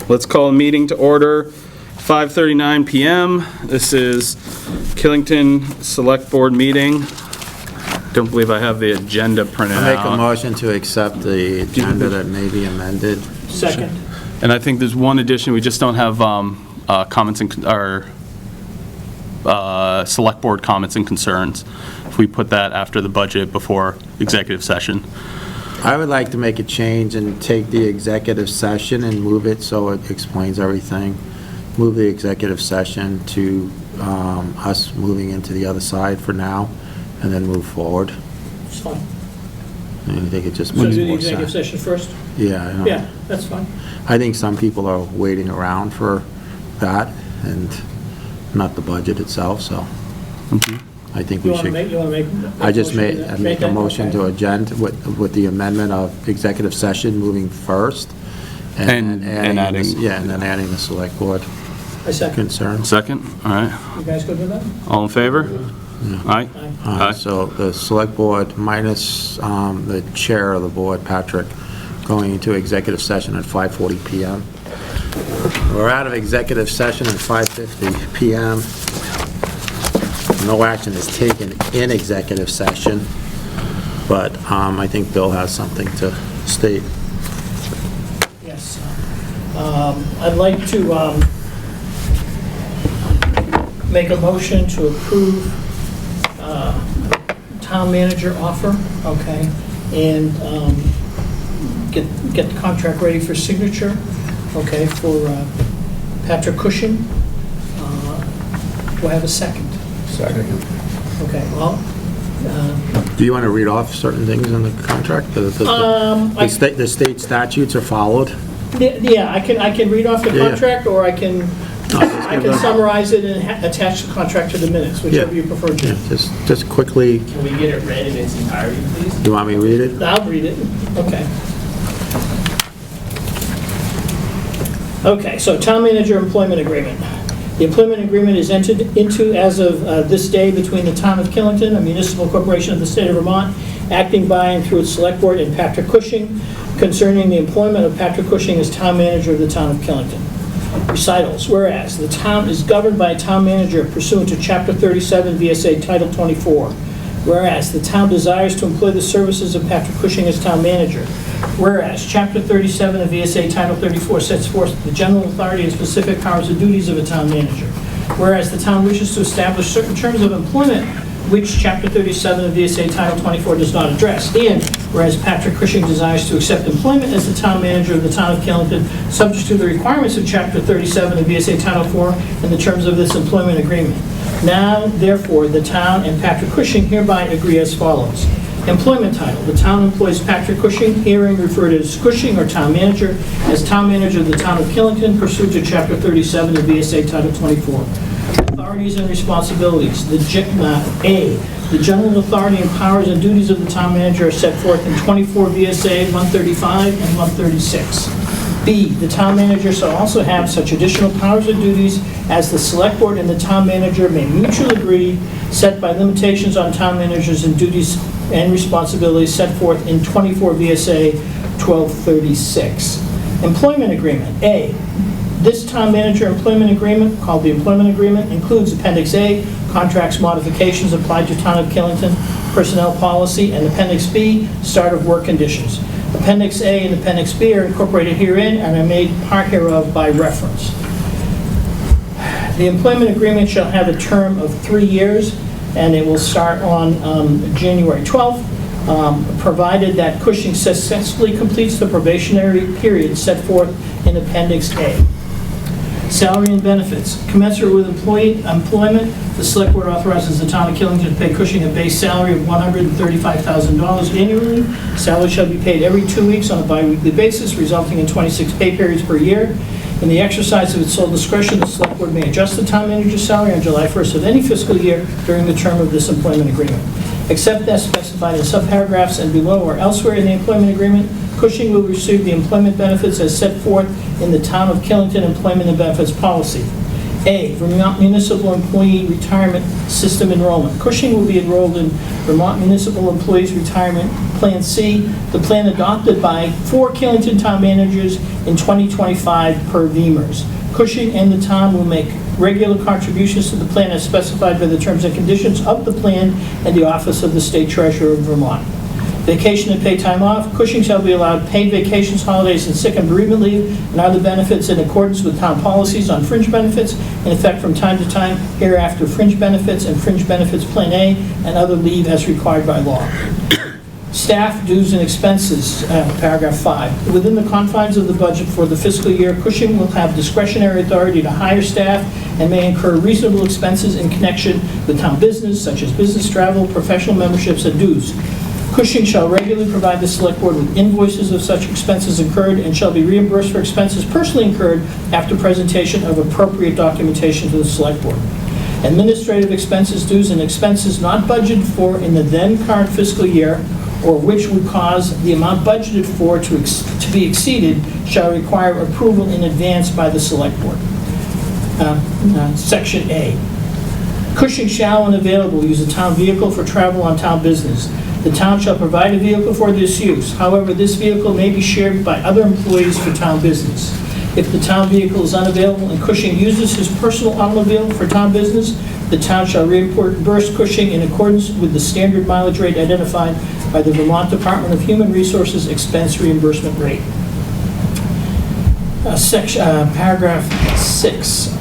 Let's call a meeting to order, 5:39 PM. This is Killington Select Board meeting. Don't believe I have the agenda printed I make out. a motion to accept the agenda that may be amended. Second. And I think there's one addition, we just don't have comments and, or Select Board comments and concerns. If we put that after the budget before executive session. I would like to make a change and take the executive session and move it so it explains everything. Move the executive session to us moving into the other side for now, and then move forward. It's fine. I think it just So makes do the more executive sense. session first? Yeah, I know. Yeah, that's fine. I think some people are waiting around for that, and not the budget itself, so I think You we want to should. make, you want to make? I just motion made, to I make a that? motion Okay. to agenda with the amendment of executive session moving first. And adding- Yeah, and then adding the select board I second. concerns. Second, all right. You guys good with that? All in favor? Aye? Aye. So the select board minus the chair of the board, Patrick, going into executive session at 5:40 PM. We're out of executive session at 5:50 PM. No action is taken in executive session, but I think Bill has something to state. Yes. I'd like to make a motion to approve town manager offer, okay, and get the contract ready for signature, okay, for Patrick Cushing. Do I have a second? Second. Okay, well, Do you want to read off certain things in the contract? The state statutes are followed? yeah, I can read off the Yeah, yeah. contract, or I can give them- summarize it and attach the contract to the minutes, whichever you prefer, Yeah, Jim. just quickly, Can we get it read in its entirety, please? do you want me to read it? I'll read it. Okay. Okay, so town manager employment agreement. The employment agreement is entered into as of this day between the town of Killington, a municipal corporation of the state of Vermont, acting by and through its select board, and Patrick Cushing, concerning the employment of Patrick Cushing as town manager of the town of Killington. Recitals. Whereas the town is governed by a town manager pursuant to Chapter 37 VSA Title 24. Whereas the town desires to employ the services of Patrick Cushing as town manager. Whereas Chapter 37 of VSA Title 34 sets forth the general authority and specific powers and duties of a town manager. Whereas the town wishes to establish certain terms of employment which Chapter 37 of VSA Title 24 does not address. And whereas Patrick Cushing desires to accept employment as the town manager of the town of Killington, subject to the requirements of Chapter 37 of VSA Title 4 and the terms of this employment agreement. Now, therefore, the town and Patrick Cushing hereby agree as follows. Employment title: the town employs Patrick Cushing, herein referred to as Cushing or town manager, as town manager of the town of Killington pursuant to Chapter 37 of VSA Title 24. Authorities and responsibilities. A, the general authority and powers and duties of the town manager are set forth in 24 VSA 135 and 136. B, the town manager shall also have such additional powers and duties as the select board and the town manager may mutually agree, set by limitations on town managers and duties and responsibilities set forth in 24 VSA 1236. Employment agreement. A, this town manager employment agreement, called the employment agreement, includes Appendix A, contracts modifications applied to town of Killington personnel policy, and Appendix B, start of work conditions. Appendix A and Appendix B are incorporated herein and are made part hereof by reference. The employment agreement shall have a term of 3 years, and it will start on January 12th, provided that Cushing successfully completes the probationary period set forth in Appendix A. Salary and benefits. Commensurate with employment, the select board authorizes the town of Killington to pay Cushing a base salary of $135,000 annually. Salary shall be paid every 2 weeks on a bi-weekly basis, resulting in 26 pay periods per year. In the exercise of its sole discretion, the select board may adjust the town manager's salary on July 1st of any fiscal year during the term of this employment agreement. Except as specified in subparagraphs and below or elsewhere in the employment agreement, Cushing will receive the employment benefits as set forth in the Town of Killington Employment and Benefits Policy. A, Vermont Municipal Employee Retirement System Enrollment. Cushing will be enrolled in Vermont Municipal Employees Retirement Plan C, the plan adopted by 4 Killington town managers in 2025 per VEMR's. Cushing and the town will make regular contributions to the plan as specified by the terms and conditions of the plan and the Office of the State Treasurer of Vermont. Vacation and paid time off. Cushing shall be allowed paid vacations, holidays, and sick and bereavement leave and other benefits in accordance with town policies on fringe benefits in effect from time to time, hereafter fringe benefits and fringe benefits Plan A, and other leave as required by law. Staff dues and expenses, paragraph 5. Within the confines of the budget for the fiscal year, Cushing will have discretionary authority to hire staff and may incur reasonable expenses in connection with town business, such as business travel, professional memberships, and dues. Cushing shall regularly provide the Select Board with invoices of such expenses incurred and shall be reimbursed for expenses personally incurred after presentation of appropriate documentation to the Select Board. Administrative expenses, dues, and expenses not budgeted for in the then current fiscal year or which would cause the amount budgeted for to be exceeded shall require approval in advance by the Select Board. Section A. Cushing shall, when available, use a town vehicle for travel on town business. The town shall provide a vehicle for this use. However, this vehicle may be shared by other employees for town business. If the town vehicle is unavailable and Cushing uses his personal automobile for town business, the town shall reimburse Cushing in accordance with the standard mileage rate identified by the Vermont Department of Human Resources expense reimbursement rate. Paragraph 6.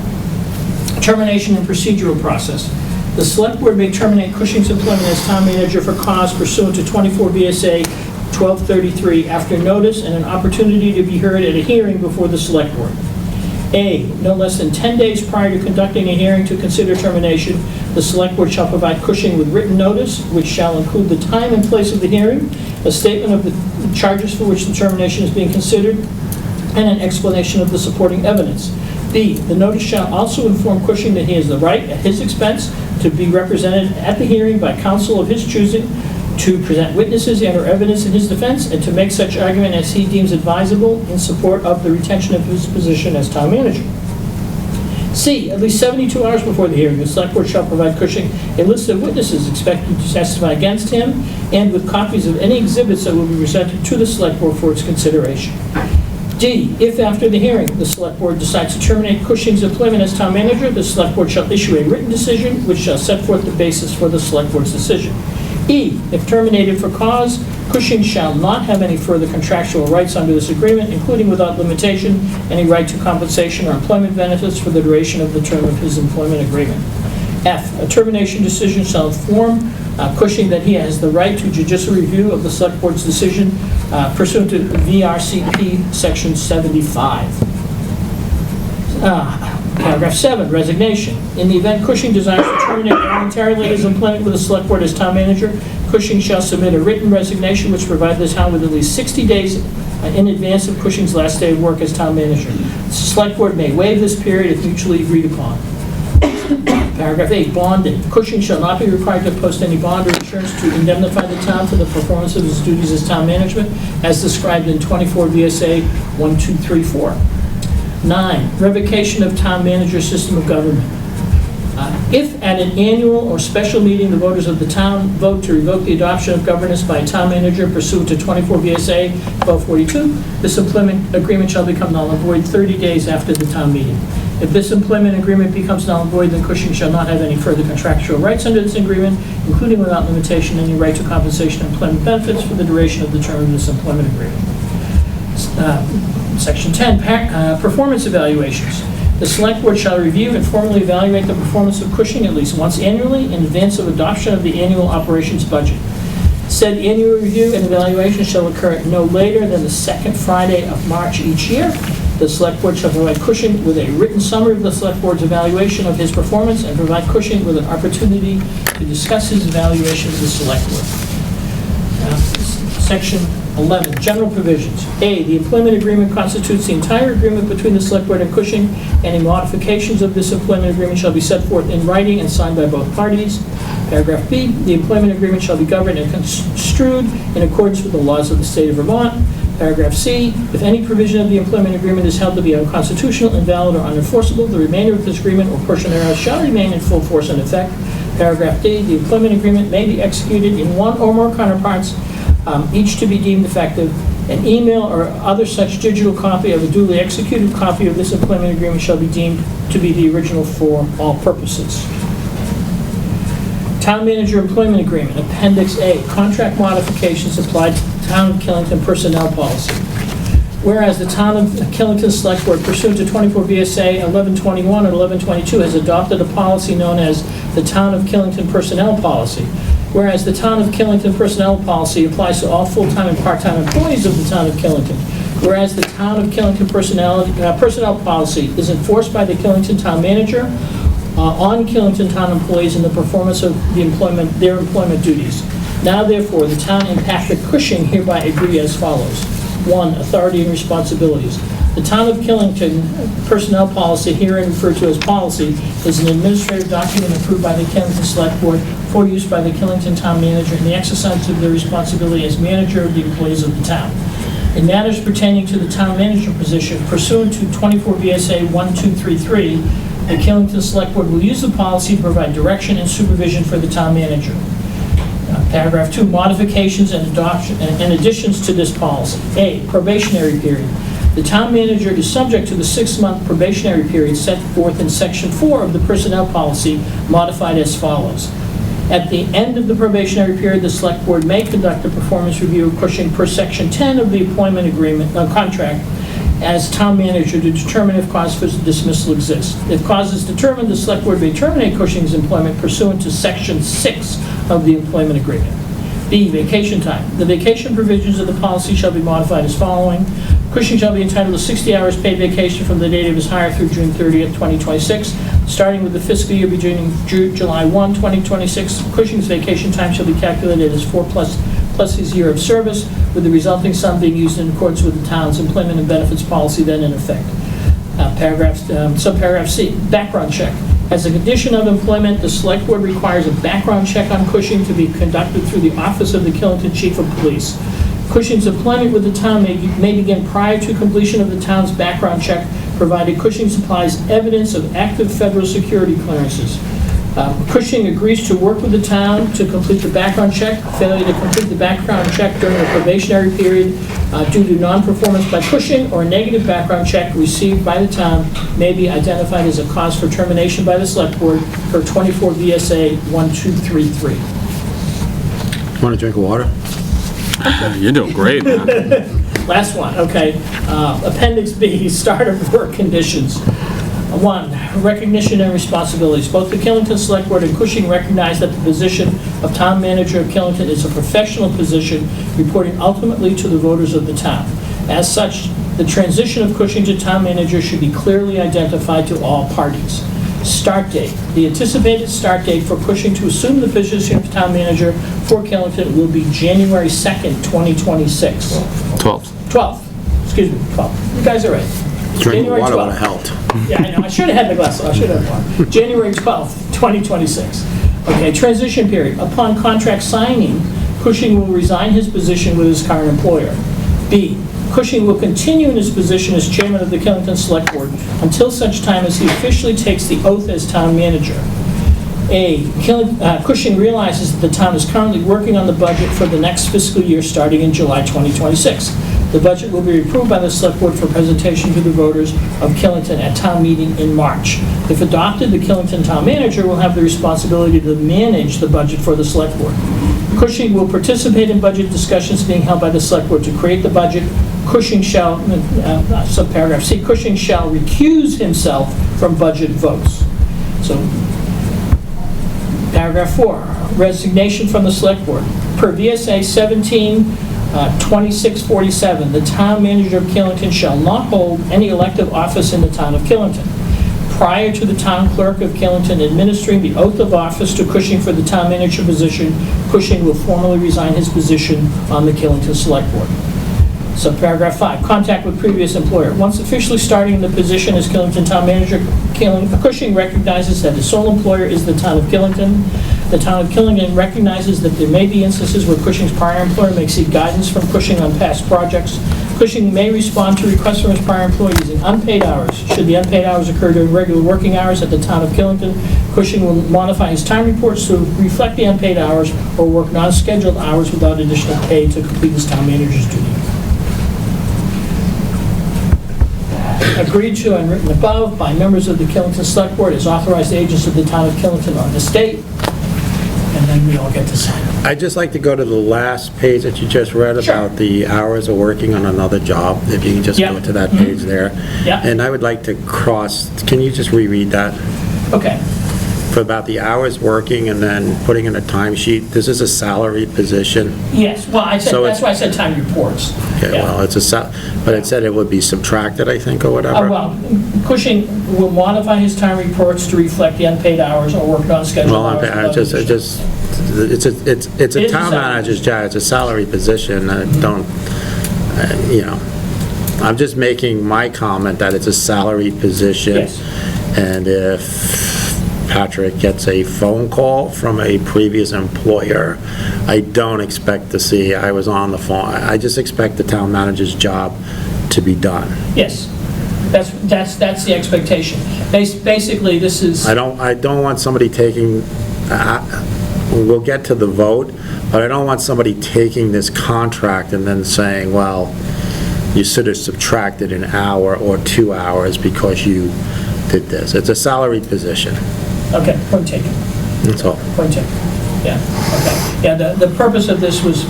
Termination and procedural process. The Select Board may terminate Cushing's employment as town manager for cause pursuant to 24 VSA 1233 after notice and an opportunity to be heard at a hearing before the Select Board. A, no less than 10 days prior to conducting a hearing to consider termination, the Select Board shall provide Cushing with written notice, which shall include the time and place of the hearing, a statement of the charges for which the termination is being considered, and an explanation of the supporting evidence. B, the notice shall also inform Cushing that he has the right, at his expense, to be represented at the hearing by counsel of his choosing, to present witnesses and/or evidence in his defense, and to make such argument as he deems advisable in support of the retention of his position as town manager. C, at least 72 hours before the hearing, the Select Board shall provide Cushing a list of witnesses expected to testify against him and with copies of any exhibits that will be presented to the Select Board for its consideration. D, if after the hearing, the Select Board decides to terminate Cushing's employment as town manager, the Select Board shall issue a written decision which shall set forth the basis for the Select Board's decision. E, if terminated for cause, Cushing shall not have any further contractual rights under this agreement, including without limitation, any right to compensation or employment benefits for the duration of the term of his employment agreement. F, a termination decision shall inform Cushing that he has the right to judicial review of the Select Board's decision pursuant to VRCP Section 75. Paragraph 7, resignation. In the event Cushing desires to terminate voluntarily his employment with the Select Board as town manager, Cushing shall submit a written resignation which provides the town with at least 60 days in advance of Cushing's last day of work as town manager. The Select Board may waive this period if mutually agreed upon. Paragraph 8, bonding. Cushing shall not be required to post any bond or insurance to indemnify the town for the performance of his duties as town management, as described in 24 VSA 1234. 9, revocation of town manager system of government. If at an annual or special meeting the voters of the town vote to revoke the adoption of governance by a town manager pursuant to 24 VSA 1242, this employment agreement shall become null and void 30 days after the town meeting. If this employment agreement becomes null and void, then Cushing shall not have any further contractual rights under this agreement, including without limitation any right to compensation and employment benefits for the duration of the term of this employment agreement. Section 10, performance evaluations. The Select Board shall review and formally evaluate the performance of Cushing at least once annually in advance of adoption of the annual operations budget. Said annual review and evaluation shall occur no later than the second Friday of March each year. The Select Board shall provide Cushing with a written summary of the Select Board's evaluation of his performance and provide Cushing with an opportunity to discuss his evaluation with the Select Board. Section 11, general provisions. A, the employment agreement constitutes the entire agreement between the Select Board and Cushing. Any modifications of this employment agreement shall be set forth in writing and signed by both parties. Paragraph B, the employment agreement shall be governed and construed in accordance with the laws of the state of Vermont. Paragraph C, if any provision of the employment agreement is held to be unconstitutional, invalid, or unenforceable, the remainder of this agreement or portion thereof shall remain in full force and effect. Paragraph D, the employment agreement may be executed in one or more counterparts, each to be deemed effective. An email or other such digital copy of a duly executed copy of this employment agreement shall be deemed to be the original for all purposes. Town Manager Employment Agreement, Appendix A, contract modifications applied to the Town of Killington Personnel Policy. Whereas the Town of Killington Select Board pursuant to 24 VSA 1121 and 1122 has adopted a policy known as the Town of Killington Personnel Policy. Whereas the Town of Killington Personnel Policy applies to all full-time and part-time employees of the Town of Killington. Whereas the Town of Killington Personnel Policy is enforced by the Killington Town Manager on Killington Town employees in the performance of their employment duties. Now therefore, the Town and Patrick Cushing hereby agree as follows. 1. Authority and responsibilities. The Town of Killington Personnel Policy, herein referred to as policy, is an administrative document approved by the Killington Select Board for use by the Killington Town Manager in the exercise of their responsibility as manager of the employees of the town. In matters pertaining to the Town Manager position, pursuant to 24 VSA 1233, the Killington Select Board will use the policy to provide direction and supervision for the Town Manager. Paragraph 2, modifications and additions to this policy. A, probationary period. The Town Manager is subject to the 6-month probationary period set forth in Section 4 of the Personnel Policy, modified as follows. At the end of the probationary period, the Select Board may conduct a performance review of Cushing per Section 10 of the employment agreement contract as Town Manager to determine if cause for dismissal exists. If cause is determined, the Select Board may terminate Cushing's employment pursuant to Section 6 of the employment agreement. B, vacation time. The vacation provisions of the policy shall be modified as following. Cushing shall be entitled to 60 hours paid vacation from the date of his hire through June 30th, 2026. Starting with the fiscal year beginning July 1, 2026, Cushing's vacation time shall be calculated as 4 plus his year of service, with the resulting sum being used in accordance with the town's employment and benefits policy then in effect. Subparagraph C, background check. As a condition of employment, the Select Board requires a background check on Cushing to be conducted through the Office of the Killington Chief of Police. Cushing's employment with the town may begin prior to completion of the town's background check, provided Cushing supplies evidence of active federal security clearances. Cushing agrees to work with the town to complete the background check. Failure to complete the background check during the probationary period due to non-performance by Cushing or a negative background check received by the town may be identified as a cause for termination by the Select Board per 24 VSA 1233. Want a drink of water? You're doing great, man. Last one, okay. Appendix B, start of work conditions. 1, recognition and responsibilities. Both the Killington Select Board and Cushing recognize that the position of Town Manager of Killington is a professional position reporting ultimately to the voters of the town. As such, the transition of Cushing to Town Manager should be clearly identified to all parties. Start date. The anticipated start date for Cushing to assume the position of Town Manager for Killington will be January 2nd, 2026. 12th. Excuse me, 12th. You guys are right. Drink of January water would 12th. have helped. Yeah, I know. I should have had the glass. I should have one. January 12th, 2026. Okay, transition period. Upon contract signing, Cushing will resign his position with his current employer. B, Cushing will continue in his position as chairman of the Killington Select Board until such time as he officially takes the oath as town manager. A, Cushing realizes that the town is currently working on the budget for the next fiscal year starting in July 2026. The budget will be approved by the Select Board for presentation to the voters of Killington at town meeting in March. If adopted, the Killington Town Manager will have the responsibility to manage the budget for the Select Board. Cushing will participate in budget discussions being held by the Select Board to create the budget. Cushing shall, subparagraph C, Cushing shall recuse himself from budget votes. So, paragraph 4, resignation from the Select Board. Per VSA 2647, the Town Manager of Killington shall not hold any elective office in the Town of Killington. Prior to the Town Clerk of Killington administering the oath of office to Cushing for the Town Manager position, Cushing will formally resign his position on the Killington Select Board. Subparagraph 5, contact with previous employer. Once officially starting in the position as Killington Town Manager, Cushing recognizes that his sole employer is the Town of Killington. The Town of Killington recognizes that there may be instances where Cushing's prior employer may seek guidance from Cushing on past projects. Cushing may respond to requests from his prior employee using unpaid hours. Should the unpaid hours occur during regular working hours at the town of Killington, Cushing will modify his time reports to reflect the unpaid hours or work non-scheduled hours without additional pay to complete his town manager's duty. Agreed to and written above by members of the Killington Select Board as authorized agents of the town of Killington on the state, and then we all get to sign it. I'd just like to go to the last page that you just read Sure. about the hours of working on another job, if you can just Yeah. go to that page there. Yeah. And I would like to can you just reread that? Okay, For about the hours working and then putting in a timesheet. This is a salaried position. yes, well, I said, So that's it's- why I said time reports. Okay, Yeah. well, but it said it would be subtracted, I think, or whatever. Well, Cushing will modify his time reports to reflect the unpaid hours or work non-scheduled Well, hours. it's It a is a town salary. manager's job, it's a salary position, I'm just making my comment that it's a salaried position. Yes. And if Patrick gets a phone call from a previous employer, I don't expect to see, I was on the phone, I just expect the town manager's job to be done. Yes, that's the expectation. Basically, this is, I don't want somebody taking, we'll get to the vote, but I don't want somebody taking this contract and then saying, well, you should have subtracted an hour or 2 hours because you did this. It's a salaried position, okay, point taken. that's all. Point taken. Yeah, okay. Yeah, the purpose of this was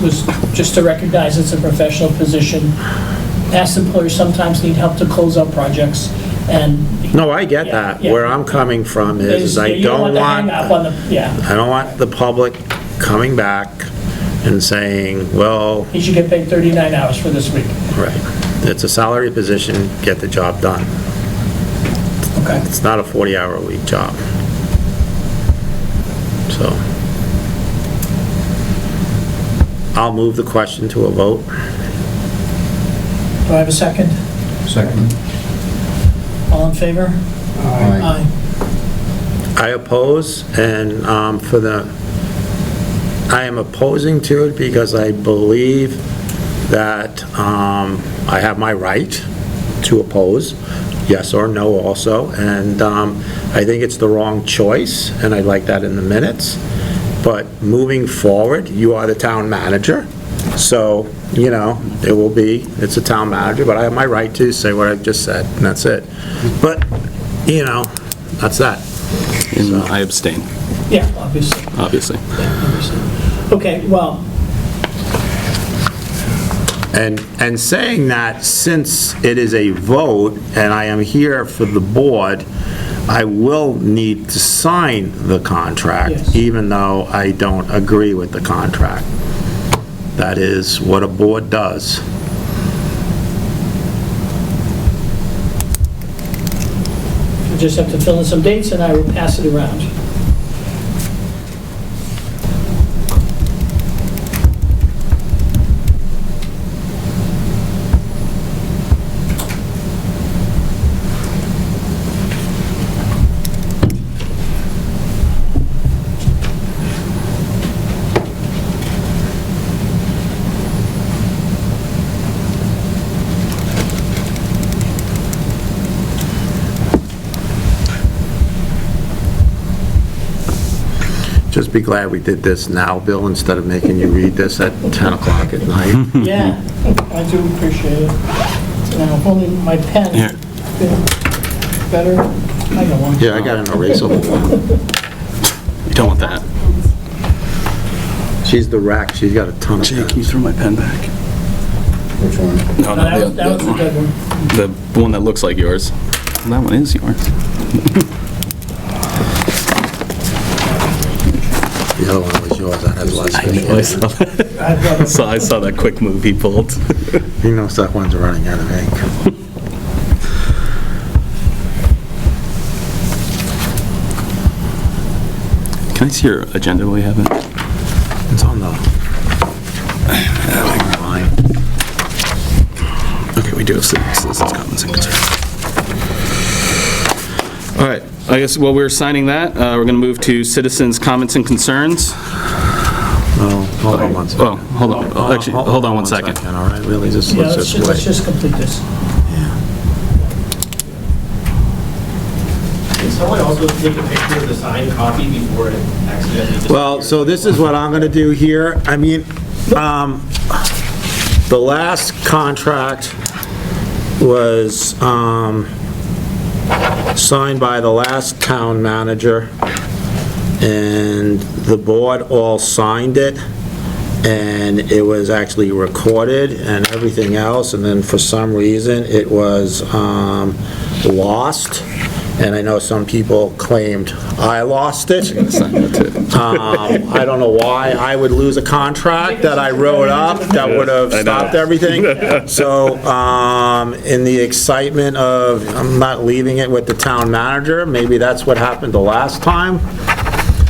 just to recognize it's a professional position. Past employers sometimes need help to close out projects, and... No, I get Yeah, that. yeah. Where I'm coming from is I You don't don't want the hang up on want, the, yeah, I don't want the public coming back and saying, well, he should get paid 39 hours for this week. right, it's a salary position, get the job done. Okay. It's not a 40-hour-a-week job. So, I'll move the question to a vote. Do I have a second? Second. All in favor? Aye. I oppose, and I am opposing to it because I believe that I have my right to oppose, yes or no also, and I think it's the wrong choice, and I'd like that in the minutes. But moving forward, you are the town manager, so, it's a town manager, but I have my right to say what I've just said, and that's it. But, that's that. And I abstain, Yeah, obviously. obviously. Yeah, obviously. Okay, well, And saying that, since it is a vote, and I am here for the board, I will need to sign the contract, Yes. even though I don't agree with the contract. That is what a board does. we just have to fill in some dates, and I will pass it around. Just be glad we did this now, Bill, instead of making you read this at 10 o'clock at night. Yeah, I do appreciate it. Now, if only my pen Here. had been better. I got one. Yeah, I got an erasable one. You don't want that. She's the rack, she's got a ton of Jake, can you pens. throw my pen back? Which one? No, No, that was a good one. the one that looks like yours. That one is yours. The other one was yours, that has less I fish. saw that. I'd rather- So I saw that quick move he pulled. He knows that one's running out of ink. Can I see your agenda while you have it? It's on the line. Okay, we do have citizens' comments and concerns. All right, I guess while we're signing that, we're going to move to citizens' comments and concerns. Oh, hold on one second. Oh, hold on, actually, hold on one second. All right, really, just, Yeah, let's just let's wait. just complete this. Can someone also take a picture of the signed copy before it accidentally disappears? Well, so this is what I'm gonna do here. I mean, the last contract was, signed by the last town manager, and the board all signed it, and it was actually recorded and everything else, and then for some reason, it was, lost. And I know some people claimed I lost it. I don't know why I would lose a contract that I wrote up that would have stopped everything. So, in the excitement of, I'm not leaving it with the town manager, maybe that's what happened the last time,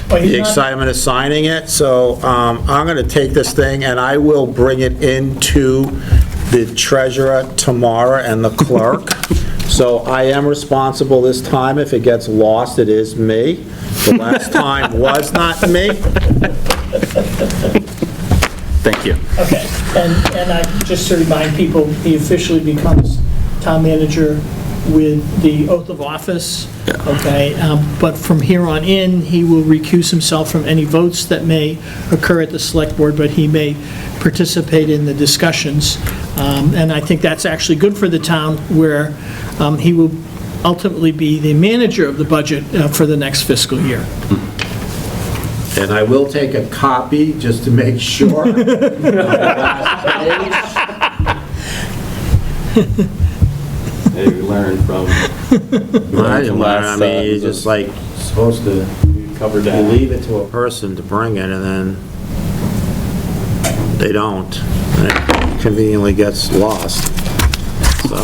Well, he's the not- excitement of signing it. So, I'm gonna take this thing and I will bring it into the treasurer tomorrow and the clerk. So I am responsible this time. If it gets lost, it is me. The last time was not me. Thank you. Okay, and I, just to remind people, he officially becomes town manager with the oath of office, okay? But from here on in, he will recuse himself from any votes that may occur at the select board, but he may participate in the discussions. And I think that's actually good for the town, where he will ultimately be the manager of the budget for the next fiscal year. And I will take a copy just to make sure. Of the last page. Hey, we learned from. I didn't learn. I mean, you're just like supposed to Cover you leave it to a person to bring it, and then they don't. And it conveniently gets lost. So,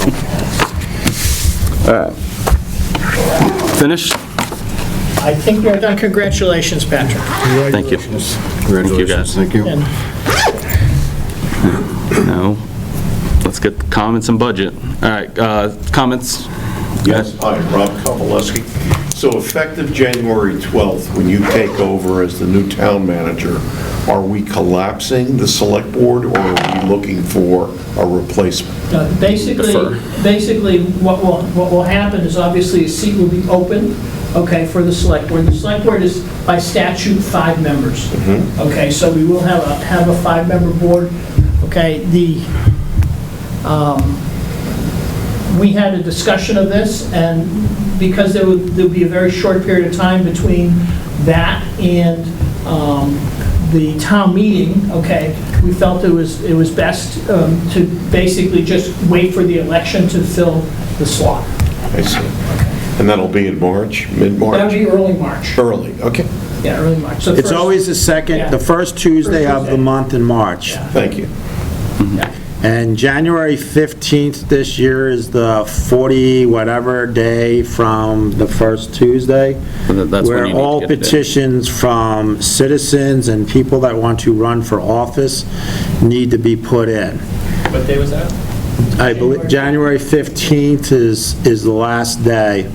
Finish? I think we are done. Congratulations, Patrick. Thank you. Thank you, guys. Thank you. And No. Let's get the comments and budget. All right, comments? Yes, hi, Rob Kowaleski. So effective January 12th, when you take over as the new town manager, are we collapsing the select board, or are we looking for a replacement? Basically, what will happen is, obviously, a seat will be open, okay, for the select board. The select board is by statute 5 members. Okay, so we will have a 5-member board. Okay, we had a discussion of this, and because there'll be a very short period of time between that and the town meeting, okay, we felt it was best to basically just wait for the election to fill the slot. I see. And that'll be in March, mid-March? That'll be early March. Early, okay, Yeah, early March. So it's first- always the first Tuesday of the month in March. thank you. Yeah. And January 15th this year is the 40-whatever day from the first Tuesday, That's when where you need to all get it in. petitions from citizens and people that want to run for office need to be put in. What day was that? I believe January 15th is the last day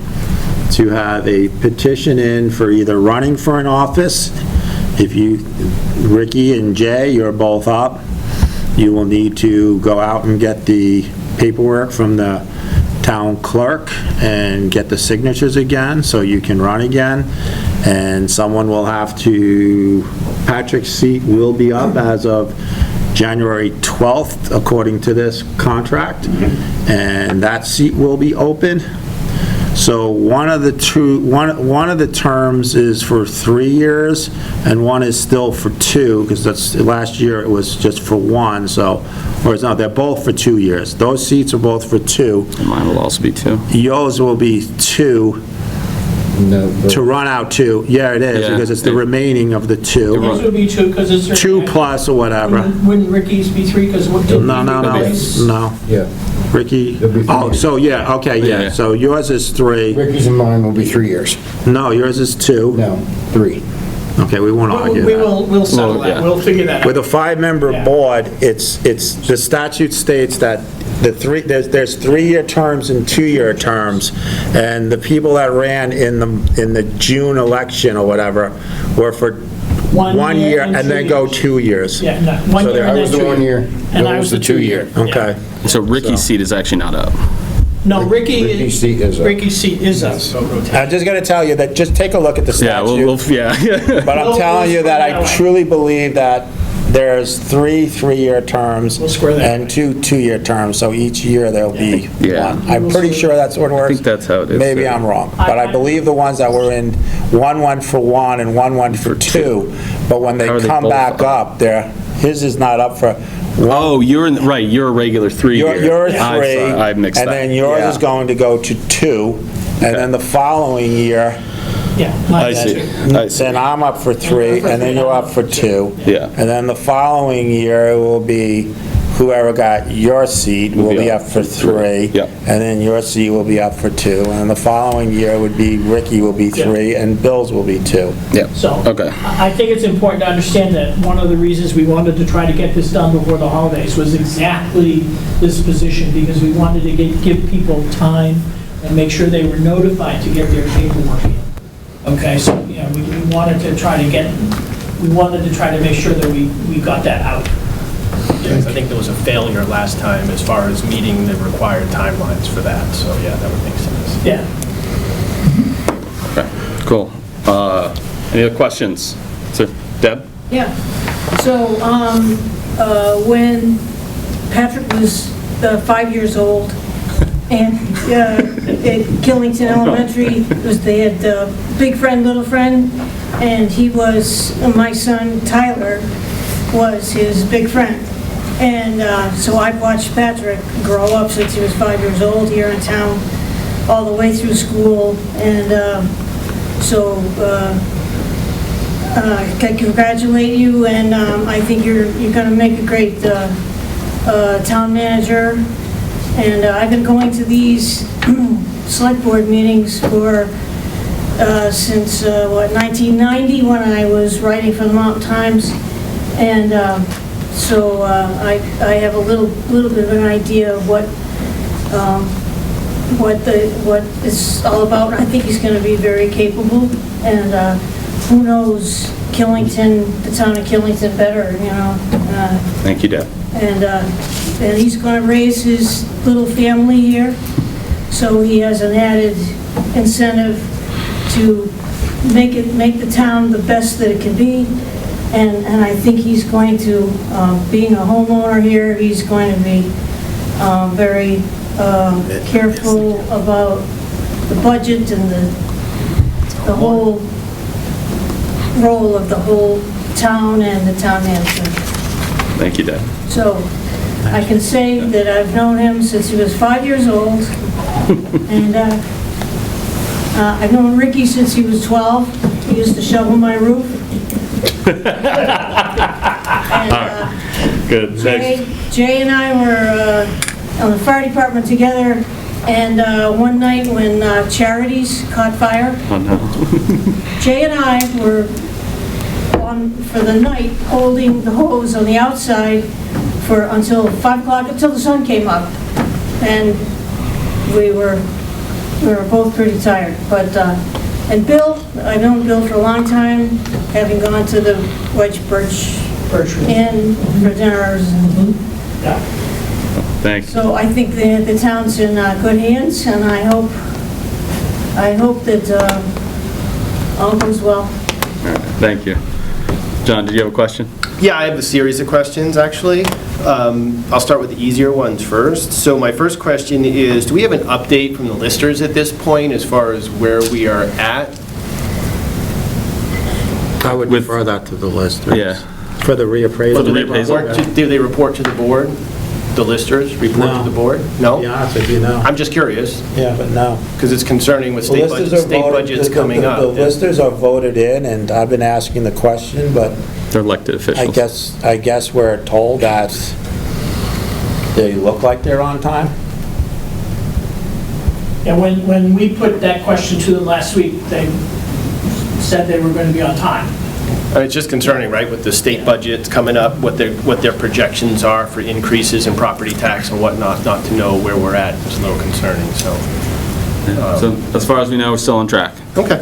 to have a petition in for either running for an office. If you, Ricky and Jay, you're both up. You will need to go out and get the paperwork from the town clerk and get the signatures again, so you can run again. And someone will have to, Patrick's seat will be up as of January 12th, according to this contract, and that seat will be open. So one of the terms is for 3 years, and one is still for 2, because that's, last year it was just for 1, so, or no, they're both for 2 years. Those seats are both for 2. And mine will also be 2. Yours will be 2, No, to run out 2. Yeah, it is, Yeah. because it's the remaining of the 2. Yours would be 2, because it's... 2 plus or whatever. Wouldn't Ricky's be 3, because what did No, no. yeah. Ricky, It'll be 3 oh, years. so yeah, okay, Yeah. yeah, so yours is 3. Ricky's and mine will be 3 years. No, yours is 2. No, 3. Okay, we won't argue We that. will settle Well, that, yeah. we'll figure that out. With a 5-member Yeah. board, it's, the statute states that there's 3-year terms and 2-year terms, and the people that ran in the June election or whatever were for 1 year and then go 2 years. Yeah, no, 1 So year there- and I then was the 2 1 year. And Bill I was the 2 year. Okay. So Ricky's seat is actually not up. No, Ricky's seat is up. Ricky's seat is up. I'm just going to tell you that, just take a look at the Yeah, statute. yeah. But I'm telling you that I truly believe that there's 3 3-year terms We'll square that and 2 2-year terms, so each year there'll be Yeah. one. I'm pretty sure that's what it works. I think that's how it is. Maybe I'm wrong, but I believe the ones that were in 1 for 1 and 1 for 2, but when they How are they come both back up, his is not up for, Oh, right, you're a regular 3 year. you're a I'm 3, sorry, I mixed and that. then yours is going to go to 2, and then the following year, Yeah. I mine see, too. I see. then I'm up for 3, and then you're up for 2. Yeah. And then the following year will be whoever got your seat will be up for 3. Yeah. And then your seat will be up for 2. And the following year would be Ricky will be 3, and Bill's will be 2. Yeah, So, okay. I think it's important to understand that one of the reasons we wanted to try to get this done before the holidays was exactly this position, because we wanted to give people time and make sure they were notified to get their paperwork in. Okay, so, we wanted to try to make sure that we got that out. Yes, I think there was a failure last time as far as meeting the required timelines for that, so yeah, that would make sense. Yeah. Okay, cool. Any other questions? So, Deb? Yeah. So, when Patrick was 5 years old, and at Killington Elementary, they had big friend, little friend, and my son Tyler was his big friend. And so I've watched Patrick grow up since he was 5 years old here in town, all the way through school, and I congratulate you, and I think you're going to make a great town manager. And I've been going to these select board meetings since 1990, when I was writing for the Mountain Times, and so I have a little bit of an idea of what it's all about. I think he's going to be very capable, and who knows Killington, the town of Killington better, Thank you, Deb. And he's going to raise his little family here, so he has an added incentive to make the town the best that it can be. And I think he's going to, being a homeowner here, he's going to be very careful about the budget and the whole role of the whole town and the town manager. Thank you, Deb. So I can say that I've known him since he was 5 years old, and I've known Ricky since he was 12. He used to shovel my roof. Good, thanks. Jay and I were on the fire department together, and one night when Charities caught fire, Oh, no. Jay and I were on for the night holding the hose on the outside until 5 o'clock, until the sun came up, and we were both pretty tired. But and Bill, I've known Bill for a long time, having gone to the Wedge Birch Inn for dinners. Yeah. Thanks. So I think the town's in good hands, and I hope that all goes well. Thank you. John, did you have a question? Yeah, I have a series of questions, actually. I'll start with the easier ones first. So my first question is, do we have an update from the listers at this point as far as where we are at? I would refer that to the list. Yeah. For the reappraisal. the reappraisal. Do they report to the board? The listers report No. to the board? No? To be honest with you, no. I'm just curious, Yeah, but no. because it's concerning with The state listers budgets, are state voted- budgets the- coming the- up. The listers are voted in, and I've been asking the question, but They're elected officials. I guess we're told that they look like they're on time. And when we put that question to them last week, they said they were going to be on time. It's just concerning, right, with the state budgets coming up, what their projections are for increases in property tax and whatnot, not to know where we're at is a little concerning, so. So as far as we know, we're still on track. Okay.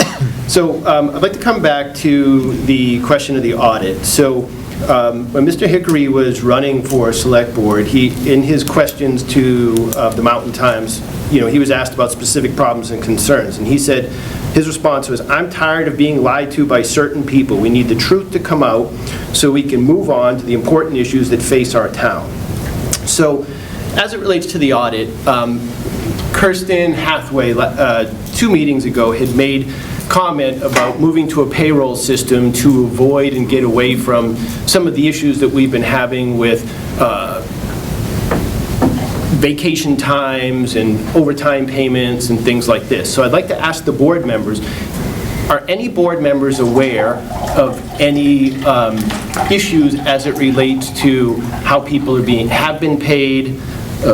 So I'd like to come back to the question of the audit. So when Mr. Hickory was running for Select Board, in his questions to the Mountain Times, he was asked about specific problems and concerns, and he said, his response was, "I'm tired of being lied to by certain people. We need the truth to come out so we can move on to the important issues that face our town." So as it relates to the audit, Kirsten Hathaway, 2 meetings ago, had made comment about moving to a payroll system to avoid and get away from some of the issues that we've been having with vacation times and overtime payments and things like this. So I'd like to ask the board members, are any board members aware of any issues as it relates to how people have been paid,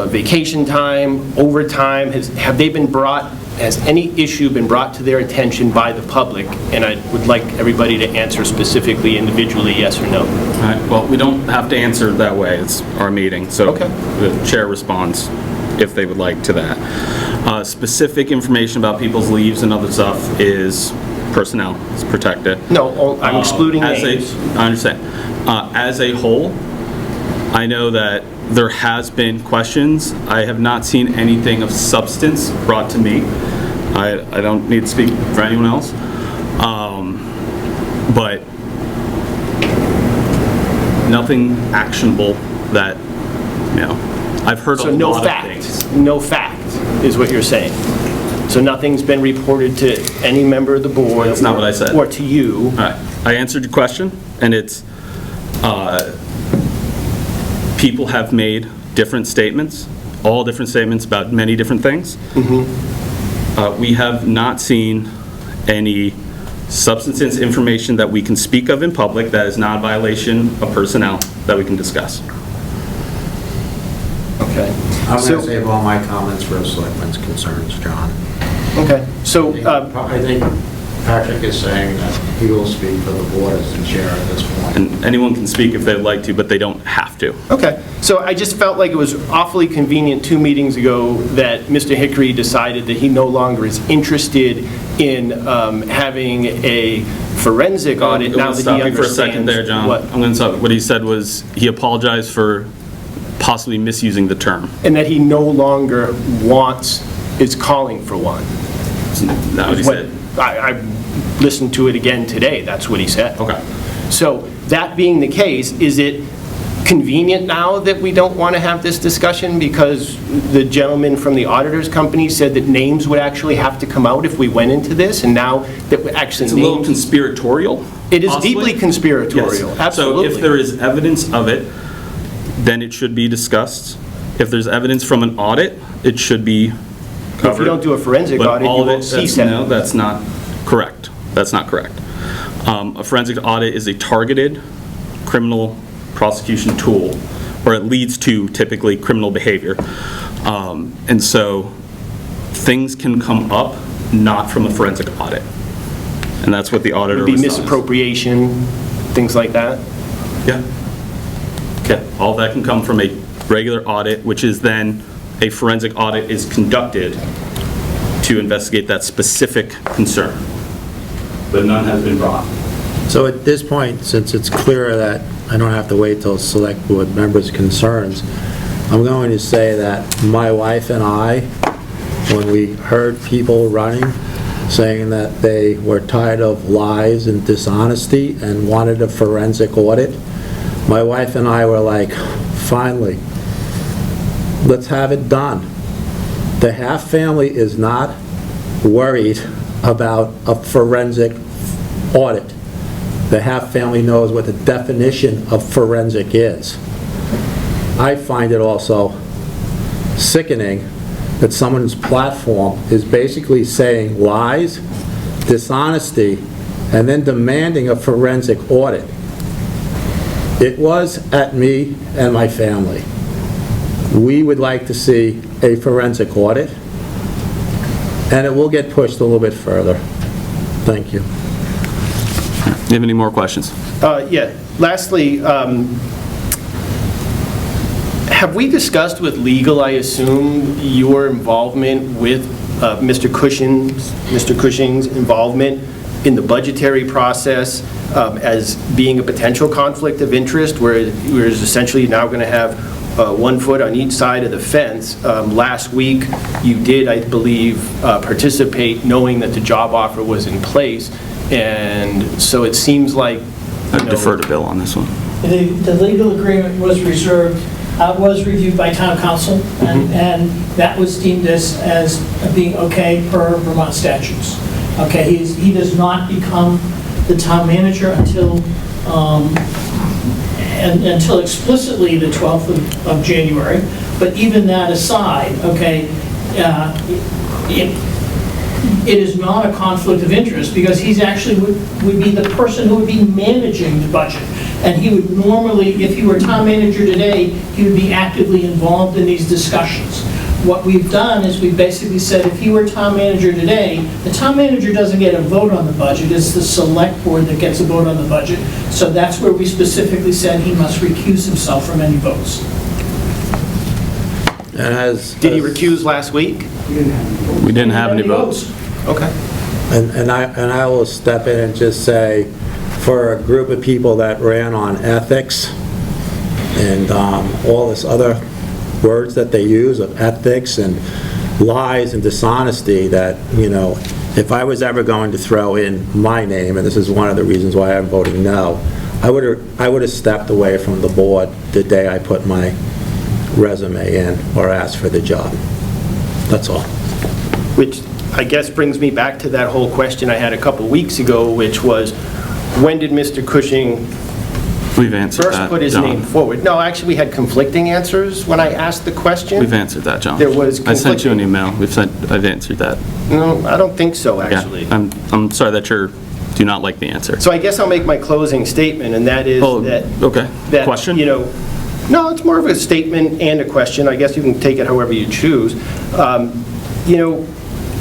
vacation time, overtime? Have they been brought, has any issue been brought to their attention by the public? And I would like everybody to answer specifically, individually, yes or no. All right, well, we don't have to answer that way. It's our meeting, so Okay. the chair responds if they would like to that. Specific information about people's leaves and other stuff is personnel. It's protected. No, I'm excluding names. I understand. As a whole, I know that there has been questions. I have not seen anything of substance brought to me. I don't need to speak for anyone else. But nothing actionable that, I've heard a lot of things. No fact is what you're saying. So nothing's been reported to any member of the board? That's not what I said. Or to you? All right, I answered your question, and it's, people have made different statements, all different statements about many different things. We have not seen any substance information that we can speak of in public that is not a violation of personnel that we can discuss. I'm Okay. going to save all my comments for selectmen's concerns, John. Okay, so, I think Patrick is saying that he will speak for the board as the chair at this point. And anyone can speak if they'd like to, but they don't have to. okay, so I just felt like it was awfully convenient 2 meetings ago that Mr. Hickory decided that he no longer is interested in having a forensic audit now that he Stop you understands. for a second there, John. What? I'm going to stop. What he said was he apologized for possibly misusing the term. And that he no longer is calling for one. Isn't that what he said? I listened to it again today, that's what he said. Okay. So, that being the case, is it convenient now that we don't want to have this discussion because the gentleman from the auditor's company said that names would actually have to come out if we went into this, and now that we actually It's a little conspiratorial. It is possibly. deeply conspiratorial, Yes. absolutely. So if there is evidence of it, then it should be discussed. If there's evidence from an audit, it should be covered. If you don't do a forensic But audit, all you of it- won't see that's- that. No, that's not correct. That's not correct. A forensic audit is a targeted criminal prosecution tool, or it leads to typically criminal behavior. And so things can come up not from a forensic audit. And that's what the auditor Would be was telling us. misappropriation, things like that? Yeah. Okay, all that can come from a regular audit, which is then a forensic audit is conducted to investigate that specific concern. But none has been brought. So at this point, since it's clear that I don't have to wait till select board members' concerns, I'm going to say that my wife and I, when we heard people running, saying that they were tired of lies and dishonesty and wanted a forensic audit, my wife and I were like, finally, let's have it done. The Half family is not worried about a forensic audit. The Half family knows what the definition of forensic is. I find it also sickening that someone's platform is basically saying lies, dishonesty, and then demanding a forensic audit. It was at me and my family. We would like to see a forensic audit, and it will get pushed a little bit further. Thank you. Do you have any more questions? Yeah. Lastly, have we discussed with legal, I assume, your involvement with Mr. Cushing's involvement in the budgetary process as being a potential conflict of interest, where we're essentially now going to have 1 foot on each side of the fence. Last week, you did, I believe, participate knowing that the job offer was in place, and so it seems like, I defer to Bill on this one. The legal agreement was reserved, was reviewed by town council, and that was deemed as being okay per Vermont statutes. Okay, he does not become the town manager until explicitly the 12th of January. But even that aside, okay, it is not a conflict of interest, because he's actually would be the person who would be managing the budget. And he would normally, if he were town manager today, he would be actively involved in these discussions. What we've done is we've basically said, if he were town manager today, the town manager doesn't get a vote on the budget, it's the select board that gets a vote on the budget. So that's where we specifically said he must recuse himself from any votes. And did he recuse last week? We didn't have any votes. Okay. And I will step in and just say, for a group of people that ran on ethics and all this other words that they use of ethics and lies and dishonesty, that, you know, if I was ever going to throw in my name, and this is one of the reasons why I'm voting no, I would have stepped away from the board the day I put my resume in or asked for the job. That's all. Which I guess brings me back to that whole question I had a couple weeks ago, which was, when did Mr. Cushing We've answered first that, put his John. name forward? No, actually, we had conflicting answers when I asked the question. We've answered that, John. There was I sent you an conflicting- email. I've answered that. No, I don't think so, actually. Yeah, I'm sorry that you do not like the answer. So I guess I'll make my closing statement, and that is Oh, that... okay. that, Question? You know, no, it's more of a statement and a question. I guess you can take it however you choose. You know,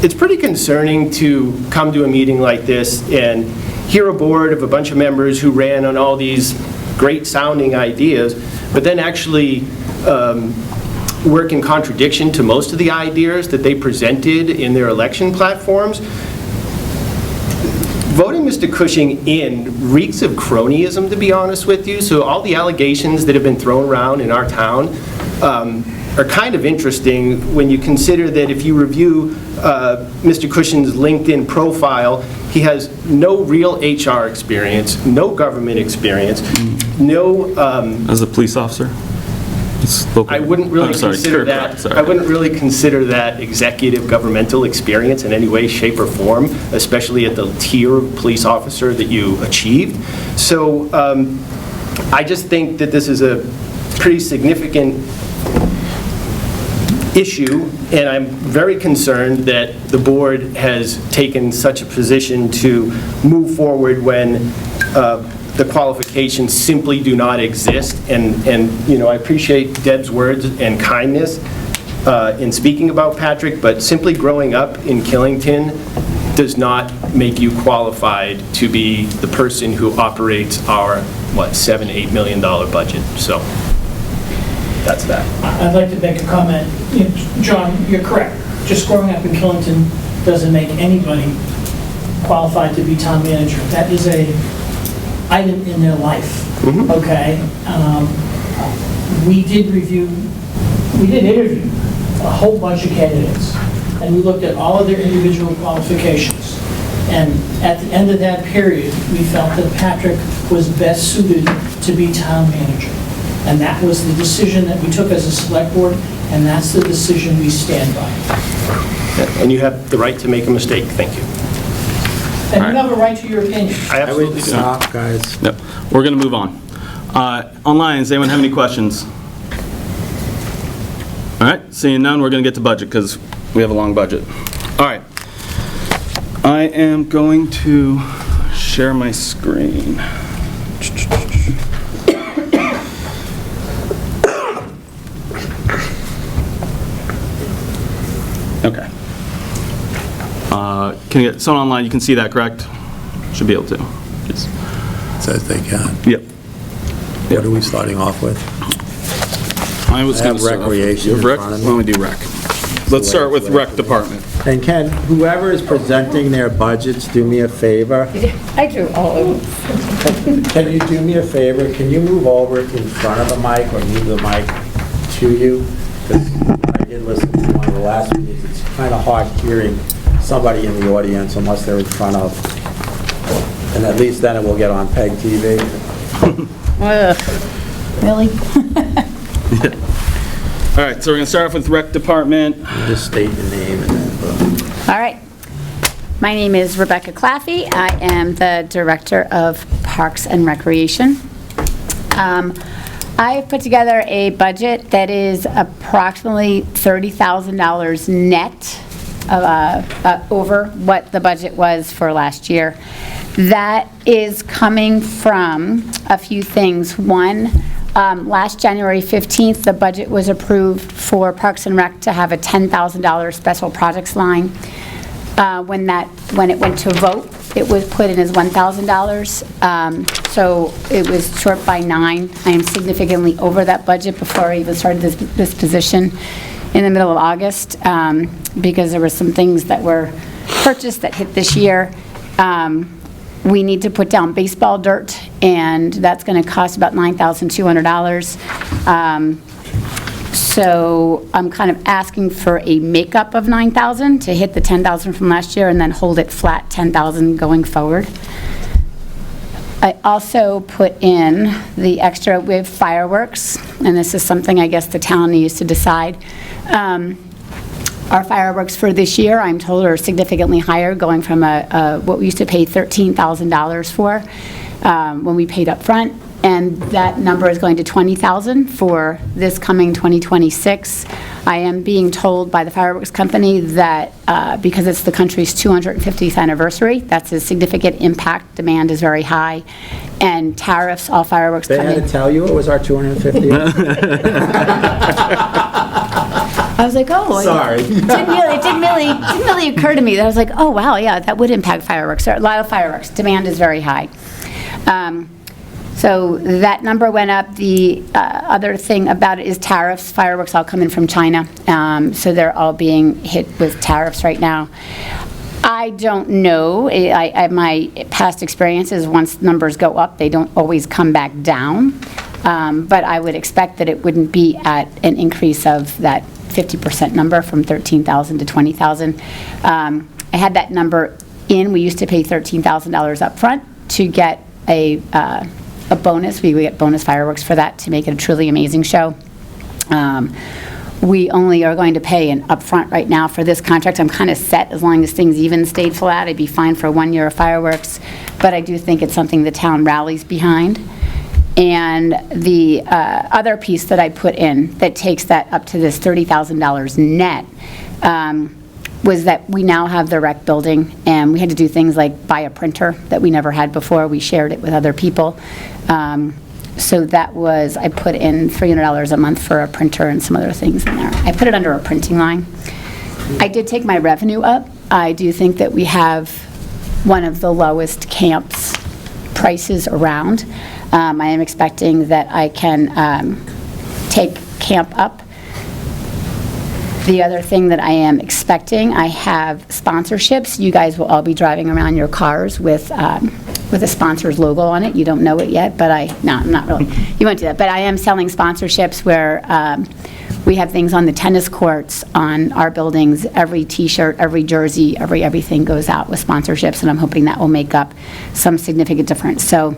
it's pretty concerning to come to a meeting like this and hear a board of a bunch of members who ran on all these great-sounding ideas, but then actually work in contradiction to most of the ideas that they presented in their election platforms. Voting Mr. Cushing in reeks of cronyism, to be honest with you. So all the allegations that have been thrown around in our town are kind of interesting when you consider that if you review Mr. Cushing's LinkedIn profile, he has no real HR experience, no government experience, no... As a police officer? I wouldn't really consider that. Sorry. I wouldn't really consider that executive governmental experience in any way, shape, or form, especially at the tier of police officer that you achieved. So I just think that this is a pretty significant issue, and I'm very concerned that the board has taken such a position to move forward when the qualifications simply do not exist. And you know, I appreciate Deb's words and kindness in speaking about Patrick, but simply growing up in Killington does not make you qualified to be the person who operates our, what, $7-8 million budget. So that's that. I'd like to make a comment. You know, John, you're correct. Just growing up in Killington doesn't make anybody qualified to be town manager. That is a item in their life, okay? We did interview a whole bunch of candidates, and we looked at all of their individual qualifications. And at the end of that period, we felt that Patrick was best suited to be town manager. And that was the decision that we took as a select board, and that's the decision we stand by. And you have the right to make a mistake. Thank you. And you have a right to your opinion. I absolutely do. Stop, guys. Yep. We're going to move on. Online, does anyone have any questions? All right, seeing none, we're going to get to budget because we have a long budget. All right. I am going to share my screen. Okay. Can you get someone online? You can see that, correct? Should be able to. Yes. Says they can. Yep. What are we starting off with? I was I going have to start off with- recreation You have in rec? front of me. Why don't we do rec? Let's start with rec department. And can whoever is presenting their budgets do me a favor? I drew all of them. Can you do me a favor? Can you move over in front of the mic or move the mic to you? Because I did listen to one of the last meetings. It's kind of hard hearing somebody in the audience unless they're in front of, and at least then it will get on PEG TV. Really? All right, so we're going to start off with rec department. Just state your name and then. All right. My name is Rebecca Claffey. I am the Director of Parks and Recreation. I've put together a budget that is approximately $30,000 net over what the budget was for last year. That is coming from a few things. One, last January 15th, the budget was approved for Parks and Rec to have a $10,000 special projects line. When it went to vote, it was put in as $1,000. So it was short by 9. I am significantly over that budget before I even started this position in the middle of August, because there were some things that were purchased that hit this year. We need to put down baseball dirt, and that's going to cost about $9,200. So I'm kind of asking for a makeup of $9,000 to hit the $10,000 from last year and then hold it flat $10,000 going forward. I also put in the extra with fireworks, and this is something I guess the town needs to decide. Our fireworks for this year, I'm told, are significantly higher, going from what we used to pay $13,000 for when we paid up front, and that number is going to $20,000 for this coming 2026. I am being told by the fireworks company that because it's the country's 250th anniversary, that's a significant impact. Demand is very high, and tariffs, all fireworks come in. They had to tell you it was our 250th? I was like, oh. Sorry. It didn't really occur to me. That I was like, oh, wow, yeah, that would impact fireworks. There are a lot of fireworks. Demand is very high. So that number went up. The other thing about it is tariffs. Fireworks all come in from China. So they're all being hit with tariffs right now. I don't know. My past experiences, once numbers go up, they don't always come back down. But I would expect that it wouldn't be at an increase of that 50% number from $13,000 to $20,000. I had that number in. We used to pay $13,000 up front to get a bonus. We would get bonus fireworks for that to make it a truly amazing show. We only are going to pay an upfront right now for this contract. I'm kind of set as long as things even stayed flat. I'd be fine for 1 year of fireworks, but I do think it's something the town rallies behind. And the other piece that I put in that takes that up to this $30,000 net was that we now have the rec building, and we had to do things like buy a printer that we never had before. We shared it with other people. So that was, I put in $300 a month for a printer and some other things in there. I put it under a printing line. I did take my revenue up. I do think that we have one of the lowest camps prices around. I am expecting that I can take camp up. The other thing that I am expecting, I have sponsorships. You guys will all be driving around your cars with a sponsor's logo on it. You don't know it yet, but no, I'm not really. You won't do that. But I am selling sponsorships where we have things on the tennis courts, on our buildings. Every T-shirt, every jersey, everything goes out with sponsorships, and I'm hoping that will make up some significant difference. So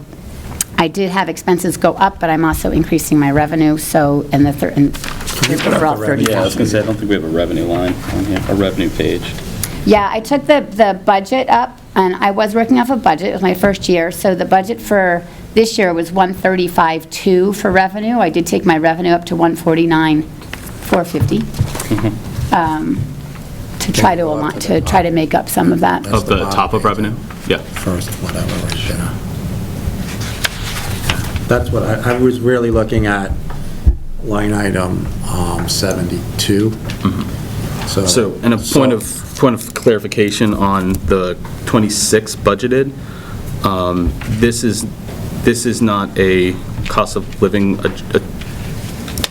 I did have expenses go up, but I'm also increasing my revenue, so, and overall 30,000. Yeah, I was going to say, I don't think we have a revenue line on here, a revenue page. Yeah, I took the budget up, and I was working off a budget. It was my first year, so the budget for this year was $135,200 for revenue. I did take my revenue up to $149,450 to try to make up some of that. Of the top of revenue? Yeah. First, whatever, right there. That's what I was really looking at, line item 72. So, and a point of clarification on the 26 budgeted, this is not a cost of living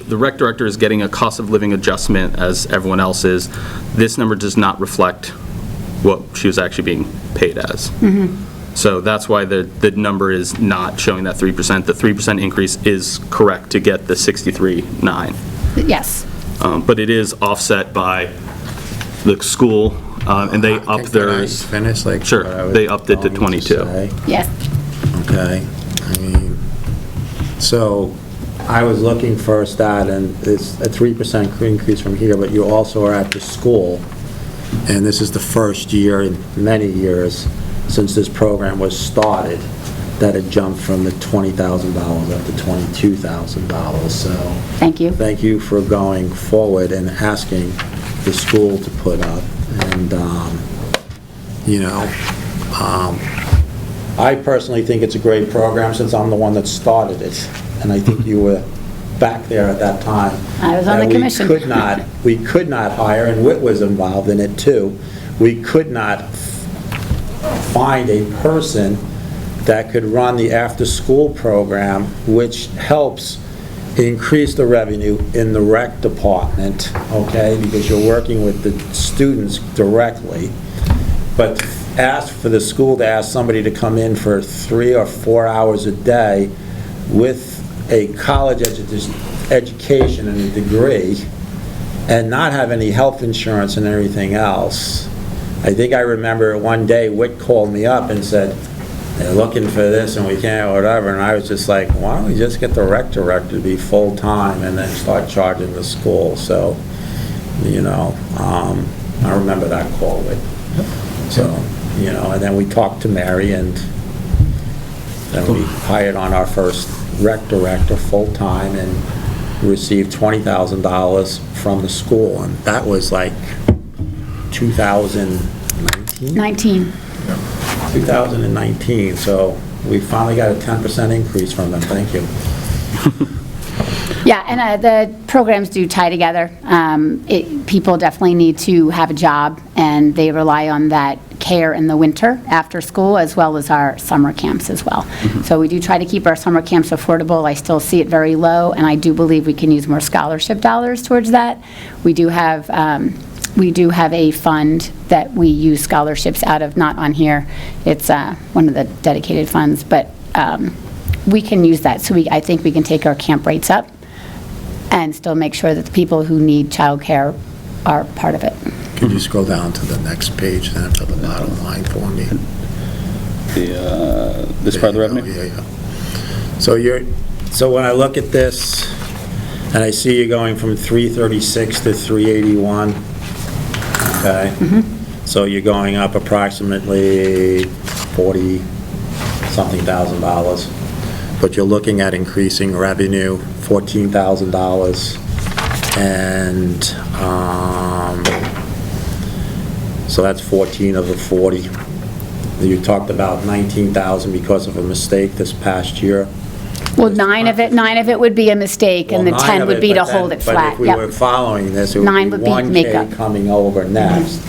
the rec director is getting a cost of living adjustment as everyone else is, this number does not reflect what she was actually being paid as. So that's why the number is not showing that 3%. The 3% increase is correct to get the 63.9. Yes. But it is offset by the school, and they upped theirs. Finish, like. Sure, what I was they upped it to going 22. say. Yes. Okay, I mean, so I was looking first at, and it's a 3% increase from here, but you also are at the school, and this is the first year in many years since this program was started that it jumped from the $20,000 up to $22,000. So Thank you. thank you for going forward and asking the school to put up. And, you know, I personally think it's a great program since I'm the one that started it. And I think you were back there at that time. I was on the commission. We could not hire, and Whit was involved in it too, we could not find a person that could run the after-school program, which helps increase the revenue in the rec department, okay? Because you're working with the students directly. But ask for the school to ask somebody to come in for 3 or 4 hours a day with a college education and a degree and not have any health insurance and everything else. I think I remember one day Whit called me up and said, they're looking for this and we can't, whatever, and I was just like, why don't we just get the rec director to be full-time and then start charging the school? So, you know, I remember that call, Whit. So, you know, and then we talked to Mary, and then we hired on our first rec director full-time and received $20,000 from the school, and that was like 2019? 2019, so we finally got a 10% increase from them, thank you. Yeah, and the programs do tie together. People definitely need to have a job, and they rely on that care in the winter after school, as well as our summer camps as well. So we do try to keep our summer camps affordable. I still see it very low, and I do believe we can use more scholarship dollars towards that. We do have a fund that we use scholarships out of, not on here. It's one of the dedicated funds, but we can use that. So I think we can take our camp rates up and still make sure that the people who need childcare are part of it. Could you scroll down to the next page then, to the bottom line for me? This part of the revenue? Yeah. So when I look at this, and I see you going from 336 to 381, okay? So you're going up approximately $40-something thousand, but you're looking at increasing revenue $14,000, and so that's 14 of the 40. You talked about 19,000 because of a mistake this past year. Well, 9 of it would be a mistake, and the Well, 10 would be to but then- hold it But flat. if we Yep. were following this, it 9 would would be be 1K makeup. coming over next.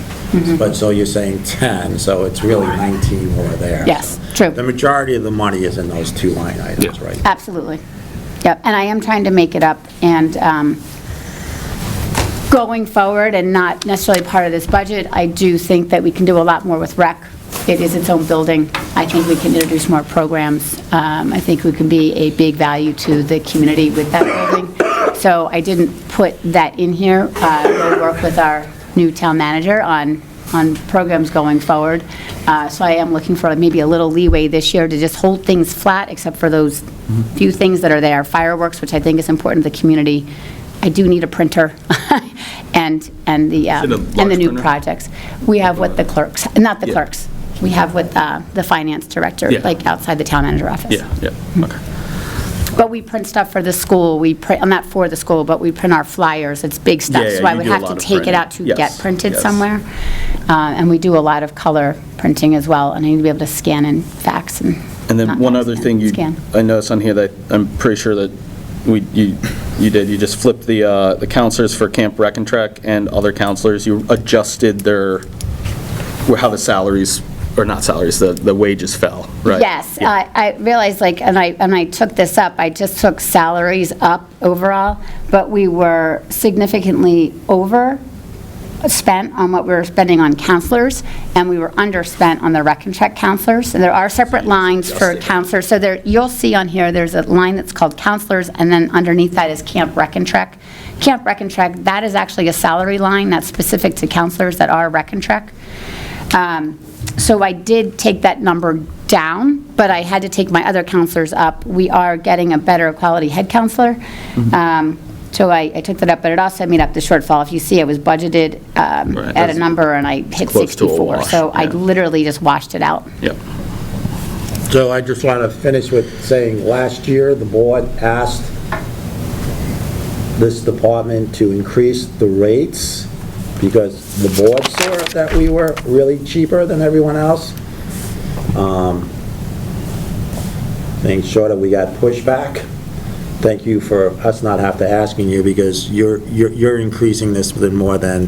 But so you're saying 10, so it's really 19 more there. Yes, true. The majority of the money is in those two line items, right? Absolutely. Yep, and I am trying to make it up, and going forward, and not necessarily part of this budget, I do think that we can do a lot more with rec. It is its own building. I think we can introduce more programs. I think we can be a big value to the community with that building. So I didn't put that in here. We'll work with our new town manager on programs going forward. So I am looking for maybe a little leeway this year to just hold things flat, except for those few things that are there. Fireworks, which I think is important to the community. I do need a printer, and the new printer? projects. We have with the clerks, not the clerks. We have with the finance director, Yeah. like outside the town manager office. Yeah, okay. But we print stuff for the school. We print, not for the school, but we print our flyers. It's big stuff. Yeah, So I you would do a have lot to of take it printing. out to Yes, get printed yes. somewhere. And we do a lot of color printing as well, and I need to be able to scan and fax and. And then not one fax, other thing scan. I noticed on here that I'm pretty sure that you did, you just flipped the counselors for Camp Rec and Trek and other counselors, you adjusted how the salaries or not salaries, the wages fell, right? Yes, Yeah. I realized, like, and I took this up, I just took salaries up overall, but we were significantly overspent on what we were spending on counselors, and we were underspent on the rec and check counselors. And there are separate lines for counselors, so there, you'll see on here, there's a line that's called counselors, and then underneath that is camp rec and check. Camp rec and check, that is actually a salary line that's specific to counselors that are rec and check. So I did take that number down, but I had to take my other counselors up. We are getting a better quality head counselor. So I took that up, but it also made up the shortfall. If you see, it was budgeted at a number, and I hit close to a 64. wash, So I yeah. literally just washed it out. Yep. So I just want to finish with saying, last year, the board asked this department to increase the rates because the board saw that we were really cheaper than everyone else. Things short of we got pushback. Thank you for us not have to asking you, because you're increasing this with more than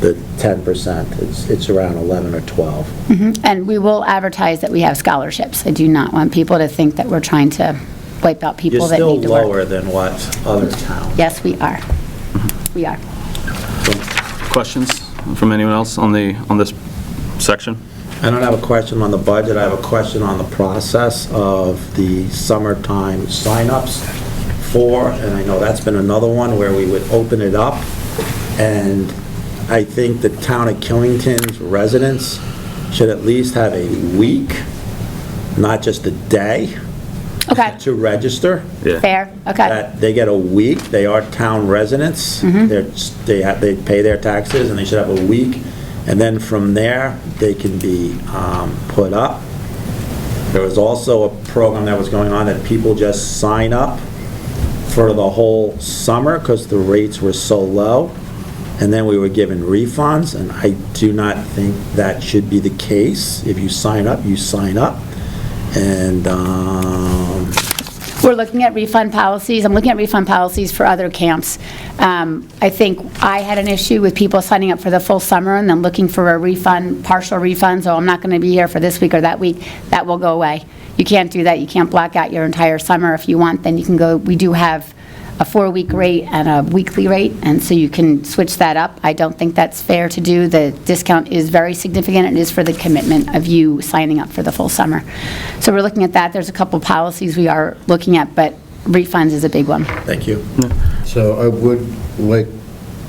the 10%. It's around 11 or 12. And we will advertise that we have scholarships. I do not want people to think that we're trying to wipe out people You're that still need to work. lower than what other towns. Yes, we are. We are. Questions from anyone else on this section? I don't have a question on the budget, I have a question on the process of the summertime signups and I know that's been another one where we would open it up, and I think the town of Killington's residents should at least have a week, not just a day, Okay. to register. Yeah. Fair, okay. That they get a week, they are town residents, they pay their taxes, and they should have a week, and then from there, they can be put up. There was also a program that was going on that people just sign up for the whole summer because the rates were so low, and then we were given refunds, and I do not think that should be the case. If you sign up, you sign up. And We're looking at refund policies. I'm looking at refund policies for other camps. I think I had an issue with people signing up for the full summer and then looking for a refund, partial refund, so I'm not going to be here for this week or that week. That will go away. You can't do that. You can't block out your entire summer. If you want, then you can go. We do have a 4-week rate and a weekly rate, and so you can switch that up. I don't think that's fair to do. The discount is very significant. It is for the commitment of you signing up for the full summer. So we're looking at that. There's a couple policies we are looking at, but refunds is a big one. thank you. So I would like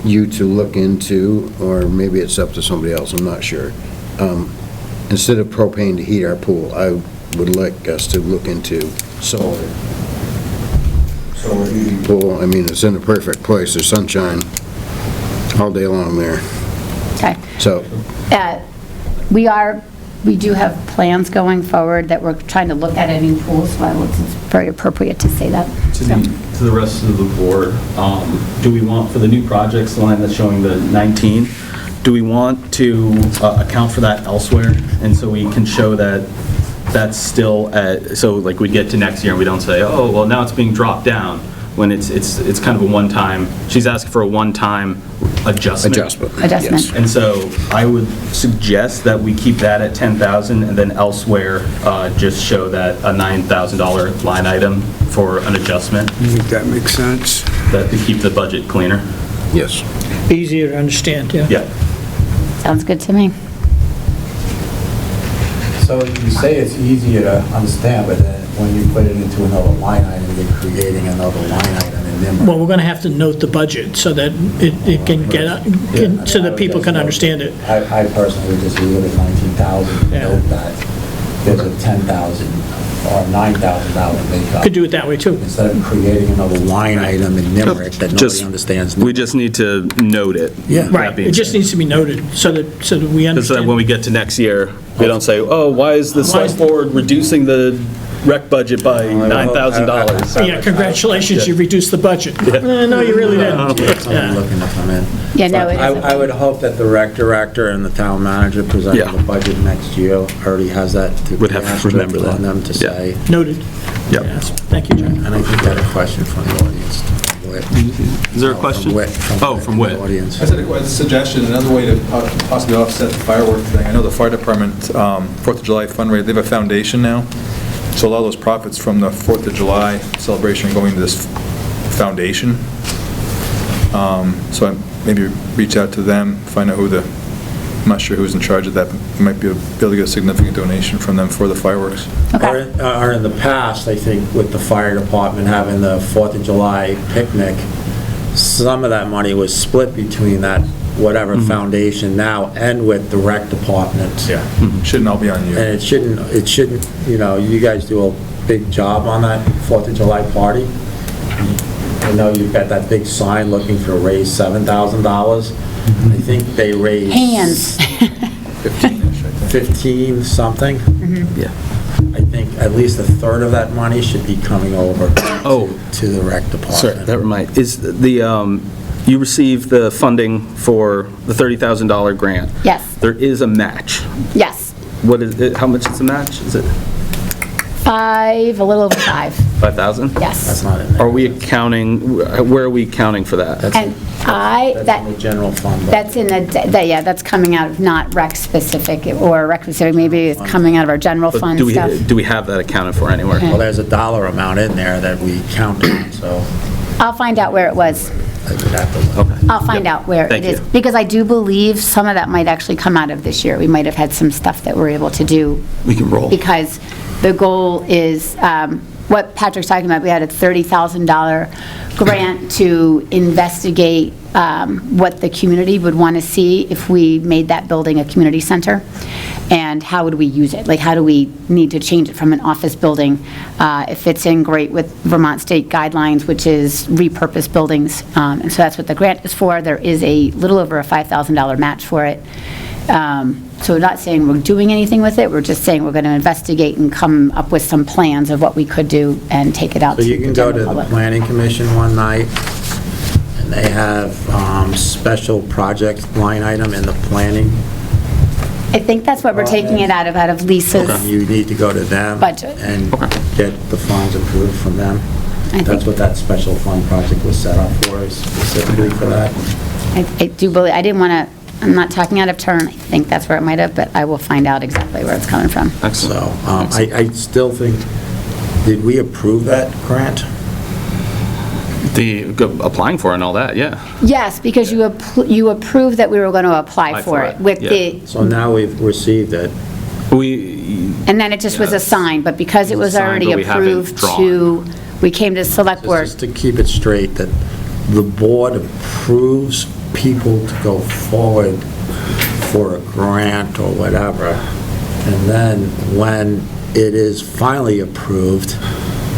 you to look into, or maybe it's up to somebody else, I'm not sure. Instead of propane to heat our pool, I would like us to look into solar. Solar heating pool, I mean, it's in a perfect place, there's sunshine all day long there. Okay. So, We do have plans going forward that we're trying to look at a new pool, so it's very appropriate to say that. To the rest of the board, do we want, for the new projects line that's showing the 19, do we want to account for that elsewhere? And so we can show that that's still at, so like we get to next year and we don't say, oh, well, now it's being dropped down, when it's kind of a one-time, she's asking for a one-time adjustment. Adjustment. And so I would suggest that we keep that at 10,000 and then elsewhere, just show that a $9,000 line item for an adjustment, I think that makes sense. that to keep the budget cleaner. yes. Easier to understand, yeah. Yeah. Sounds good to me. So you say it's easier to understand, but then when you put it into another line item, you're creating another line item in NIMRIC. Well, we're going to have to note the budget so that it can so that people can understand it. I personally would just leave it at 19,000, Yeah. note that there's a 10,000 or $9,000 makeup. Could do it that way, too. Instead of creating another line item in NIMRIC that nobody Just- understands. We just need to note it. Yeah. Right, it just needs to be noted so that we So that when understand. we get to next year, we don't say, oh, why is the select board reducing the rec budget by $9,000? Yeah, congratulations, you reduced the budget. No, you really didn't. Somebody Yeah. looking to come in. Yeah, no, it is. I would hope that the rec director and the town manager presenting Yeah. the budget next year already has that. Would have to remember that. On them to Yeah. say. Noted. Yep. Yes. Thank you, John. And I think I had a question from the audience. Is there a question? From Whit. Audience. I said a suggestion, another way to possibly offset the firework thing. I know the fire department, 4th of July fundraiser, they have a foundation now. So a lot of those profits from the 4th of July celebration are going to this foundation. So I maybe reach out to them, find out I'm not sure who's in charge of that, but it might be able to get a significant donation from them for the fireworks. Or in the past, I think with the fire department having the 4th of July picnic, some of that money was split between that whatever foundation now and with the rec department. Yeah, shouldn't all be on you. And it shouldn't, you guys do a big job on that 4th of July party. I know you've got that big sign looking for raise $7,000. I think they raised... Hands. 15-ish, I think. 15 something. Yeah. I think at least a third of that money should be coming over to the rec department. Sorry, that reminds, is you received the funding for the $30,000 grant. Yes, There is a match. yes. What is it, how much is the match? Is it 5, a little over 5, 5,000? That's yes. not in there. Are we accounting, where are we accounting for that? And That's in the general fund. that's in yeah, that's coming out of not rec specific, or rec specific, maybe it's coming out of our general But fund do we stuff. do we have that accounted for anywhere? Well, there's a dollar amount in there that we counted, so I'll find out where it was. I would have to look. Okay. I'll find out where it Thank is. you. Because I do believe some of that might actually come out of this year. We might have had some stuff that we're able to do. We can roll. Because the goal is, what Patrick's talking about, we had a $30,000 grant to investigate what the community would want to see if we made that building a community center, and how would we use it? Like, how do we need to change it from an office building? It fits in great with Vermont state guidelines, which is repurposed buildings, and so that's what the grant is for. There is a little over a $5,000 match for it. So we're not saying we're doing anything with it, we're just saying we're going to investigate and come up with some plans of what we could do and take it out So to you the can go to general the public. planning commission one night, and they have special project line item in the planning. I think that's what we're taking it out of Lisa's. You need to go to them. Budget. And get the funds approved from them. I That's think- what that special fund project was set up for, is specifically for that. I do believe, I didn't want to, I'm not talking out of turn, I think that's where it might have, but I will find out exactly where it's coming from. So I still think, did we approve that grant? Applying for it and all that, yeah. Yes, because you approved that we were going to apply for it with yeah. the, So now we've received it. and then it just was assigned, but because it was Assigned, already but we haven't approved drawn. we came to select board. Just to keep it straight, that the board approves people to go forward for a grant or whatever, and then when it is finally approved,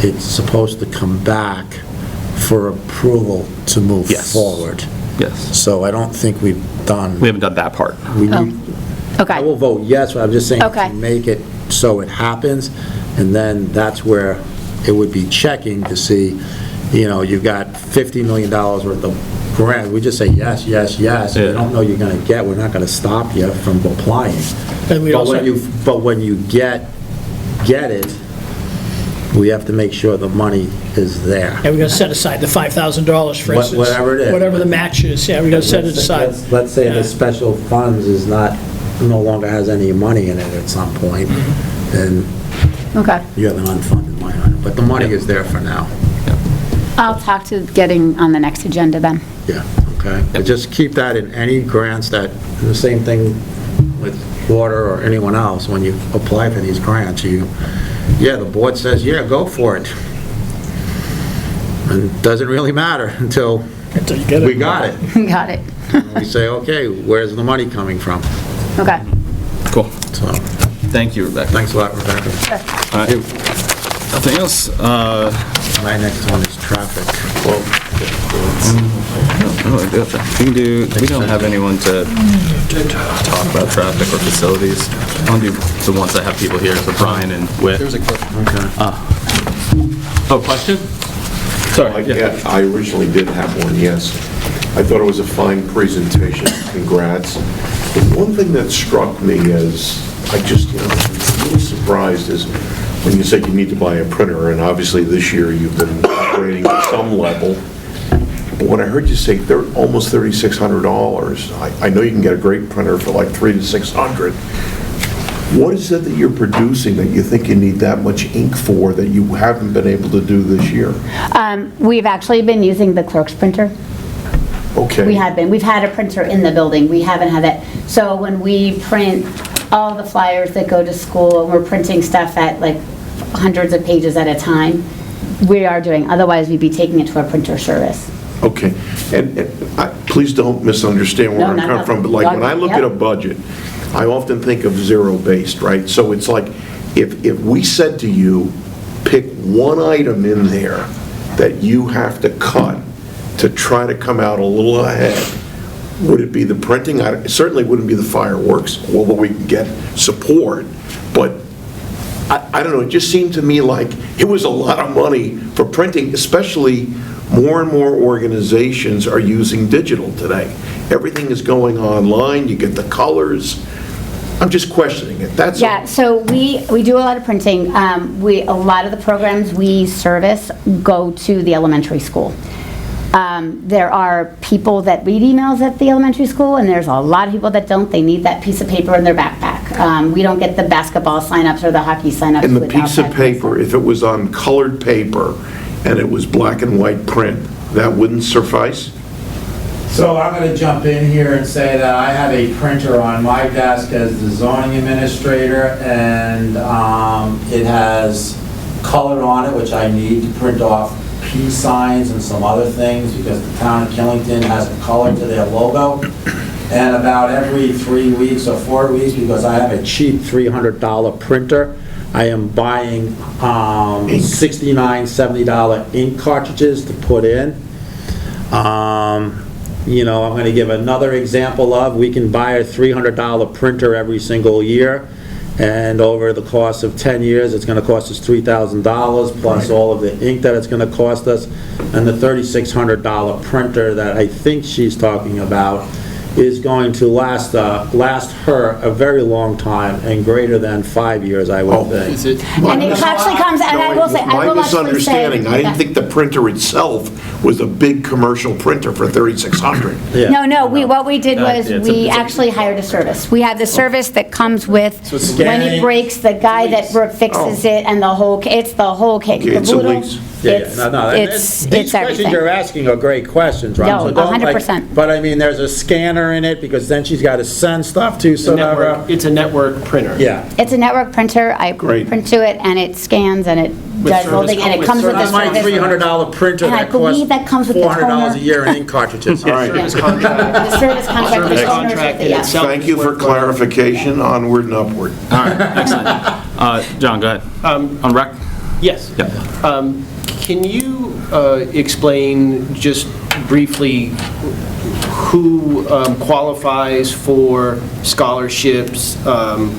it's supposed to come back for approval to move Yes. forward. Yes. So I don't think we've done, We haven't done that part. we need, I Okay, will vote yes, but I'm just saying Okay. to make it so it happens, and then that's where it would be checking to see, you've got $50 million worth of grant. We just say yes, yes, yes. If we Yeah. don't know you're going to get, we're not going to stop you from applying. And we also- But when you get it, we have to make sure the money is there. And we're going to set aside the $5,000, for instance. Whatever it is. Whatever the match is, yeah, we're going to set it aside. Let's say Yeah. the special funds is no longer has any money in it at some point, then okay. you have an unfunded line item, but the money is there for now. I'll talk to getting on the next agenda then. Yeah, okay. But just keep that in any grants that, the same thing with water or anyone else, when you apply for these grants, the board says, yeah, go for it. And it doesn't really matter until Until you get it. we got it. Got it. We say, okay, where's the money coming from? Okay. Cool. So, Thank you, Rebecca. thanks a lot, Rebecca. All right. Nothing else? My next one is traffic. We don't have anyone to talk about traffic or facilities. I'll do the ones that have people here, so Brian and Whit. There's a question. Oh, question? Sorry. Yeah, I originally did have one, yes. I thought it was a fine presentation, congrats. But one thing that struck me as, I just, I'm a little surprised is when you said you need to buy a printer, and obviously this year you've been operating at some level, But when I heard you say almost $3,600, I know you can get a great printer for like $300 to $600. What is it that you're producing that you think you need that much ink for that you haven't been able to do this year? We've actually been using the clerk's printer. Okay. We have been. We've had a printer in the building. We haven't had that. So when we print all the flyers that go to school, and we're printing stuff at like hundreds of pages at a time, we are doing. Otherwise, we'd be taking it to a printer service. Okay. And please don't misunderstand where No, I'm not coming from, but like when I look yep. at a budget, I often think of zero-based, right? So it's like, if we said to you, pick one item in there that you have to cut to try to come out a little ahead, would it be the printing? It certainly wouldn't be the fireworks, although we can get support, but I don't know, it just seemed to me like it was a lot of money for printing, especially more and more organizations are using digital today. Everything is going online, you get the colors. I'm just questioning it, that's all. Yeah, so we do a lot of printing. A lot of the programs we service go to the elementary school. There are people that read emails at the elementary school, and there's a lot of people that don't. They need that piece of paper in their backpack. We don't get the basketball signups or the hockey signups And the without piece of that paper, if it was on colored paper and it was black and white print, that wouldn't suffice? So I'm going to jump in here and say that I have a printer on my desk as the zoning administrator, and it has color on it, which I need to print off P signs and some other things because the town of Killington has a color to their logo. And about every 3 weeks or 4 weeks, because I have a cheap $300 printer, I am buying $69, $70 ink cartridges to put in. You know, I'm going to give another example of, we can buy a $300 printer every single year, and over the course of 10 years, it's going to cost us $3,000 plus all of the ink that it's going to cost us, and the $3,600 printer that I think she's talking about is going to last her a very long time and greater than 5 years, I would think. Is it? And it actually comes, and I will say, I My will actually say. misunderstanding, I didn't think the printer itself was a big commercial printer for $3,600. No, what we did was, it's we a- actually hired a service. We have the service that comes with, it's when scanning. it breaks, the guy that fixes it, and the whole, it's the whole kit. Okay, The it's a boodle, lease. It's These questions everything. you're asking are great questions, Ron. No, so don't, like- 100%. But I mean, there's a scanner in it, because then she's got to send stuff to, so It's a network printer. yeah. It's a network printer. I Great. print to it, and it scans, and it does the whole thing, and it comes with a That's my service. $300 printer And I that costs believe that comes with the $400 a toner. year in ink cartridges. All right. Yeah. The service contract, the Service owners of contract the, in yeah. itself. Thank you for clarification, onward and upward. All right, excellent. John, go ahead. On rec? Yes. Yeah. Can you explain just briefly who qualifies for scholarships,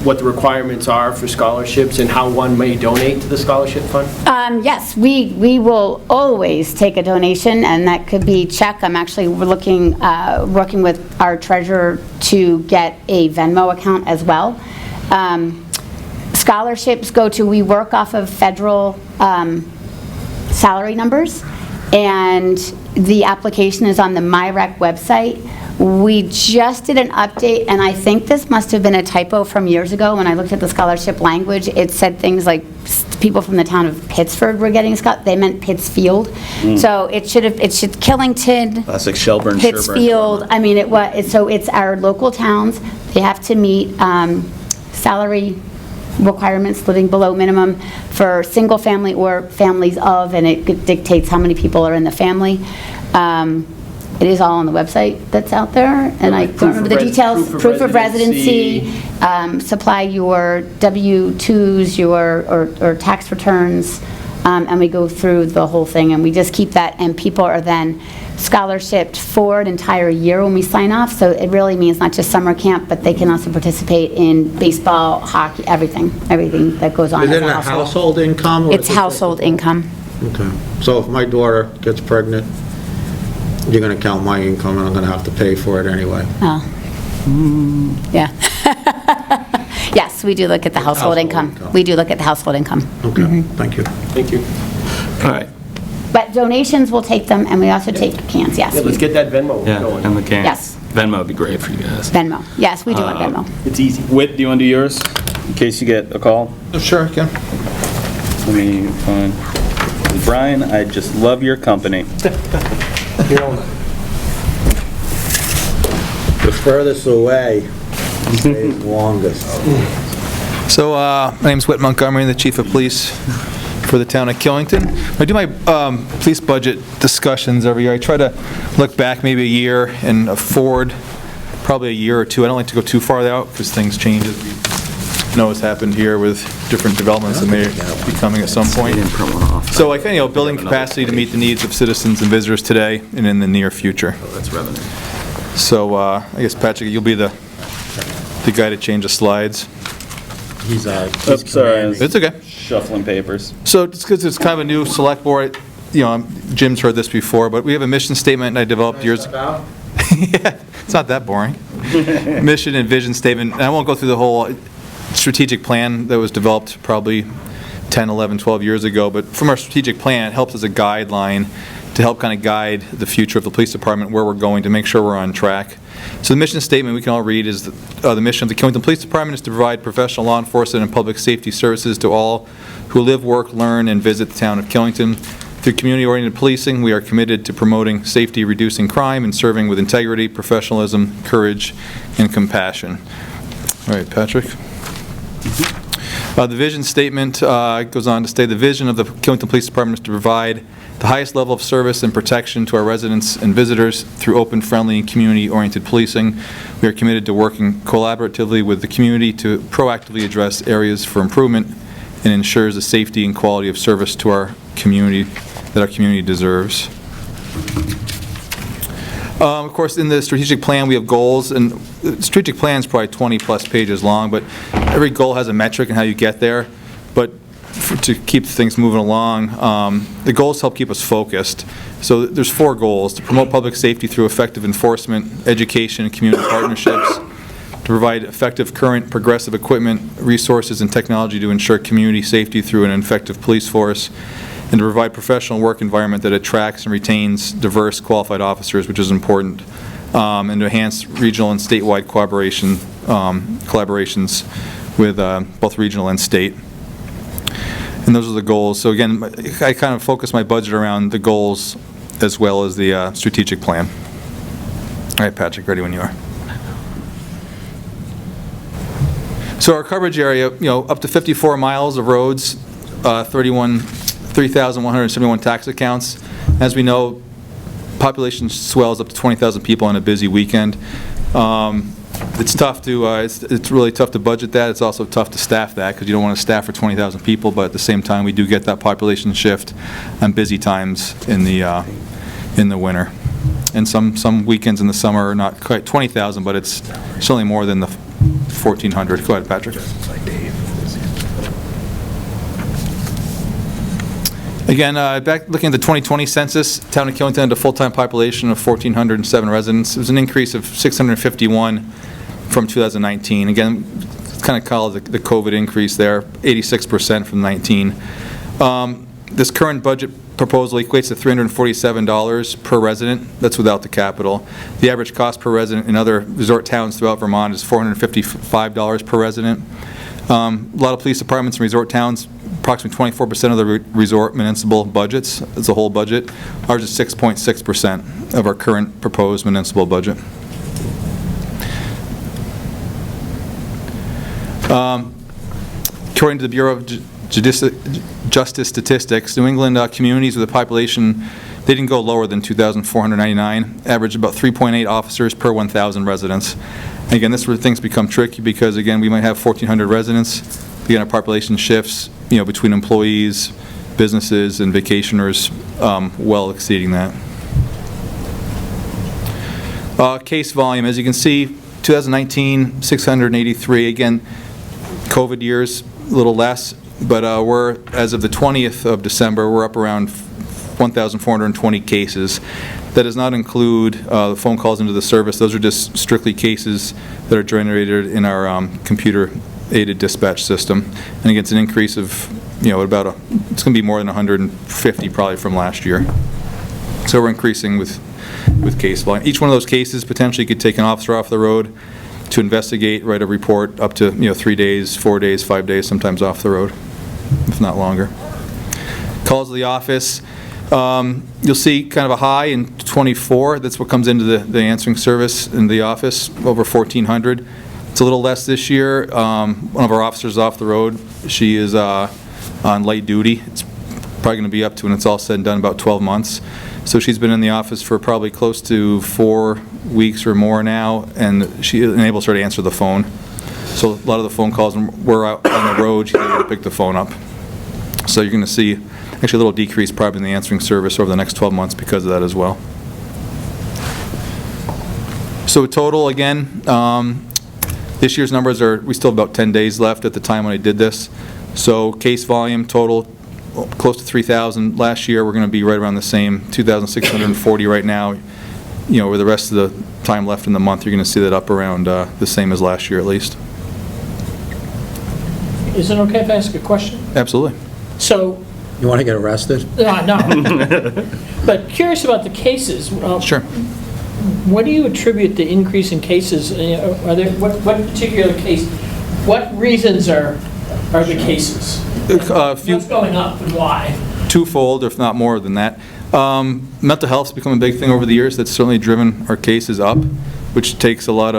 what the requirements are for scholarships, and how one may donate to the scholarship fund? Yes, we will always take a donation, and that could be check. I'm actually working with our treasurer to get a Venmo account as well. Scholarships go to, we work off of federal salary numbers, and the application is on the MyRec website. We just did an update, and I think this must have been a typo from years ago. When I looked at the scholarship language, it said things like people from the town of Pittsford were getting they meant Pittsfield. So it should Killington, Classic Shelburne, Pittsfield, I mean, so it's our local towns. They have to meet salary requirements, living below minimum for single family or families of, and it dictates how many people are in the family. It is all on the website that's out there, and I don't remember the details. Proof of residency, supply your W-2s, or tax returns, and we go through the whole thing, and we just keep that, and people are then scholarshiped for an entire year when we sign off, so it really means not just summer camp, but they can also participate in baseball, hockey, everything that goes on Is as it a a household. household income? or It's is it- household income. Okay. So if my daughter gets pregnant, you're going to count my income, and I'm going to have to pay for it anyway. Oh. Yeah. Yes, we do look at the household Household income. income. We do look at the household income. Okay, thank you. Thank you. All right. But donations, we'll take them, and we also take cans, yes. Yeah, let's get that Venmo Yeah, going. and the can. Yes. Venmo would be great for you guys. Venmo, yes, we do want Venmo. It's easy. Whit, do you want to do yours, in case you get a call? Sure, I can. Let me find, Brian, I just love your company. The furthest away stays longest. So, my name's Whit Montgomery, I'm the Chief of Police for the town of Killington. I do my police budget discussions every year. I try to look back maybe a year and forward probably a year or two. I don't like to go too far out because things change, as we know what's happened here with different developments that may be coming at some point. So I kind of, building capacity to meet the needs of citizens and visitors today and in the near future. That's revenue. So I guess, Patrick, you'll be the guy to change the slides. He's Oops, sorry. It's okay. Shuffling papers. So it's because it's kind of a new select board, Jim's heard this before, but we have a mission statement I developed years. Yeah, it's not that boring. Mission and vision statement, and I won't go through the whole strategic plan that was developed probably 10, 11, 12 years ago, but from our strategic plan, it helps as a guideline to help kind of guide the future of the police department, where we're going, to make sure we're on track. So the mission statement we can all read is the mission of the Killington Police Department is to provide professional law enforcement and public safety services to all who live, work, learn, and visit the town of Killington. Through community-oriented policing, we are committed to promoting safety, reducing crime, and serving with integrity, professionalism, courage, and compassion. All right, Patrick. The vision statement goes on to state the vision of the Killington Police Department is to provide the highest level of service and protection to our residents and visitors through open, friendly, and community-oriented policing. We are committed to working collaboratively with the community to proactively address areas for improvement and ensures the safety and quality of service to our community that our community deserves. Of course, in the strategic plan, we have goals, and the strategic plan is probably 20-plus pages long, but every goal has a metric and how you get there. But to keep things moving along, the goals help keep us focused. So there's 4 goals: to promote public safety through effective enforcement, education, and community partnerships, to provide effective, current, progressive equipment, resources, and technology to ensure community safety through an effective police force, and to provide professional work environment that attracts and retains diverse, qualified officers, which is important, and to enhance regional and statewide collaborations with both regional and state. And those are the goals. So again, I kind of focus my budget around the goals as well as the strategic plan. All right, Patrick, ready when you are. So our coverage area, up to 54 miles of roads, 3,171 tax accounts. As we know, population swells up to 20,000 people on a busy weekend. It's tough to, it's really tough to budget that. It's also tough to staff that, because you don't want to staff for 20,000 people, but at the same time, we do get that population shift on busy times in the winter. And some weekends in the summer are not quite 20,000, but it's certainly more than the 1,400. Go ahead, Patrick. Again, back looking at the 2020 census, town of Killington had a full-time population of 1,407 residents. It was an increase of 651 from 2019. Again, kind of call it the COVID increase there, 86% from 19. This current budget proposal equates to $347 per resident. That's without the capital. The average cost per resident in other resort towns throughout Vermont is $455 per resident. A lot of police departments in resort towns, approximately 24% of the resort municipal budgets, as a whole budget. Ours is 6.6% of our current proposed municipal budget. According to the Bureau of Justice Statistics, New England communities with a population, they didn't go lower than 2,499, average about 3.8 officers per 1,000 residents. And again, this is where things become tricky, because again, we might have 1,400 residents. Again, our population shifts, between employees, businesses, and vacationers, well exceeding that. Case volume, as you can see, 2019, 683. Again, COVID years, a little less, but we're, as of the 20th of December, we're up around 1,420 cases. That does not include the phone calls into the service. Those are just strictly cases that are generated in our computer-aided dispatch system. And again, it's an increase of it's going to be more than 150 probably from last year. So we're increasing with case volume. Each one of those cases potentially could take an officer off the road to investigate, write a report up to 3 days, 4 days, 5 days, sometimes off the road, if not longer. Calls to the office. You'll see kind of a high in 24. That's what comes into the answering service in the office, over 1,400. It's a little less this year. One of our officers off the road. She is on light duty. It's probably going to be up to, when it's all said and done, about 12 months. So she's been in the office for probably close to 4 weeks or more now, and she enables her to answer the phone. So a lot of the phone calls, when we're out on the road, she's able to pick the phone up. So you're going to see actually a little decrease probably in the answering service over the next 12 months because of that as well. So total, again, this year's numbers are, we still have about 10 days left at the time when I did this. So case volume total, close to 3,000. Last year, we're going to be right around the same, 2,640 right now. Over the rest of the time left in the month, you're going to see that up around the same as last year at least. Is it okay if I ask a question? Absolutely. So, You want to get arrested? no. But curious about the cases. Sure. What do you attribute the increase in cases? Are there, what particular case, what reasons are the cases? What's going up and why? Twofold, if not more than that. Mental health's become a big thing over the years. That's certainly driven our cases up, which takes a lot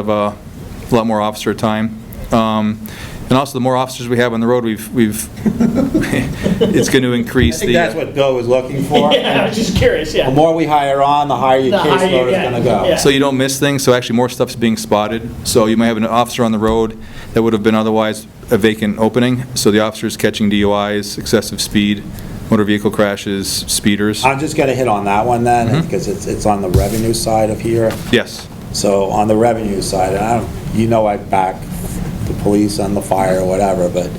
more officer time. And also, the more officers we have on the road, it's going to increase I think that's what Bill was looking for. Yeah, I was just curious, yeah. The more we hire on, the higher your caseload is going to go. Yeah. So you don't miss things, so actually more stuff's being spotted. So you might have an officer on the road that would have been otherwise a vacant opening, so the officer's catching DUIs, excessive speed, motor vehicle crashes, speeders. I'm just going to hit on that one then, because it's on the revenue side of here. Yes. So on the revenue side, and I back the police and the fire or whatever, but,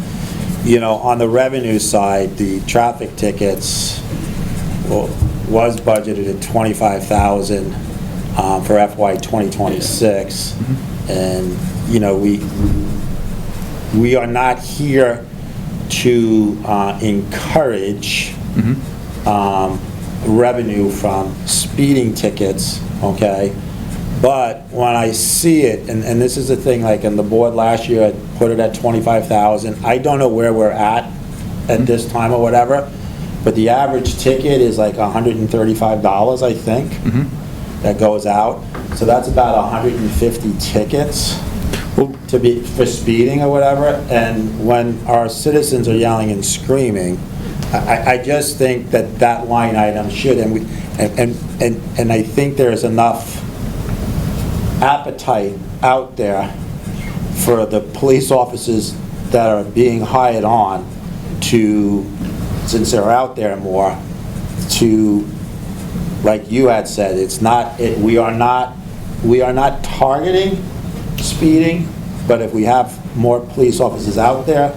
on the revenue side, the traffic tickets was budgeted at $25,000 for FY 2026. And, we are not here to encourage revenue from speeding tickets, okay? But when I see it, and this is the thing, like in the board last year, I put it at $25,000. I don't know where we're at this time or whatever, but the average ticket is like $135, I think, that goes out. So that's about 150 tickets for speeding or whatever. And when our citizens are yelling and screaming, I just think that line item should, and I think there's enough appetite out there for the police officers that are being hired on to, since they're out there more, to, like you had said, we are not targeting speeding, but if we have more police officers out there,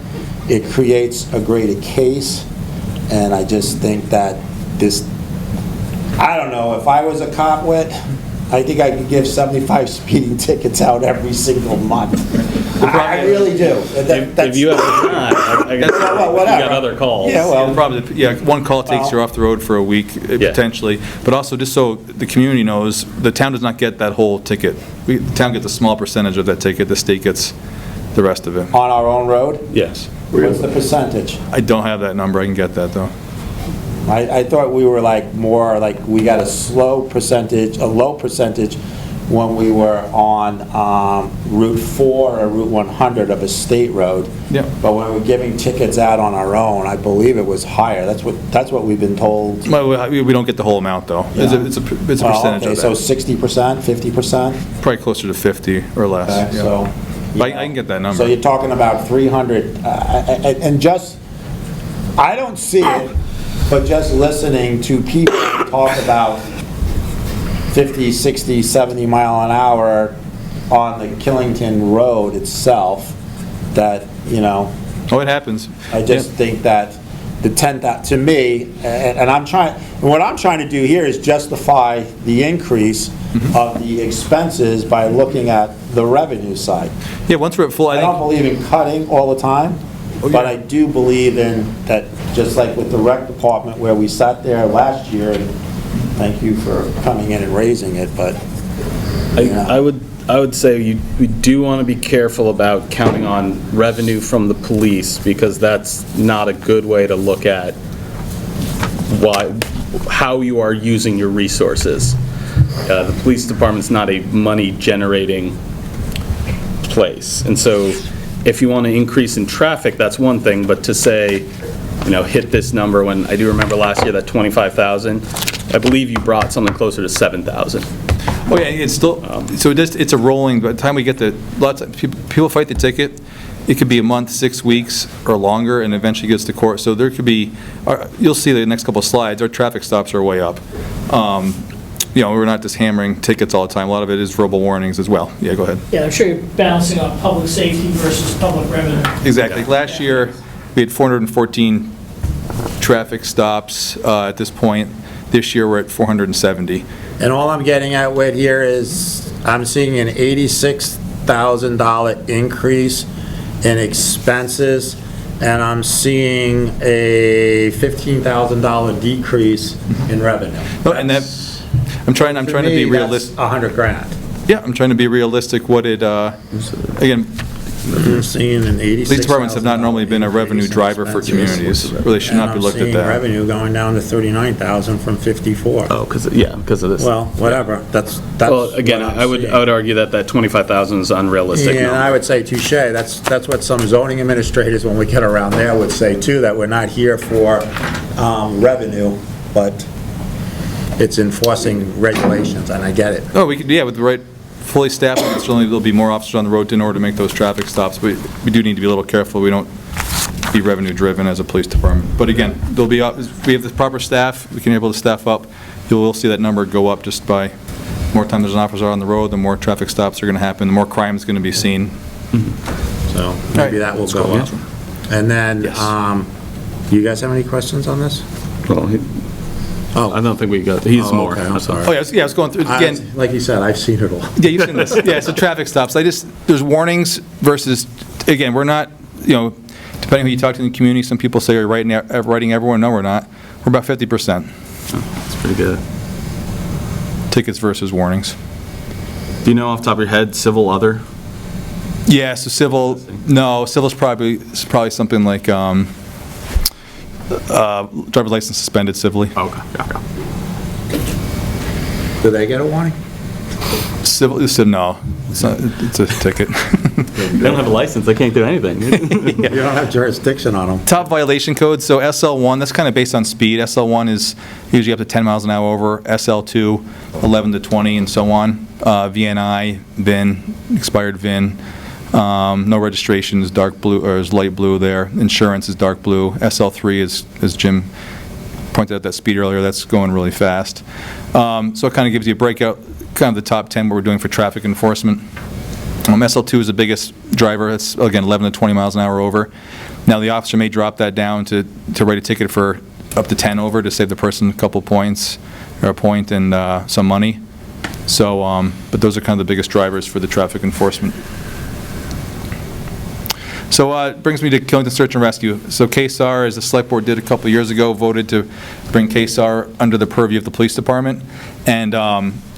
it creates a greater case. And I just think that I don't know, if I was a cop I think I could give 75 speeding tickets out every single month. I really do. If you have not, I guess you got other calls. Yeah, well, Probably, one call takes you off the road for a week, potentially. But also, just so the community knows, the town does not get that whole ticket. The town gets a small percentage of that ticket. The state gets the rest of it. on our own road? Yes. What's the percentage? I don't have that number. I can get that, though. I thought we were more like we got a low percentage when we were on Route 4 or Route 100 of a state road. Yeah. But when we're giving tickets out on our own, I believe it was higher. That's what we've been told. Well, we don't get the whole amount, though. Yeah. It's a percentage okay, of so that. 60%, 50%? Probably closer to 50 or less. Okay, yeah. so. But I can get that number. So you're talking about 300, and just, I don't see it, but just listening to people talk about 50, 60, 70 mile an hour on the Killington Road itself, that, Oh, it happens. I just think that the 10,000, to me, and what I'm trying to do here is justify the increase of the expenses by looking at the revenue side. Yeah, once we're at full, I don't believe in cutting all the time, But I do believe in that, just like with the rec department, where we sat there last year, and thank you for coming in and raising it, but, you know. I would say we do want to be careful about counting on revenue from the police, because that's not a good way to look at how you are using your resources. The police department's not a money-generating place. And so if you want to increase in traffic, that's one thing, but to say, hit this number, when I do remember last year that 25,000, I believe you brought something closer to 7,000. Oh, yeah, it's still, so it's a rolling, by the time we get lots of people fight the ticket, it could be a month, 6 weeks, or longer, and eventually gets to court. So there could be, you'll see the next couple of slides, our traffic stops are way up. We're not just hammering tickets all the time. A lot of it is verbal warnings as well. Yeah, go ahead. Yeah, I'm sure you're balancing out public safety versus public revenue. Exactly. Last year, we had 414 traffic stops at this point. This year, we're at 470. And all I'm getting at with here is, I'm seeing an $86,000 increase in expenses, and I'm seeing a $15,000 decrease in revenue. And that, I'm trying to be realistic. $100,000. Yeah, I'm trying to be realistic. What it, again, I'm seeing an $86,000. police departments have not normally been a revenue driver for communities. Really should not be looked at And I'm that. seeing revenue going down to $39,000 from $54,000. Oh, because of this. Well, whatever, that's. Well, again, what I'm I would seeing. argue that 25,000 is unrealistic. Yeah, and I would say touche. That's what some zoning administrators, when we get around there, would say too, that we're not here for revenue, but it's enforcing regulations, and I get it. Oh, we could, yeah, with the right fully staffed, certainly there'll be more officers on the road in order to make those traffic stops. We do need to be a little careful. We don't be revenue driven as a police department. But again, there'll be, if we have the proper staff, we can be able to staff up. You will see that number go up just by more time there's an officer on the road, the more traffic stops are going to happen, the more crime is going to be seen. So maybe that will go up. And then, do you guys have any questions on this? Well, I don't think we got, he's more. Okay, I'm sorry. Oh, yeah, I was going through, again. Like you said, I've seen it all. Yeah, you've seen this. Yeah, so traffic stops. There's warnings versus, again, we're not, depending who you talk to in the community, some people say we're writing everyone. No, we're not. We're about 50%. That's pretty good. Tickets versus warnings. Do you know off the top of your head, civil other? Yeah, so civil's probably something like driver's license suspended civilly. Okay. Do they get a warning? Civil, no, it's a ticket. They don't have a license, they can't do anything. You don't have jurisdiction on them. Top violation code, so SL1, that's kind of based on speed. SL1 is usually up to 10 miles an hour over, SL2, 11 to 20, and so on. VNI, VIN, expired VIN. No registration is dark blue, or is light blue there. Insurance is dark blue. SL3 is, as Jim pointed out that speed earlier, that's going really fast. So it kind of gives you a breakout, kind of the top 10 what we're doing for traffic enforcement. SL2 is the biggest driver. It's, again, 11 to 20 miles an hour over. Now, the officer may drop that down to write a ticket for up to 10 over to save the person a couple points, or a point and some money. So, but those are kind of the biggest drivers for the traffic enforcement. So it brings me to Killington Search and Rescue. So KSAR, as the Select Board did a couple years ago, voted to bring KSAR under the purview of the Police Department. And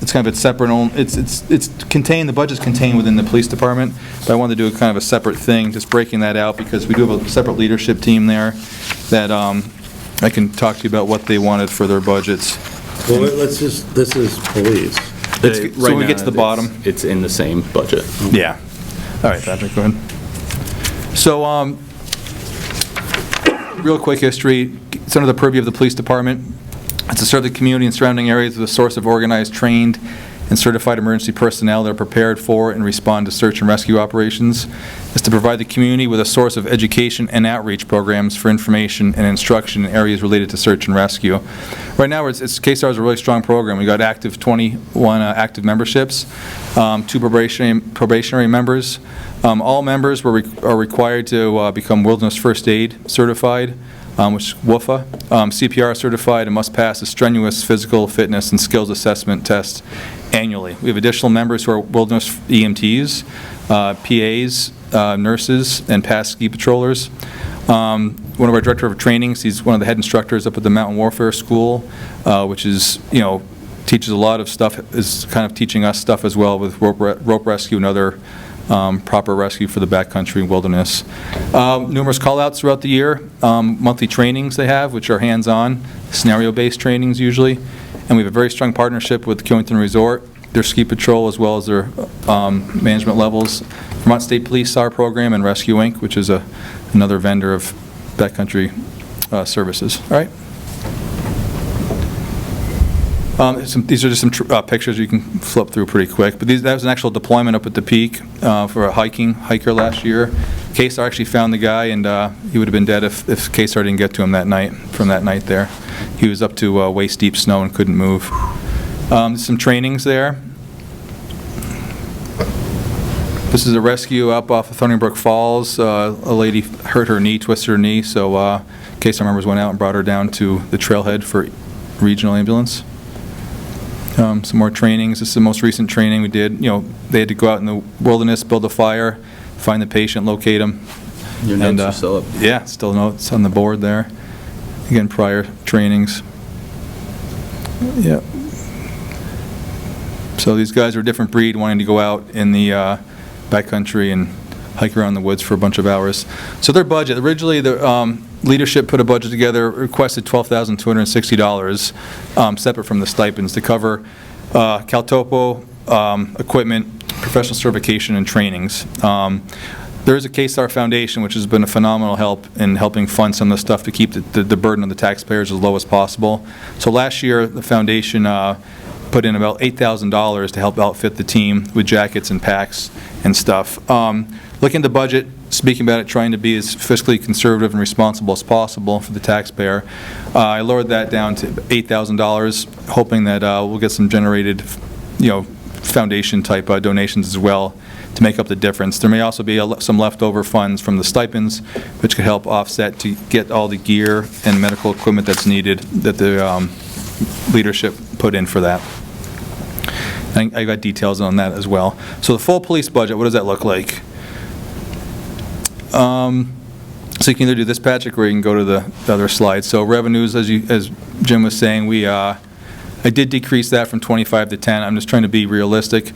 it's kind of a separate, it's contained, the budget's contained within the Police Department, but I wanted to do kind of a separate thing, just breaking that out, because we do have a separate leadership team there that I can talk to you about what they wanted for their budgets. Well, let's just, this is police. So when we get to the bottom. It's in the same budget. Yeah. All right, Patrick, go ahead. So, real quick history, it's under the purview of the Police Department. It's to serve the community and surrounding areas with a source of organized, trained, and certified emergency personnel that are prepared for and respond to search and rescue operations. It's to provide the community with a source of education and outreach programs for information and instruction in areas related to search and rescue. Right now, KSAR is a really strong program. We got 21 active memberships, 2 probationary members. All members are required to become Wilderness First Aid certified, which is WFA, CPR certified, and must pass a strenuous physical fitness and skills assessment test annually. We have additional members who are Wilderness EMTs, PAs, nurses, and past ski patrollers. One of our director of trainings, he's one of the head instructors up at the Mountain Warfare School, which is, teaches a lot of stuff, is kind of teaching us stuff as well with rope rescue and other proper rescue for the backcountry and wilderness. Numerous call-outs throughout the year, monthly trainings they have, which are hands-on, scenario-based trainings usually, and we have a very strong partnership with Killington Resort, their ski patrol, as well as their management levels, Vermont State Police SAR program, and Rescue Inc., which is another vendor of backcountry services. All right. These are just some pictures you can flip through pretty quick, but that was an actual deployment up at the peak for a hiker last year. KSAR actually found the guy, and he would have been dead if KSAR didn't get to him that night, from that night there. He was up to waist-deep snow and couldn't move. Some trainings there. This is a rescue up off of Thornybrook Falls. A lady hurt her knee, twisted her knee, so KSAR members went out and brought her down to the trailhead for regional ambulance. Some more trainings. This is the most recent training we did. They had to go out in the wilderness, build a fire, find the patient, locate him. Your notes are still up. Yeah, still notes on the board there. Again, prior trainings. Yep. So these guys are a different breed, wanting to go out in the backcountry and hike around the woods for a bunch of hours. So their budget, originally the leadership put a budget together, requested $12,260, separate from the stipends, to cover CalTopo, equipment, professional certification, and trainings. There is a KSAR Foundation, which has been a phenomenal help in helping fund some of the stuff to keep the burden on the taxpayers as low as possible. So last year, the foundation put in about $8,000 to help outfit the team with jackets and packs and stuff. Looking at the budget, speaking about it, trying to be as fiscally conservative and responsible as possible for the taxpayer, I lowered that down to $8,000, hoping that we'll get some generated, foundation-type donations as well to make up the difference. There may also be some leftover funds from the stipends, which could help offset to get all the gear and medical equipment that's needed that the leadership put in for that. I got details on that as well. So the full police budget, what does that look like? So you can either do this, Patrick, or you can go to the other slide. So revenues, as Jim was saying, I did decrease that from 25 to 10. I'm just trying to be realistic.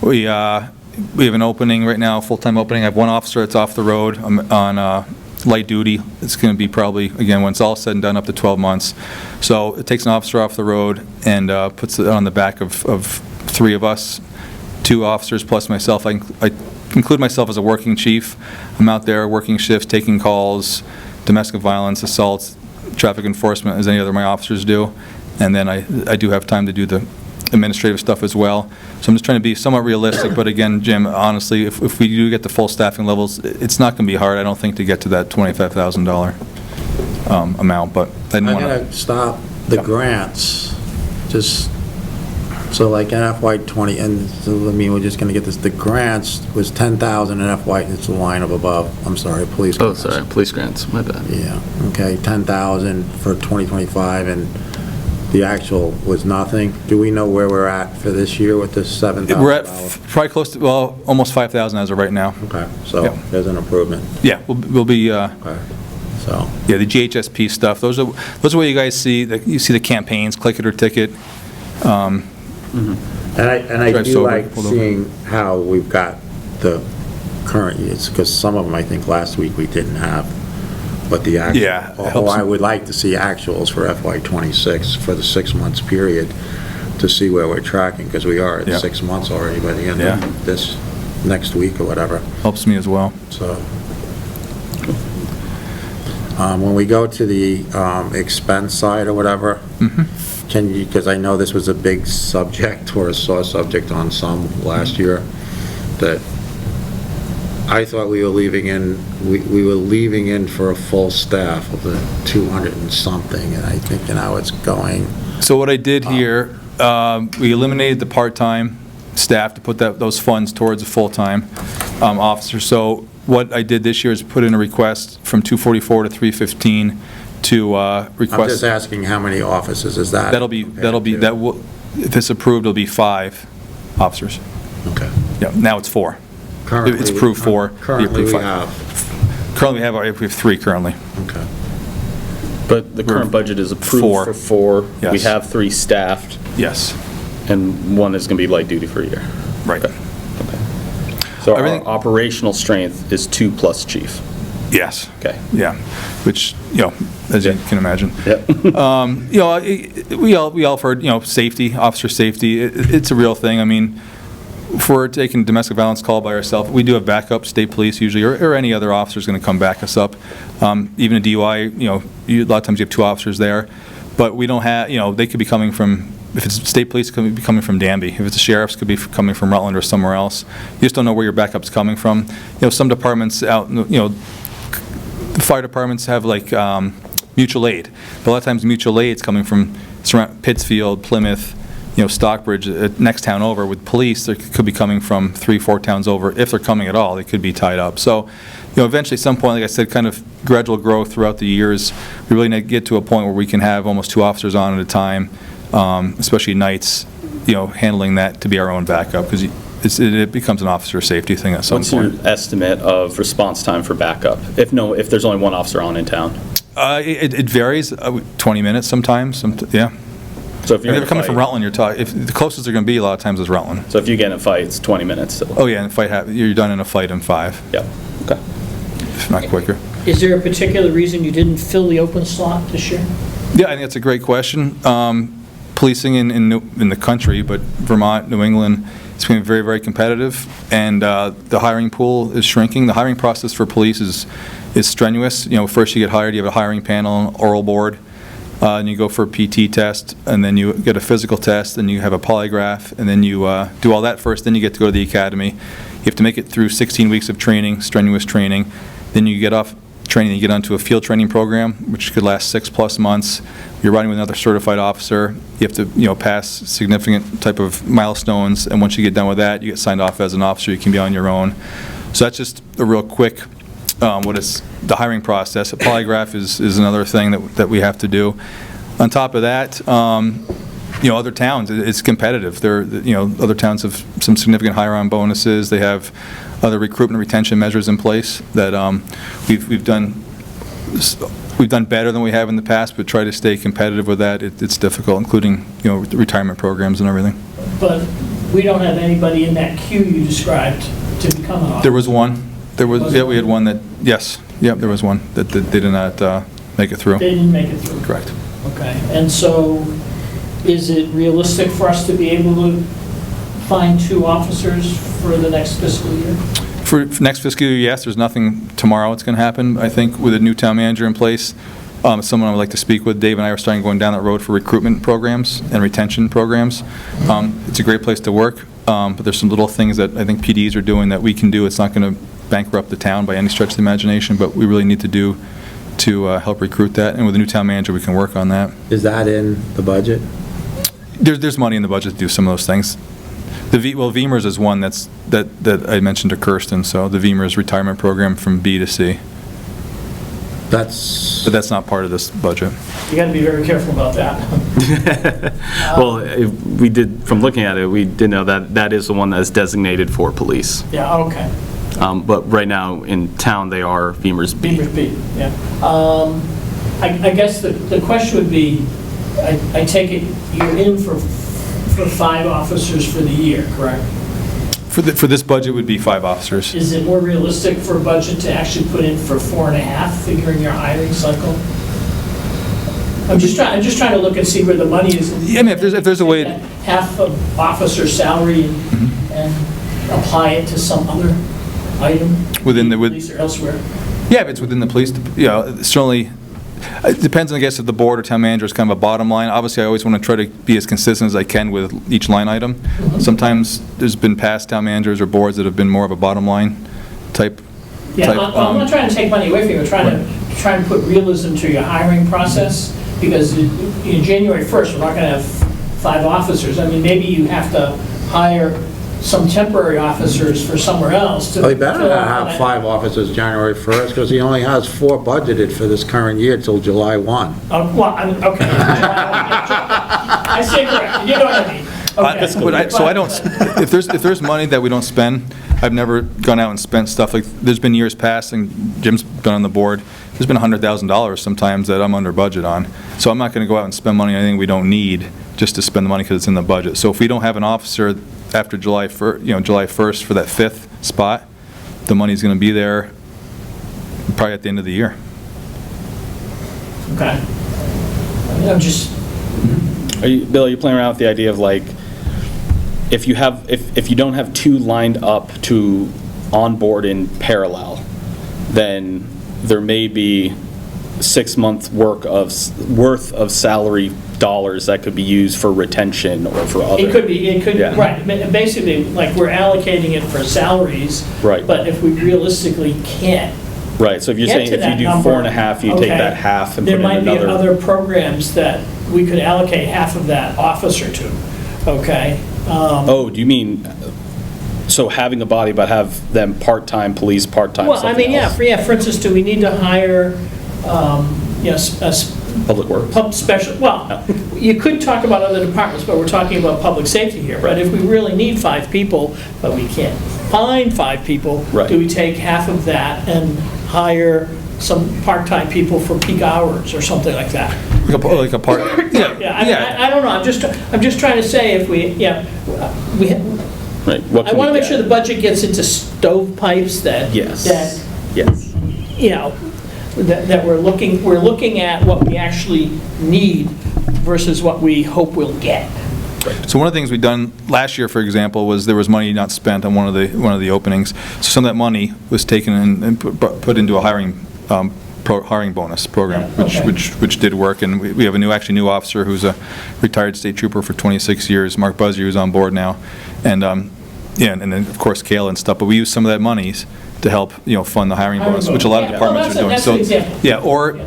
We have an opening right now, full-time opening. I have one officer that's off the road on light duty. It's going to be probably, again, when it's all said and done, up to 12 months. So it takes an officer off the road and puts it on the back of 3 of us, 2 officers plus myself. I include myself as a working chief. I'm out there working shifts, taking calls, domestic violence, assaults, traffic enforcement, as any other of my officers do. And then I do have time to do the administrative stuff as well. So I'm just trying to be somewhat realistic, but again, Jim, honestly, if we do get the full staffing levels, it's not going to be hard, I don't think, to get to that $25,000 amount, but I didn't want to... I'm going to stop the grants, just, so like in FY20, and so, we're just going to get this, the grants was 10,000 in FY, it's the line of above, I'm sorry, police grants. Oh, sorry, police grants, my bad. Yeah, okay, 10,000 for 2025, and the actual was nothing. Do we know where we're at for this year with this $7,000? We're at probably close to, well, almost 5,000 as of right now. Okay, so Yep. there's an improvement. Yeah, we'll be, Okay, so. yeah, the GHSP stuff, those are what you guys see, you see the campaigns, click it or ticket. And I Drive do sober, like pulled over. seeing how we've got the current years, because some of them I think last week we didn't have, but the actual. Yeah, it Oh, helps. I would like to see actuals for FY26 for the 6 months period to see where we're tracking, because we are Yeah. at 6 months already by the end Yeah. of this next week or whatever, Helps me as well. so. When we go to the expense side or whatever, can you, because I know this was a big subject or a sore subject on some last year, that I thought we were leaving in, we were leaving in for a full staff of the 200 and something, and I think now it's going. So what I did here, we eliminated the part-time staff to put those funds towards a full-time officer. So what I did this year is put in a request from 244 to 315 to request. I'm just asking how many offices is that? If it's approved, it'll be 5 officers. Okay. Yeah, now it's 4. Currently- It's approved 4. Currently, approved we 5. have Currently, we have 3 currently. Okay. But the current budget is approved 4. for 4. We Yes. have 3 staffed, Yes. and 1 is going to be light duty for a year. Right. So our Everything- operational strength is 2 plus chief. Yes. Okay. Yeah, which, as you can imagine. Yep. We all heard, safety, officer safety, it's a real thing. I mean, if we're taking a domestic violence call by ourselves, we do have backup, state police usually, or any other officer's going to come back us up. Even a DUI, a lot of times you have 2 officers there, but we don't have, they could be coming from, if it's state police, it could be coming from Danby. If it's the sheriff's, it could be coming from Rutland or somewhere else. You just don't know where your backup's coming from. Some departments out, the fire departments have like mutual aid, but a lot of times mutual aid's coming from Pittsfield, Plymouth, Stockbridge, next town over. With police, they could be coming from 3-4 towns over. If they're coming at all, they could be tied up. So, eventually at some point, like I said, kind of gradual growth throughout the years, we really need to get to a point where we can have almost 2 officers on at a time, especially nights, handling that to be our own backup, because it becomes an officer safety thing at some What's point. your estimate of response time for backup, if there's only 1 officer on in town? It varies, 20 minutes sometimes, yeah. So if If you're they're in a coming from fight, Rutland, you're talking, if the closest they're going to be a lot of times is Rutland. so if you get in a fight, it's 20 minutes still. Oh, yeah, and you're done in a fight in 5, Yep, okay. if not quicker. Is there a particular reason you didn't fill the open slot this year? Yeah, I think that's a great question. Policing in the country, but Vermont, New England, it's been very, very competitive, and the hiring pool is shrinking. The hiring process for police is strenuous. First you get hired, you have a hiring panel, an oral board, and you go for a PT test, and then you get a physical test, and you have a polygraph, and then you do all that first, then you get to go to the academy. You have to make it through 16 weeks of training, strenuous training. Then you get off training, you get onto a field training program, which could last 6+ months. You're riding with another certified officer. You have to, pass significant type of milestones, and once you get done with that, you get signed off as an officer. You can be on your own. So that's just a real quick, what is the hiring process. A polygraph is another thing that we have to do. On top of that, other towns, it's competitive. Other towns have some significant hire-on bonuses. They have other recruitment retention measures in place that we've done better than we have in the past, but try to stay competitive with that. It's difficult, including retirement programs and everything. But we don't have anybody in that queue you described to become an officer. There was one. We had one that, yes, there was one that they did not make it through. They didn't make it through. Correct. Okay, and so is it realistic for us to be able to find 2 officers for the next fiscal year? For next fiscal year, yes, there's nothing tomorrow it's going to happen. I think with a new town manager in place, someone I would like to speak with. Dave and I are starting going down that road for recruitment programs and retention programs. It's a great place to work, but there's some little things that I think PDs are doing that we can do. It's not going to bankrupt the town by any stretch of the imagination, but we really need to do to help recruit that. And with a new town manager, we can work on that. Is that in the budget? There's money in the budget to do some of those things. VEMR's is one that I mentioned to Kirsten, so the VEMR's retirement program from B to C. But that's not part of this budget. You got to be very careful about that. Well, we did, from looking at it, we did know that is the one that is designated for police. Yeah, okay. But right now, in town, they are VEMR's B. Beamer's B, yeah. I guess the question would be, I take it you're in for 5 officers for the year, correct? For this budget would be 5 officers. Is it more realistic for a budget to actually put in for 4.5, figuring your hiring cycle? I'm just trying to look and see where the money is. Yeah, I mean, if there's a way to- Half of officer salary and apply it to some other item? Within the- Police or elsewhere? Yeah, if it's within the police, certainly, it depends, I guess, if the board or town manager is kind of a bottom line. Obviously, I always want to try to be as consistent as I can with each line item. Sometimes there's been past town managers or boards that have been more of a bottom line type. Yeah, I'm not trying to take money away from you, I'm trying to put realism to your hiring process, because in January 1st, we're not going to have 5 officers. I mean, maybe you have to hire some temporary officers for somewhere else to... Well, he better not have 5 officers January 1st, because he only has 4 budgeted for this current year till July 1. Well, okay. I say correct, you know what I mean. Okay. So I don't, if there's money that we don't spend, I've never gone out and spent stuff like, there's been years past, and Jim's been on the board, there's been $100,000 sometimes that I'm under budget on. So I'm not going to go out and spend money on anything we don't need just to spend the money because it's in the budget. So if we don't have an officer after July 1st for that 5th spot, the money's going to be there probably at the end of the year. Okay. I'm just, Bill, are you playing around with the idea of like, if you don't have two lined up to onboard in parallel, then there may be 6 months worth of salary dollars that could be used for retention or for other. it could, Yeah. right, basically, like, we're allocating it for salaries. Right. But if we realistically can't Right, so if you're get saying to if you that do number. 4.5, you take okay, that half and put there in might be another. other programs that we could allocate half of that officer to, okay? Oh, do you mean, so having a body but have them part-time police, part-time Well, I something mean, else? for instance, do we need to hire, Public works. special, well, you could talk about other departments, but we're talking about public safety here, right? If we really need 5 people, but we can't find 5 people, Right. do we take half of that and hire some part-time people for peak hours or something like that? Like a part, Yeah, I don't know, I'm just trying to say if we, Right. What I can want to we make sure get? the budget gets into stovepipes that. Yes. That, Yes. you know, that we're looking at what we actually need versus what we hope we'll get. So one of the things we've done last year, for example, was there was money not spent on one of the openings. So some of that money was taken and put into a hiring bonus program, Yeah, okay. which did work. And we have a new officer who's a retired state trooper for 26 years, Mark Buzzy, who's on board now. And and then of course Kale and stuff. But we use some of that monies to help, fund the hiring bonus, which a lot of Yeah, departments well, are doing. that's an example. Yeah, or,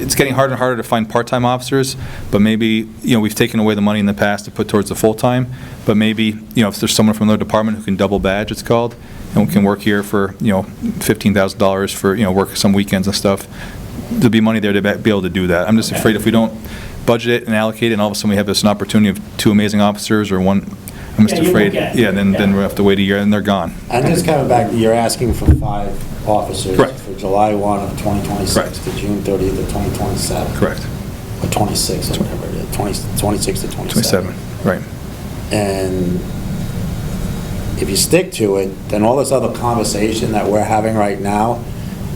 it's getting harder and harder to find part-time officers, but maybe, we've taken away the money in the past to put towards the full-time, but maybe, if there's someone from another department who can double badge, it's called, and can work here for, $15,000 for, work some weekends and stuff, there'll be money there to be able to do that. I'm just afraid if we don't budget it and allocate it, and all of a sudden we have this an opportunity of 2 amazing officers or one, I'm just Yeah, you afraid, won't get it. then Yeah. we'll have to wait a year and they're gone. And just coming back, you're asking for 5 officers Correct. for July 1 of 2026 Correct. to June 30th of 2027. Correct. Or 26, or whatever it is, 26 to 27. 27, right. And if you stick to it, then all this other conversation that we're having right now,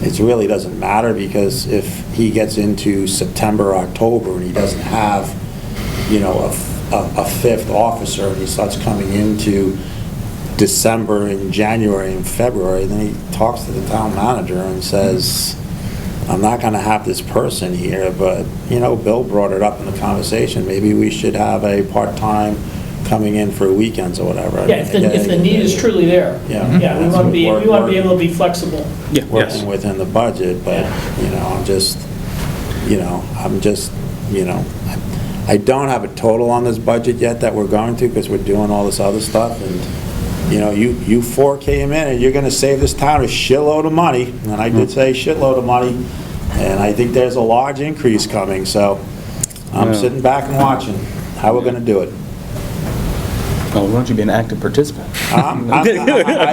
it really doesn't matter, because if he gets into September, October, and he doesn't have, a 5th officer, and he starts coming into December and January and February, then he talks to the town manager and says, I'm not going to have this person here, but, Bill brought it up in the conversation, maybe we should have a part-time coming in for weekends or whatever. Yeah, if the need is truly there. Yeah. Yeah, we want to be able to be flexible. Yes. Working within the budget, but, I don't have a total on this budget yet that we're going to, because we're doing all this other stuff, and, you 4 came in, and you're gonna save this town a shitload of money, and I did say shitload of money, and I think there's a large increase coming, so I'm sitting back and watching how we're gonna do it. Well, why don't you be an active participant? I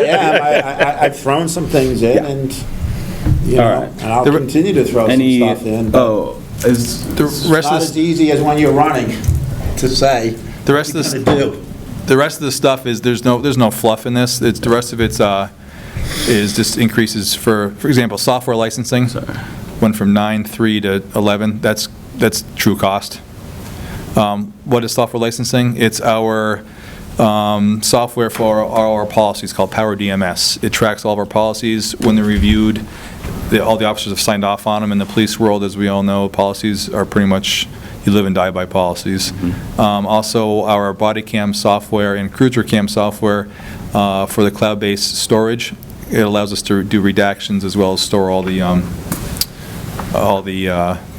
am. I've thrown some things in, and, All right. and I'll continue to throw some Any, stuff in. but is The It's rest not of as this, easy as when you're running to say. the rest of this, the rest of the stuff is, there's no fluff in this. It's, the rest of it's, is just increases for example, software licensing. Went from 9.3 to 11. That's true cost. What is software licensing? It's our software for our policies called Power DMS. It tracks all of our policies when they're reviewed. All the officers have signed off on them. In the police world, as we all know, policies are pretty much, you live and die by policies. Also, our body cam software and cruiser cam software for the cloud-based storage. It allows us to do redactions as well as store all the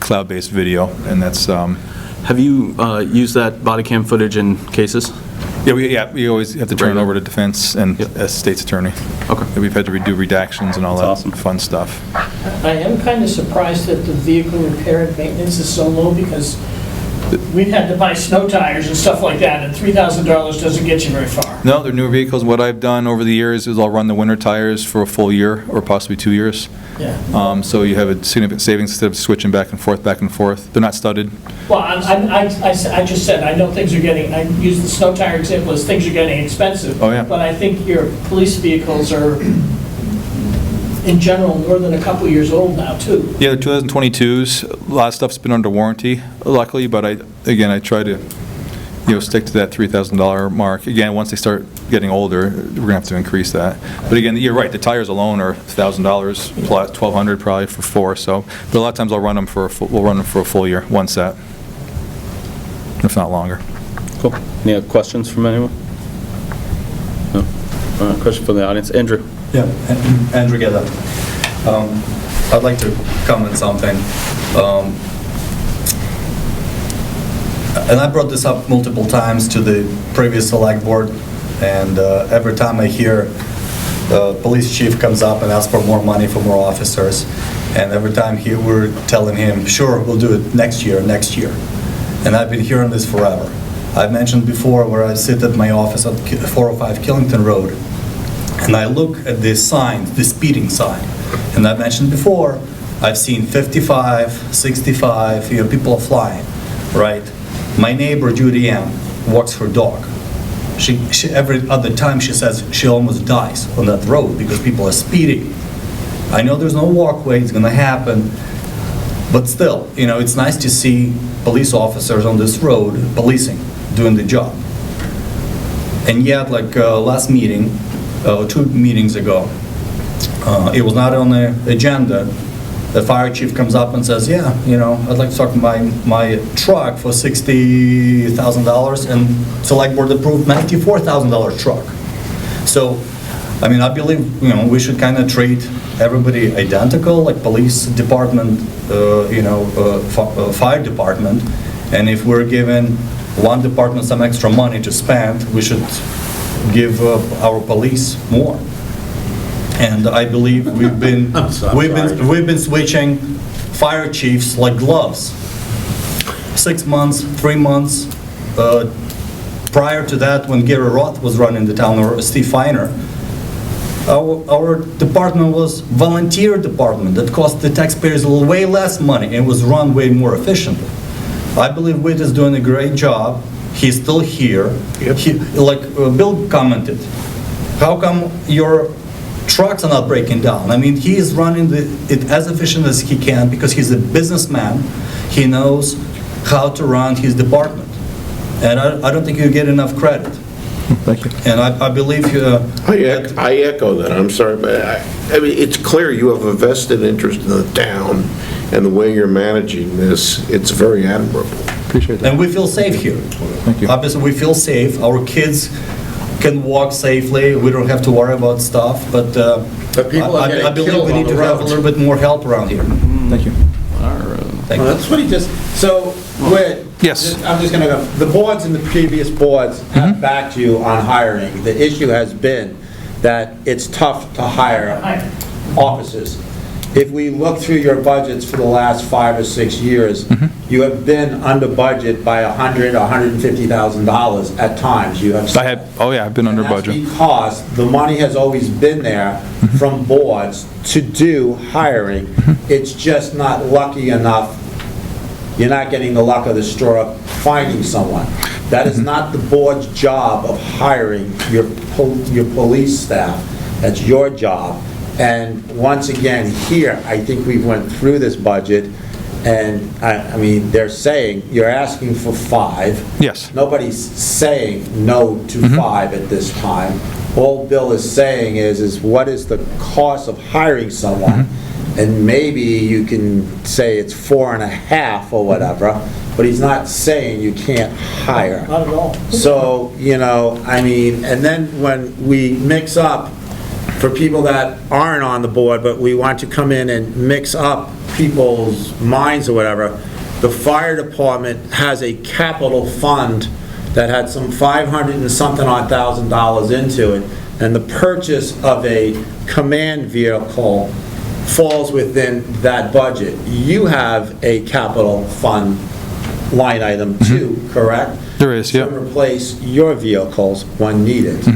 cloud-based video, and that's. Have you used that body cam footage in cases? Yeah, we always have to turn it over to defense and state's attorney. Okay. And we've had to redo redactions and all That's that awesome. fun stuff. I am kind of surprised that the vehicle repair and maintenance is so low, because We've had to buy snow tires and stuff like that, and $3,000 doesn't get you very far. No, they're newer vehicles. What I've done over the years is I'll run the winter tires for a full year, or possibly 2 years. Yeah. So you have a significant savings instead of switching back and forth, back and forth. They're not studded. Well, I just said, I know things are getting, I used the snow tire example as things are getting expensive. Oh, yeah. But I think your police vehicles are, in general, more than a couple years old now, too. Yeah, the 2022s, a lot of stuff's been under warranty, luckily, but I try to, stick to that $3,000 mark. Again, once they start getting older, we're gonna have to increase that. But again, you're right, the tires alone are $1,000, plus $1,200 probably for 4, so, but a lot of times we'll run them for a full year, one set, if not longer. Cool. Any other questions from anyone? No? Question from the audience? Andrew? Yeah, Andrew Geda. I'd like to comment something. And I brought this up multiple times to the previous select board, and every time I hear the police chief comes up and asks for more money for more officers, and every time we're telling him, sure, we'll do it next year. And I've been hearing this forever. I've mentioned before where I sit at my office at 405 Killington Road, and I look at the sign, the speeding sign, and I've mentioned before, I've seen 55, 65, people are flying, right? My neighbor, Judy Ann, walks her dog. She every other time she says she almost dies on that road because people are speeding. I know there's no walkway, it's gonna happen, but still, it's nice to see police officers on this road policing, doing the job. And yet, like last meeting, 2 meetings ago, it was not on the agenda. The fire chief comes up and says, yeah, I'd like to talk about my truck for $60,000, and select board approved $94,000 truck. So, I believe, we should kind of treat everybody identical, like police department, fire department, and if we're giving one department some extra money to spend, we should give our police more. And I believe we've been switching fire chiefs like gloves. 6 months, 3 months. Prior to that, when Gary Roth was running the town, or Steve Feiner, our department was volunteer department that cost the taxpayers way less money and was run way more efficiently. I believe Witt is doing a great job. He's still here. Like Bill commented, how come your trucks are not breaking down? He is running it as efficient as he can because he's a businessman. He knows how to run his department. And I don't think you get enough credit. Thank you. And I believe I echo that, I'm sorry, but it's clear you have a vested interest in the town, and the way you're managing this, it's very admirable. Appreciate that. and we feel safe here. Thank you. Obviously, we feel safe. Our kids can walk safely. We don't have to worry about stuff, but people are I getting believe killed we on need the to have a roads. little bit more help around here. Thank you. Thank you. That's what he just, so, Whit. Yes. I'm just gonna go, the boards and the previous boards have backed you on hiring. The issue has been that it's tough to hire officers. If we look through your budgets for the last 5 or 6 years, you have been under budget by $100,000, $150,000 at times. You have. I've been under And that's budget. because the money has always been there from boards to do hiring. It's just not lucky enough. You're not getting the luck of the straw finding someone. That is not the board's job of hiring your police staff. That's your job. And once again, here, I think we went through this budget, and they're saying, you're asking for 5. Yes. Nobody's saying no to 5 at this time. All Bill is saying is what is the cost of hiring someone? And maybe you can say it's 4.5 or whatever, but he's not saying you can't hire. Not at all. So, and then when we mix up, for people that aren't on the board, but we want to come in and mix up people's minds or whatever, the fire department has a capital fund that had some $500 and something odd thousand into it, and the purchase of a command vehicle falls within that budget. You have a capital fund line item too, correct? There is, yeah. To replace your vehicles when needed.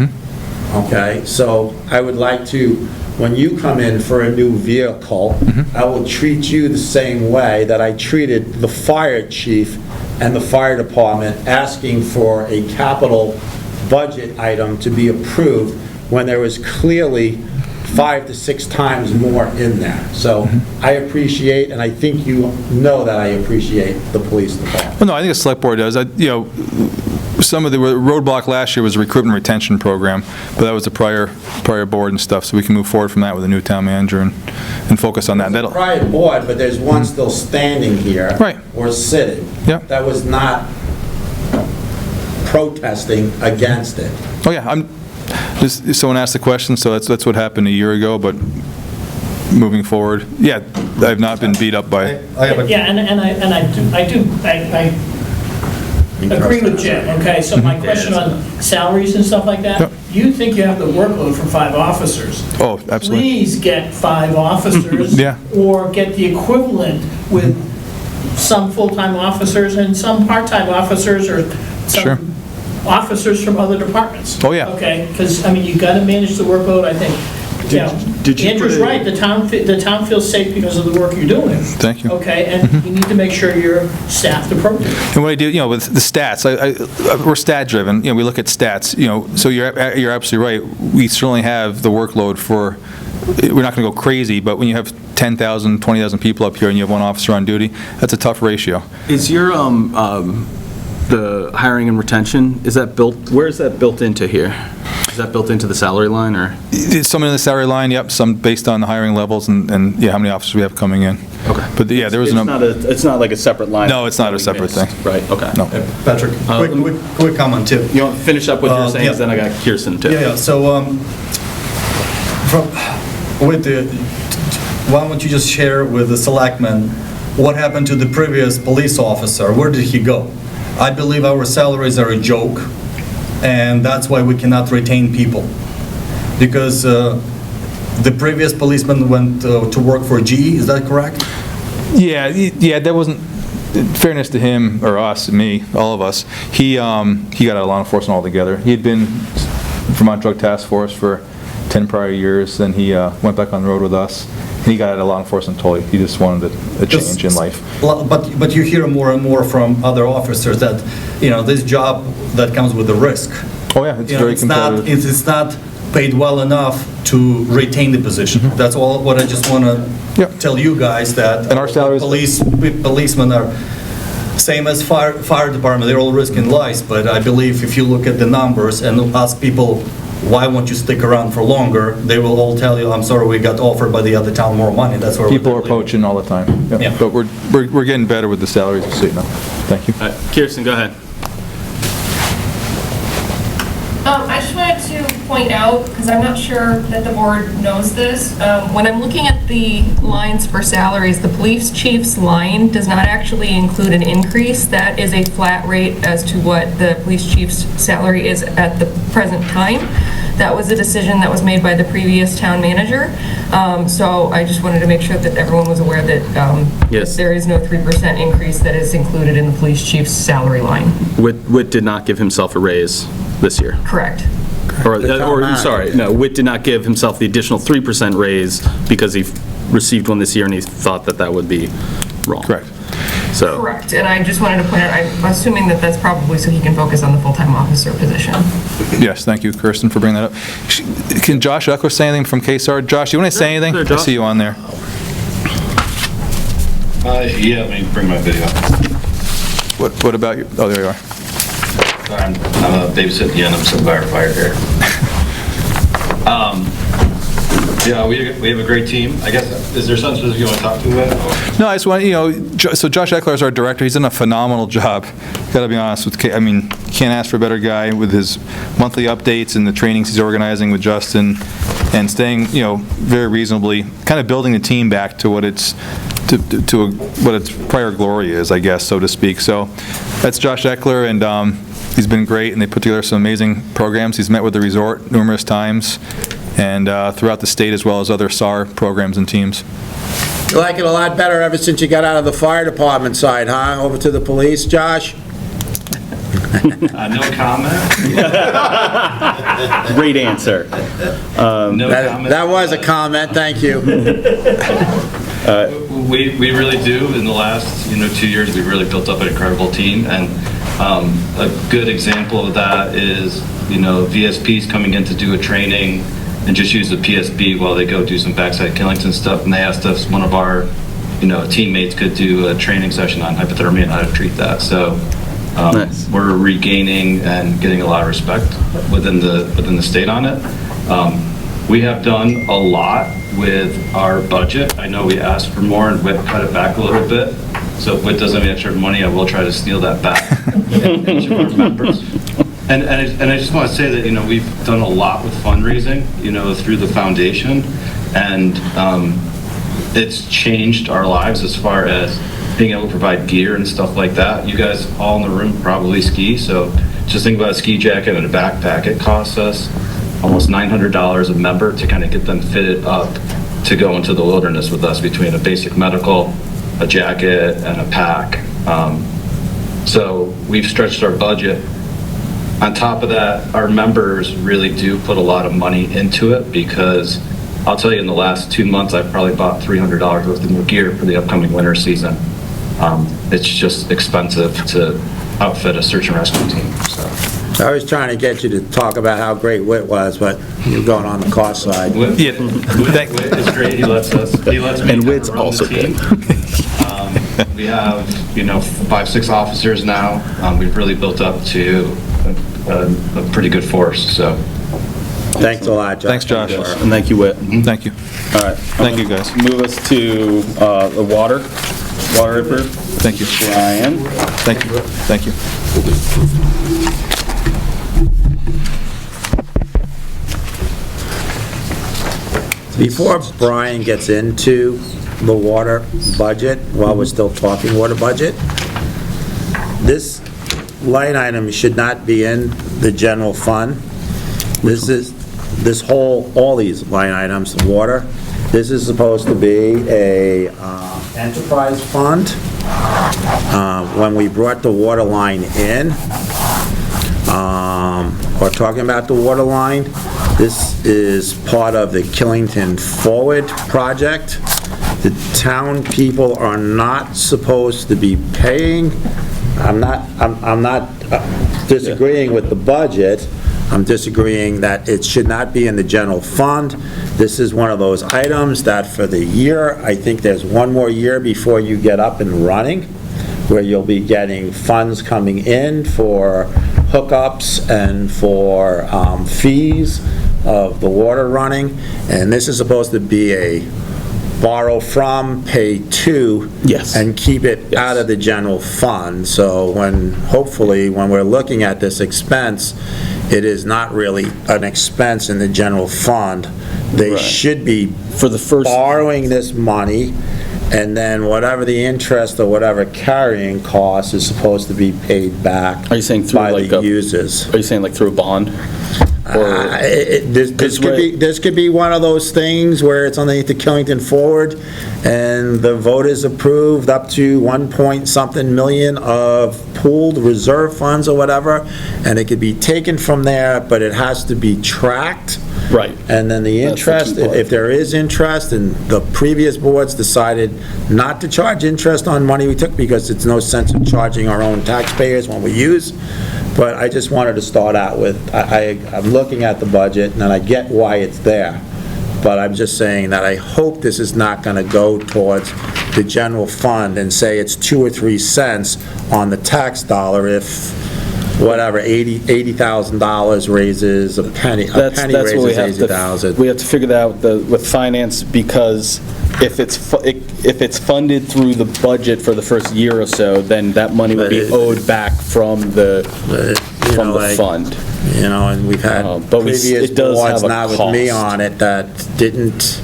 Okay, so I would like to, when you come in for a new vehicle, I will treat you the same way that I treated the fire chief and the fire department, asking for a capital budget item to be approved when there was clearly 5 to 6 times more in there. So I appreciate, and I think you know that I appreciate the police department. Well, no, I think the select board does. Some of the roadblock last year was a recruitment retention program, but that was the prior board and stuff, so we can move forward from that with a new town manager and focus on that. That'll. Prior board, but there's one still standing here. Right. Or sitting. Yep. That was not protesting against it. Oh, yeah, someone asked the question, so that's what happened a year ago, but moving forward, yeah, I've not been beat up by. Yeah, I agree with Jim, okay? So my question on salaries and stuff like that, Yep. you think you have the workload for 5 officers. Oh, absolutely. Please get 5 officers. Yeah. Or get the equivalent with some full-time officers and some part-time officers or Sure. some officers from other departments. Oh, yeah. Okay, because, I mean, you got to manage the workload, I think. did you Andrew's put a- right, the town feels safe because of the work you're doing. Thank you. Okay, and you need to make sure you're staffed appropriately. And what I do, with the stats, we're stat-driven, we look at stats, so you're absolutely right. We certainly have the workload for, we're not going to go crazy, but when you have 10,000, 20,000 people up here and you have 1 officer on duty, that's a tough ratio. Is your, the hiring and retention, is that built, where is that built into here? Is that built into the salary line, or? Some in the salary line, yep, some based on the hiring levels and yeah, how many officers we have coming in. Okay. But yeah, there was It's not like a separate line? No, it's not a separate thing. Right, okay. No. Patrick, quick comment too. You want to finish up what you're saying, yeah. 'cause then I got Kirsten too. Yeah, so, why don't you just share with the selectmen what happened to the previous police officer? Where did he go? I believe our salaries are a joke, and that's why we cannot retain people. Because the previous policeman went to work for GE, is that correct? Yeah, that wasn't, in fairness to him, or us, me, all of us, he got out of law enforcement altogether. He had been Vermont Drug Task Force for 10 prior years, then he went back on the road with us, and he got out of law enforcement totally. He just wanted a change in life. But you hear more and more from other officers that, this job that comes with a risk. Oh yeah, it's very competitive. It's not paid well enough to retain the position. That's all what I just want to Yep. tell you guys, that And our salaries- policemen are same as fire department, they're all risking lives, but I believe if you look at the numbers and ask people, why won't you stick around for longer, they will all tell you, I'm sorry, we got offered by the other town more money. That's where People are poaching all the time. Yep. Yeah. But we're getting better with the salaries, so you know. Thank you. Kirsten, go ahead. I just wanted to point out, because I'm not sure that the board knows this, when I'm looking at the lines for salaries, the police chief's line does not actually include an increase. That is a flat rate as to what the police chief's salary is at the present time. That was a decision that was made by the previous town manager. So I just wanted to make sure that everyone was aware that Yes. there is no 3% increase that is included in the police chief's salary line. Witt did not give himself a raise this year. Correct. Or, sorry, no, Witt did not give himself the additional 3% raise because he received one this year and he thought that that would be wrong. Correct. So, Correct, and I just wanted to point out, I'm assuming that that's probably so he can focus on the full-time officer position. Yes, thank you, Kirsten, for bringing that up. Can Josh Eckler say anything from KSAR? Josh, do you want to say anything? Sure, I Josh. see you on there. Yeah, let me bring my video up. What about you? Oh, there you are. Sorry, I'm babysitting the end, I'm some firefighter here. Yeah, we have a great team. I guess, is there something specific you want to talk to about? No, I just want, so Josh Eckler is our director. He's done a phenomenal job. Got to be honest with, can't ask for a better guy with his monthly updates and the trainings he's organizing with Justin and staying, very reasonably, kind of building the team back to what its what its prior glory is, I guess, so to speak. So that's Josh Eckler, and he's been great, and they put together some amazing programs. He's met with the resort numerous times, and throughout the state, as well as other SAR programs and teams. You like it a lot better ever since you got out of the fire department side, huh? Over to the police, Josh? No comment. Great answer. No comment. That was a comment, thank you. We really do. In the last 2 years, we've really built up an incredible team, and a good example of that is VSPs coming in to do a training and just use the PSB while they go do some backside Killington stuff, and they asked us, one of our teammates could do a training session on hypothermia and how to treat that. So Nice. we're regaining and getting a lot of respect within the state on it. We have done a lot with our budget. I know we asked for more and WIT cut it back a little bit. So if WIT doesn't have any extra money, I will try to steal that back from each of our members. And I just want to say that, we've done a lot with fundraising, through the foundation, and it's changed our lives as far as being able to provide gear and stuff like that. You guys all in the room probably ski, so just think about a ski jacket and a backpack. It costs us almost $900 a member to kind of get them fitted up to go into the wilderness with us, between a basic medical, a jacket, and a pack. So we've stretched our budget. On top of that, our members really do put a lot of money into it, because I'll tell you, in the last 2 months, I've probably bought $300 worth of new gear for the upcoming winter season. It's just expensive to outfit a search and rescue team. So. I was trying to get you to talk about how great WIT was, but you're going on the cost side. WIT is great. He lets me And WIT's run also the team. We have 5-6 officers now. We've really built up to a pretty good force. So Thanks a lot, Josh. Thanks, Josh. And thank you, Whit. Thank you. All right. Thank you, guys. Move us to the water report. Thank you. Brian. Thank you. Thank you. Before Brian gets into the water budget, while we're still talking water budget, this line item should not be in the general fund. All these line items, water, this is supposed to be a enterprise fund. When we brought the water line in, or talking about the water line, this is part of the Killington Forward project. The town people are not supposed to be paying. I'm not disagreeing with the budget. I'm disagreeing that it should not be in the general fund. This is one of those items that for the year, I think there's one more year before you get up and running, where you'll be getting funds coming in for hookups and for fees of the water running. And this is supposed to be a borrow from, pay to, Yes. and keep it out of the general fund. So hopefully, when we're looking at this expense, it is not really an expense in the general fund. They Right. should be For the first, borrowing this money, and then whatever the interest or whatever carrying cost is supposed to be paid back Are you saying through by like the a- users. are you saying like through a bond? Or, This could be one of those things where it's underneath the Killington Forward, and the voters approved up to 1 point something million of pooled reserve funds or whatever, and it could be taken from there, but it has to be tracked. right. And then the That's the interest, key part. if there is interest, and the previous boards decided not to charge interest on money we took, because it's no sense in charging our own taxpayers when we use. But I just wanted to start out with, I'm looking at the budget, and I get why it's there. But I'm just saying that I hope this is not going to go towards the general fund and say it's 2 or 3 cents on the tax dollar if, whatever, $80,000 raises a penny That's what we raises have to, 80,000. we have to figure that out with finance, because if it's funded through the budget for the first year or so, then that money would be owed back from the fund. You know, and we've had But previous it does boards, have a not with me cost. on it, that didn't,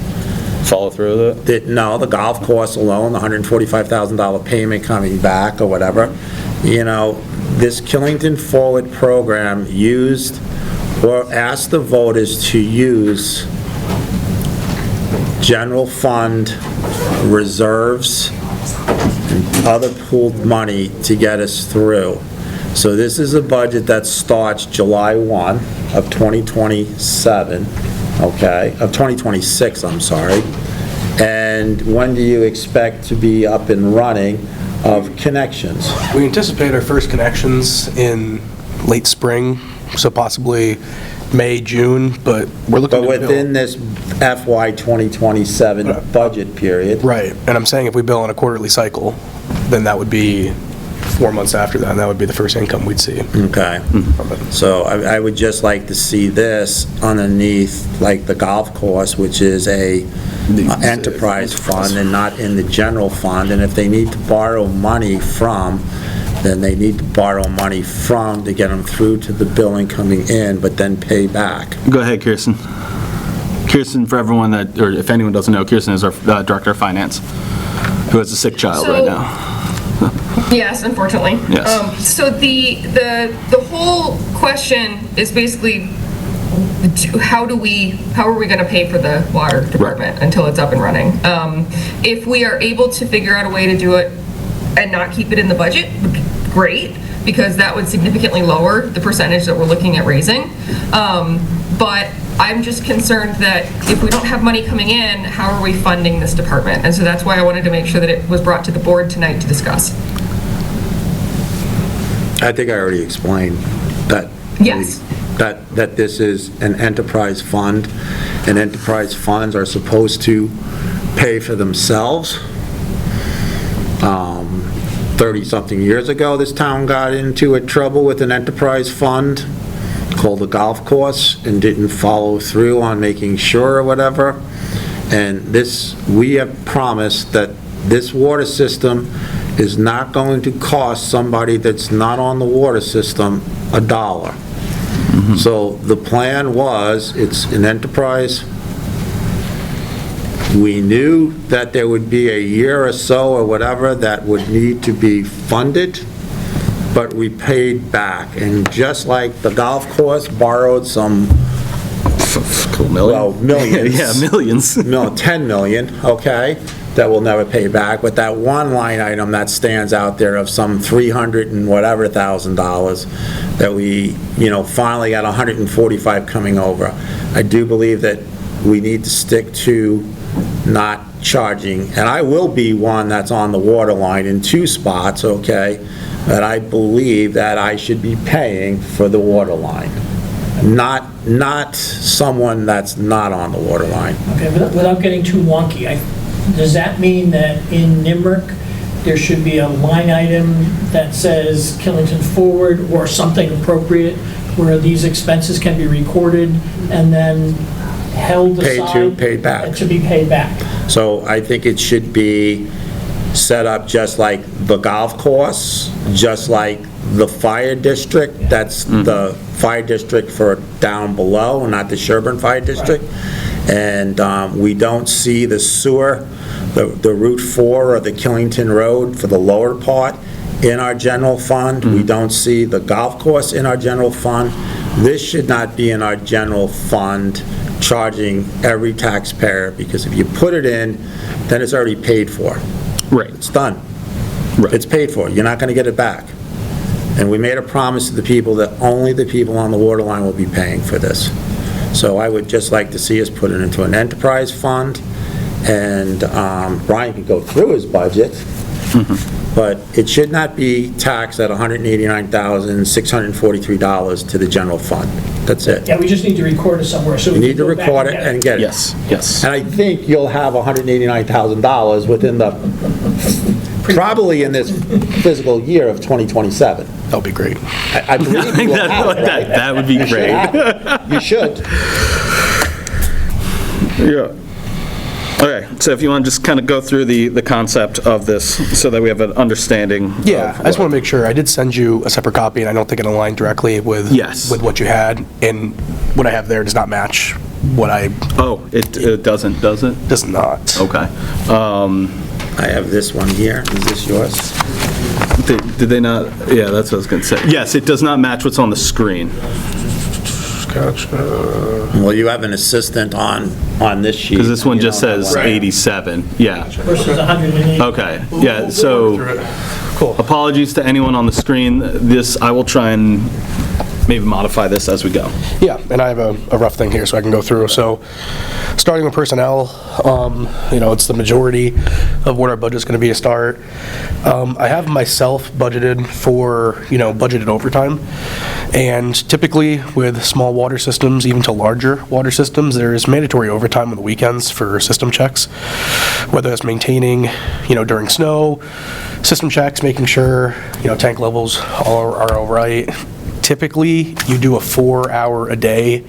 Follow through with it? no, the golf course alone, the $145,000 payment coming back or whatever. You know, this Killington Forward program used, or asked the voters to use general fund, reserves, and other pooled money to get us through. So this is a budget that starts July 1 of 2027, okay, of 2026, I'm sorry. And when do you expect to be up and running of connections? We anticipate our first connections in late spring, so possibly May, June, but we're looking But to bill. within this FY 2027 budget period. Right, and I'm saying if we bill on a quarterly cycle, then that would be 4 months after that, and that would be the first income we'd see. Okay. So I would just like to see this underneath, like the golf course, which is a enterprise fund and not in the general fund. And if they need to borrow money from, then they need to borrow money from to get them through to the billing coming in, but then pay back. Go ahead, Kirsten. Kirsten, for everyone that, or if anyone doesn't know, Kirsten is our Director of Finance, who has a sick child right now. Yes, unfortunately. Yes. So the whole question is basically, how are we going to pay for the water department until it's up and running? If we are able to figure out a way to do it and not keep it in the budget, great, because that would significantly lower the percentage that we're looking at raising. But I'm just concerned that if we don't have money coming in, how are we funding this department? And so that's why I wanted to make sure that it was brought to the board tonight to discuss. I think I already explained that. Yes. That this is an enterprise fund, and enterprise funds are supposed to pay for themselves. 30-something years ago, this town got into a trouble with an enterprise fund called the golf course and didn't follow through on making sure or whatever. And this, we have promised that this water system is not going to cost somebody that's not on the water system $1. So the plan was, it's an enterprise. We knew that there would be a year or so or whatever that would need to be funded, but we paid back. And just like the golf course borrowed some, well, millions. Yeah, millions. No, 10 million, okay, that we'll never pay back, but that one line item that stands out there of some 300 and whatever $1,000 that we, finally got 145 coming over. I do believe that we need to stick to not charging, and I will be one that's on the water line in 2 spots, okay, that I believe that I should be paying for the water line. Not someone that's not on the water line. Okay, without getting too wonky, does that mean that in NIMRIC, there should be a line item that says Killington Forward or something appropriate where these expenses can be recorded and then held aside? Paid back. To be paid back. So I think it should be set up just like the golf course, just like the fire district. That's the fire district for down below, not the Sherburne Fire District. Right. And we don't see the sewer, the Route 4 or the Killington Road for the lower part in our general fund. We don't see the golf course in our general fund. This should not be in our general fund charging every taxpayer, because if you put it in, then it's already paid for. Right. It's done. Right. It's paid for. You're not going to get it back. And we made a promise to the people that only the people on the water line will be paying for this. So I would just like to see us put it into an enterprise fund, and Brian can go through his budget, but it should not be taxed at $189,643 to the general fund. That's it. Yeah, we just need to record it somewhere, so You we need can to go back record it get and get it. Yes, yes. And I think you'll have $189,000 within the, probably in this fiscal year of 2027. That'll be great. I believe you will have it, right? That would be great. You should. Yeah. Okay, so if you want to just kind of go through the concept of this so that we have an understanding. Yeah, I just want to make sure, I did send you a separate copy, and I don't think it aligned directly with with what you had, and what I have there does not match what I... Oh, it doesn't, does it? Does not. Okay. I have this one here. Is this yours? Did they not? Yeah, that's what I was going to say. Yes, it does not match what's on the screen. Well, you have an assistant on this sheet. Because this one and you just don't have says one. 87, yeah. Versus 180. Okay, yeah, so Cool. apologies to anyone on the screen. This, I will try and maybe modify this as we go. Yeah, and I have a rough thing here so I can go through. So, starting with personnel, it's the majority of what our budget's going to be to start. I have myself budgeted for, budgeted overtime. And typically with small water systems, even to larger water systems, there's mandatory overtime on the weekends for system checks, whether it's maintaining, during snow, system checks, making sure, tank levels are all right. Typically, you do a 4-hour a day,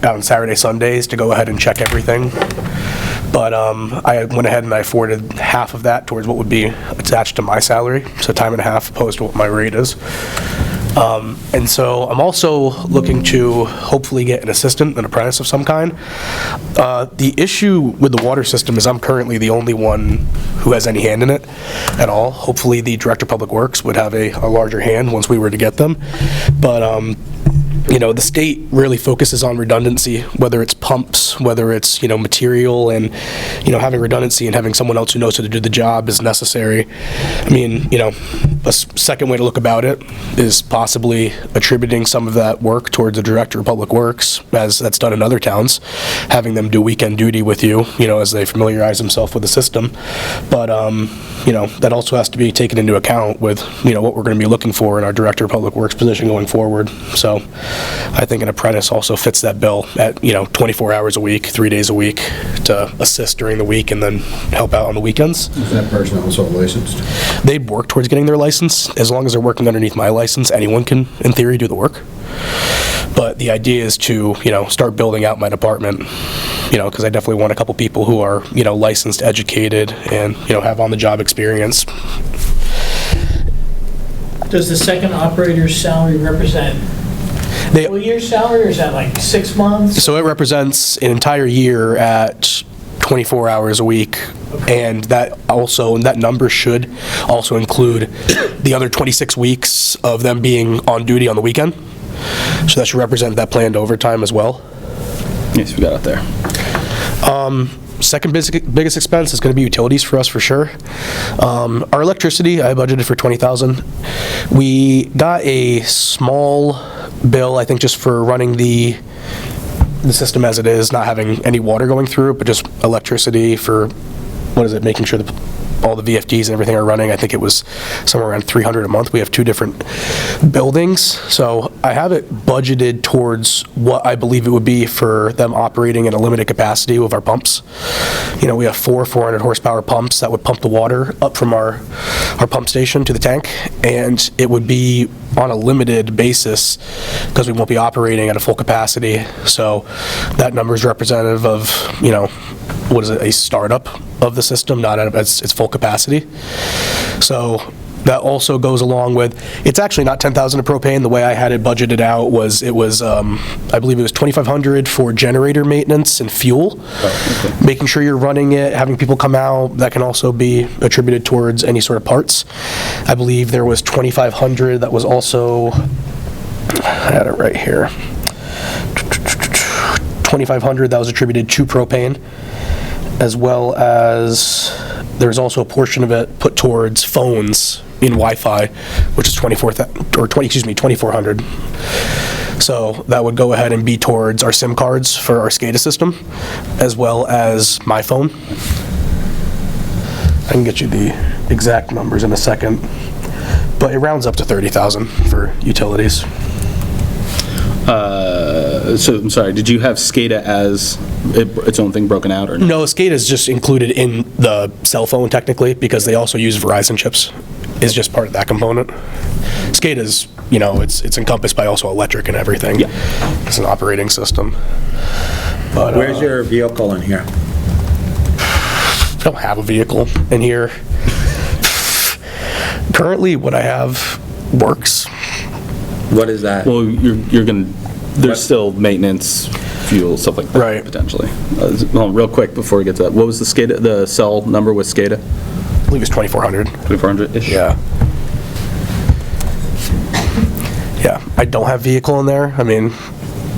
on Saturday, Sundays to go ahead and check everything. But I went ahead and I forwarded half of that towards what would be attached to my salary, so time and a half opposed to what my rate is. And so I'm also looking to hopefully get an assistant, an apprentice of some kind. The issue with the water system is I'm currently the only one who has any hand in it at all. Hopefully the Director of Public Works would have a larger hand once we were to get them. But the state really focuses on redundancy, whether it's pumps, whether it's, material, and, having redundancy and having someone else who knows how to do the job is necessary. I mean, a second way to look about it is possibly attributing some of that work towards the Director of Public Works, as that's done in other towns, having them do weekend duty with you, as they familiarize themselves with the system. But, that also has to be taken into account with, what we're going to be looking for in our Director of Public Works position going forward. So I think an apprentice also fits that bill at, 24 hours a week, 3 days a week to assist during the week and then help out on the weekends. Is that person also licensed? They'd work towards getting their license. As long as they're working underneath my license, anyone can, in theory, do the work. But the idea is to, start building out my department, because I definitely want a couple people who are, licensed, educated, and, have on-the-job experience. Does the second operator's salary represent full year's salary, or is that like 6 months? So it represents an entire year at 24 hours a week, and that number should also include the other 26 weeks of them being on duty on the weekend. So that should represent that planned overtime as well. Yes, we got it there. Second biggest expense is going to be utilities for us for sure. Our electricity, I budgeted for $20,000. We got a small bill, I think, just for running the system as it is, not having any water going through it, but just electricity for, making sure that all the VFDs and everything are running. I think it was somewhere around $300 a month. We have 2 different buildings, so I have it budgeted towards what I believe it would be for them operating in a limited capacity with our pumps. We have 4 400 horsepower pumps that would pump the water up from our pump station to the tank, and it would be on a limited basis because we won't be operating at a full capacity. So that number is representative of, a startup of the system, not at its full capacity. So that also goes along with, it's actually not $10,000 of propane. The way I had it budgeted out was, I believe it was $2,500 for generator maintenance and fuel. Oh, okay. Making sure you're running it, having people come out, that can also be attributed towards any sort of parts. I believe there was $2,500 that was also, I had it right here, $2,500 that was attributed to propane, as well as there's also a portion of it put towards phones in Wi-Fi, which is $2,400. So that would go ahead and be towards our SIM cards for our SCADA system, as well as my phone. I can get you the exact numbers in a second, but it rounds up to $30,000 for utilities. So I'm sorry, did you have SCADA as its own thing broken out, or no? No, SCADA is just included in the cell phone technically, because they also use Verizon chips. Is just part of that component. SCADA is, it's encompassed by also electric and everything. Yeah. It's an operating system. But Where's your vehicle in here? I don't have a vehicle in here. Currently, what I have works. What is that? Well, there's still maintenance, fuel, stuff like that, right, potentially. Real quick before we get to that, what was the cell number with SCADA? I believe it's 2,400. 2,400-ish? Yeah. Yeah, I don't have vehicle in there. I mean,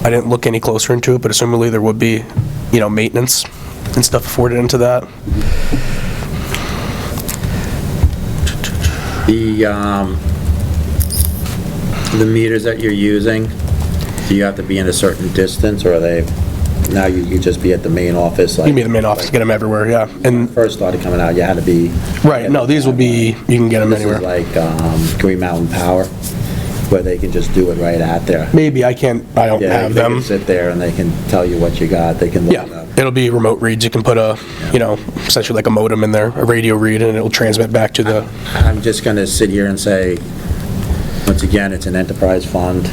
I didn't look any closer into it, but assumably there would be, maintenance and stuff afforded into that. The meters that you're using, do you have to be in a certain distance, or are they, now you just be at the main office? You can be the main office, get them everywhere, yeah. And First started coming out, you had to be... right, no, these will be, you can get them anywhere. This is like Green Mountain Power, where they can just do it right at there. Maybe, I don't Yeah, have they can them. sit there and they can tell you what you got, they can look it Yeah, up. it'll be remote reads. You can put essentially like a modem in there, a radio read, and it'll transmit back to the, I'm just gonna sit here and say, once again, it's an enterprise fund,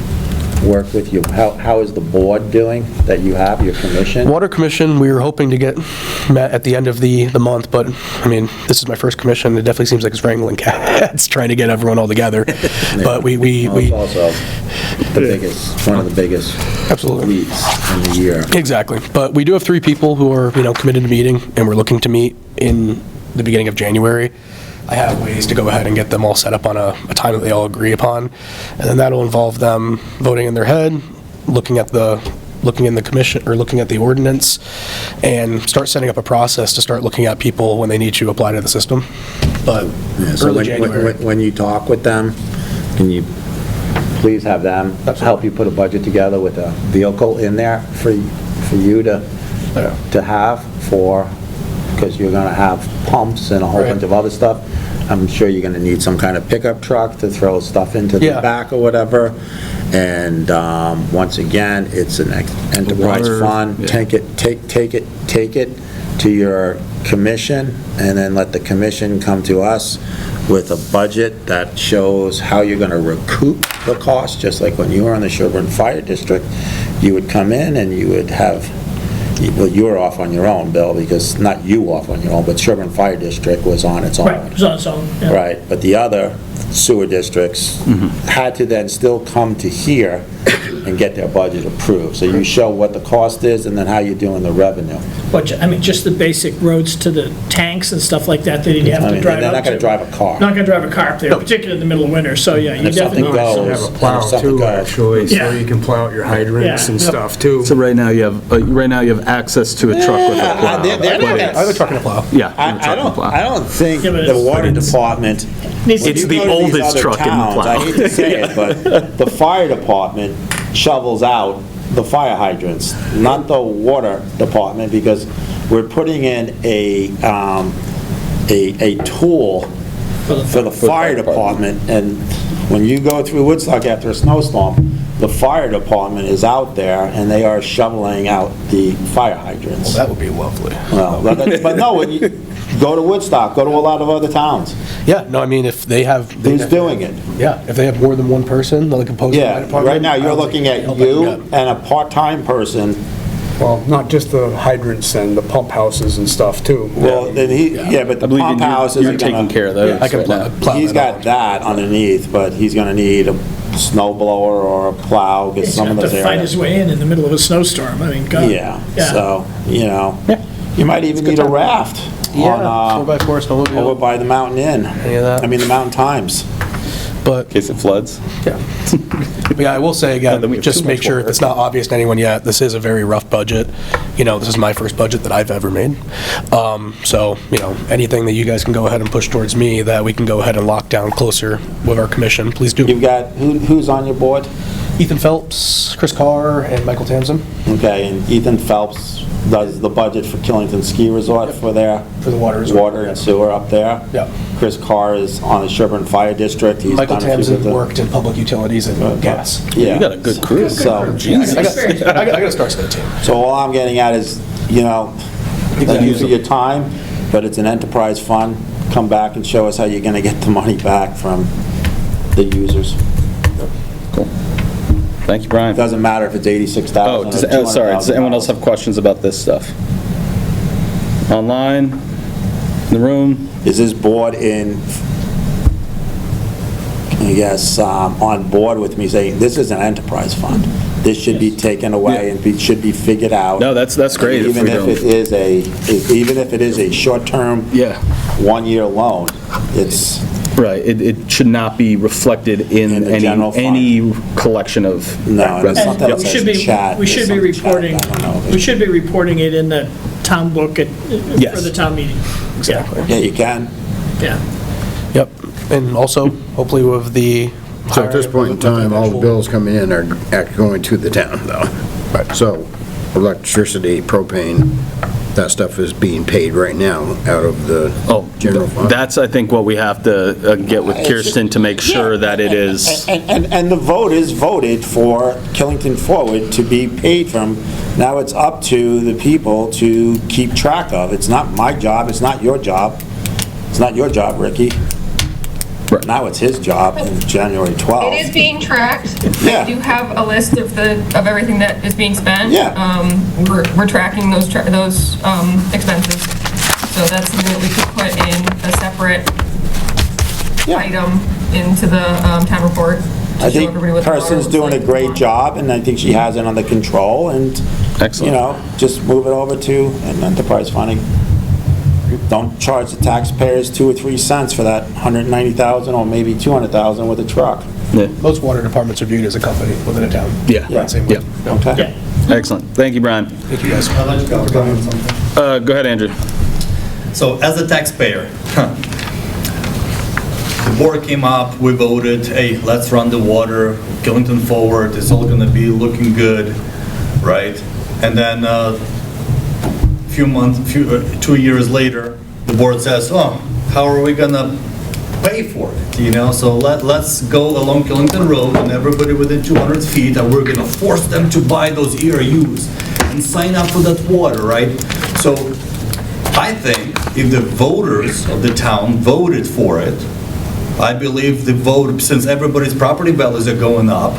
work with you. How is the board doing that you have, your commission? Water Commission. We were hoping to get met at the end of the month, but, this is my first commission. It definitely seems like it's wrangling cats, trying to get everyone all together. But Well, it's also the biggest, one of the biggest Absolutely. weeks in the year. Exactly. But we do have 3 people who are, committed to meeting, and we're looking to meet in the beginning of January. I have ways to go ahead and get them all set up on a time that they all agree upon. And then that'll involve them voting in their head, looking in the commission, or looking at the ordinance, and start setting up a process to start looking at people when they need to apply to the system. But Yeah, so early January. when you talk with them, can you please have them help you put a budget together with a vehicle in there for you to have for, because you're gonna have pumps and a whole bunch of other stuff. I'm sure you're gonna need some kind of pickup truck to throw stuff into the Yeah. back or whatever. And once again, it's an enterprise water, fund. yeah. Take it to your commission, and then let the commission come to us with a budget that shows how you're gonna recoup the cost, just like when you were in the Sherburne Fire District. You would come in and you would have, well, you were off on your own, Bill, because, not you off on your own, but Sherburne Fire District was on its own. Right, it's on its own. Yeah. Right, but the other sewer districts had to then still come to here and get their budget approved. So you show what the cost is and then how you're doing the revenue. But, just the basic roads to the tanks and stuff like that you have I to mean, drive they're up not gonna to. drive a car. Not gonna drive a car up there, particularly in the middle of winter, so yeah, you And if something definitely. goes, Have a and plow if something too, goes. actually, so Yeah. you can plow out your hydrants Yeah. and Yep. stuff too. So right now you have access to a truck with a plow. they're not but gonna- it's- I have a truck and a plow. Yeah. and a truck and a plow. I don't think Yeah, but the it's- water department. Needs to when you the go to these oldest other truck in the towns, plow. I hate to say it, but the fire department shovels out the fire hydrants, not the water department, because we're putting in a tool for the fire department, and when you go through Woodstock after a snowstorm, the fire department is out there, and they are shoveling out the fire hydrants. That would be lovely. Well, but no, when you go to Woodstock, go to a lot of other towns. Yeah, no, if they have... Who's doing it? Yeah, if they have more than one person, they'll compose the fire Yeah, department. right now, you're I'll looking take at help I can you get. and a part-time person. Well, not just the hydrants and the pump houses and stuff too. Well, then but the I believe pump house you're isn't taking gonna... care of those I can right now. plow He's that got out. that underneath, but he's gonna need a snow blower or a plow, because He's some of got those to fight his areas... way in the middle of a snowstorm, God. Yeah, so, Yeah. you might even need a raft Yeah, on, 4x4 snowmobile. over by the Mountain Inn. Any of that. I mean, the Mountain Times. But, In case it floods. yeah. But yeah, I will say Then we again, have just too make much sure water. if it's not obvious to anyone yet, this is a very rough budget. This is my first budget that I've ever made. So, anything that you guys can go ahead and push towards me that we can go ahead and lock down closer with our commission, please do. You've got, who's on your board? Ethan Phelps, Chris Carr, and Michael Tamsin Okay, and Ethan Phelps does the budget for Killington Ski Resort for their for the water resort. water and sewer up there. Yeah. Chris Carr is on the Sherburne Fire District. He's Michael done a few with Tamsin the- worked in public utilities and gas. Yeah. You got a good crew. So, I got to start some team. so all I'm getting at is, thank you for your time, but it's an enterprise fund. Come back and show us how you're gonna get the money back from the users. Cool. Thank you, Brian. Doesn't matter if it's 86,000 Oh, or sorry, does anyone else have questions about this stuff? Online, in the room? Is this board on board with me saying, this is an enterprise fund? This should be taken away and should be figured out? No, that's great. Even if it is a short-term, Yeah. one-year loan, it's Right, it should not be reflected in the general fund. any collection of No, there's revenue. something Yep. that says chat. We should be There's some chat, reporting, I don't know. we should be reporting it in the town book for Yes. the town meeting. Exactly. Yeah, you can. Yeah. Yep, and also, hopefully with the. So at this point in time, all the bills coming in are going to the town, though. Right. So electricity, propane, that stuff is being paid right now out of the general fund. That's, I think, what we have to get with Kirsten to make sure that it is. And the voters voted for Killington Forward to be paid from. Now it's up to the people to keep track of. It's not my job, it's not your job. It's not your job, Ricky. Right. Now it's his job in January 12th. It is being tracked. Yeah. I do have a list of everything that is being spent. Yeah. We're tracking those expenses. So that's something that we could put in a separate item into the town report. I think Kirsten's doing a great job, and I think she has it under control, and, Excellent. just move it over to an enterprise funding. Don't charge the taxpayers 2 or 3 cents for that $190,000 or maybe $200,000 with a truck. Yeah. Most water departments are viewed as a company within a town. Yeah. Right, same way. Okay? Excellent. Thank you, Brian. Thank you, guys. I'd like to go on something. Go ahead, Andrew. So as a taxpayer, the board came up, we voted, hey, let's run the water, Killington forward, it's all gonna be looking good, right? And then 2 years later, the board says, oh, how are we gonna pay for it, you know? So let's go along Killington Road and everybody within 200 feet, and we're gonna force them to buy those ERUs and sign up for that water, right? So I think if the voters of the town voted for it, I believe the vote, since everybody's property values are going up,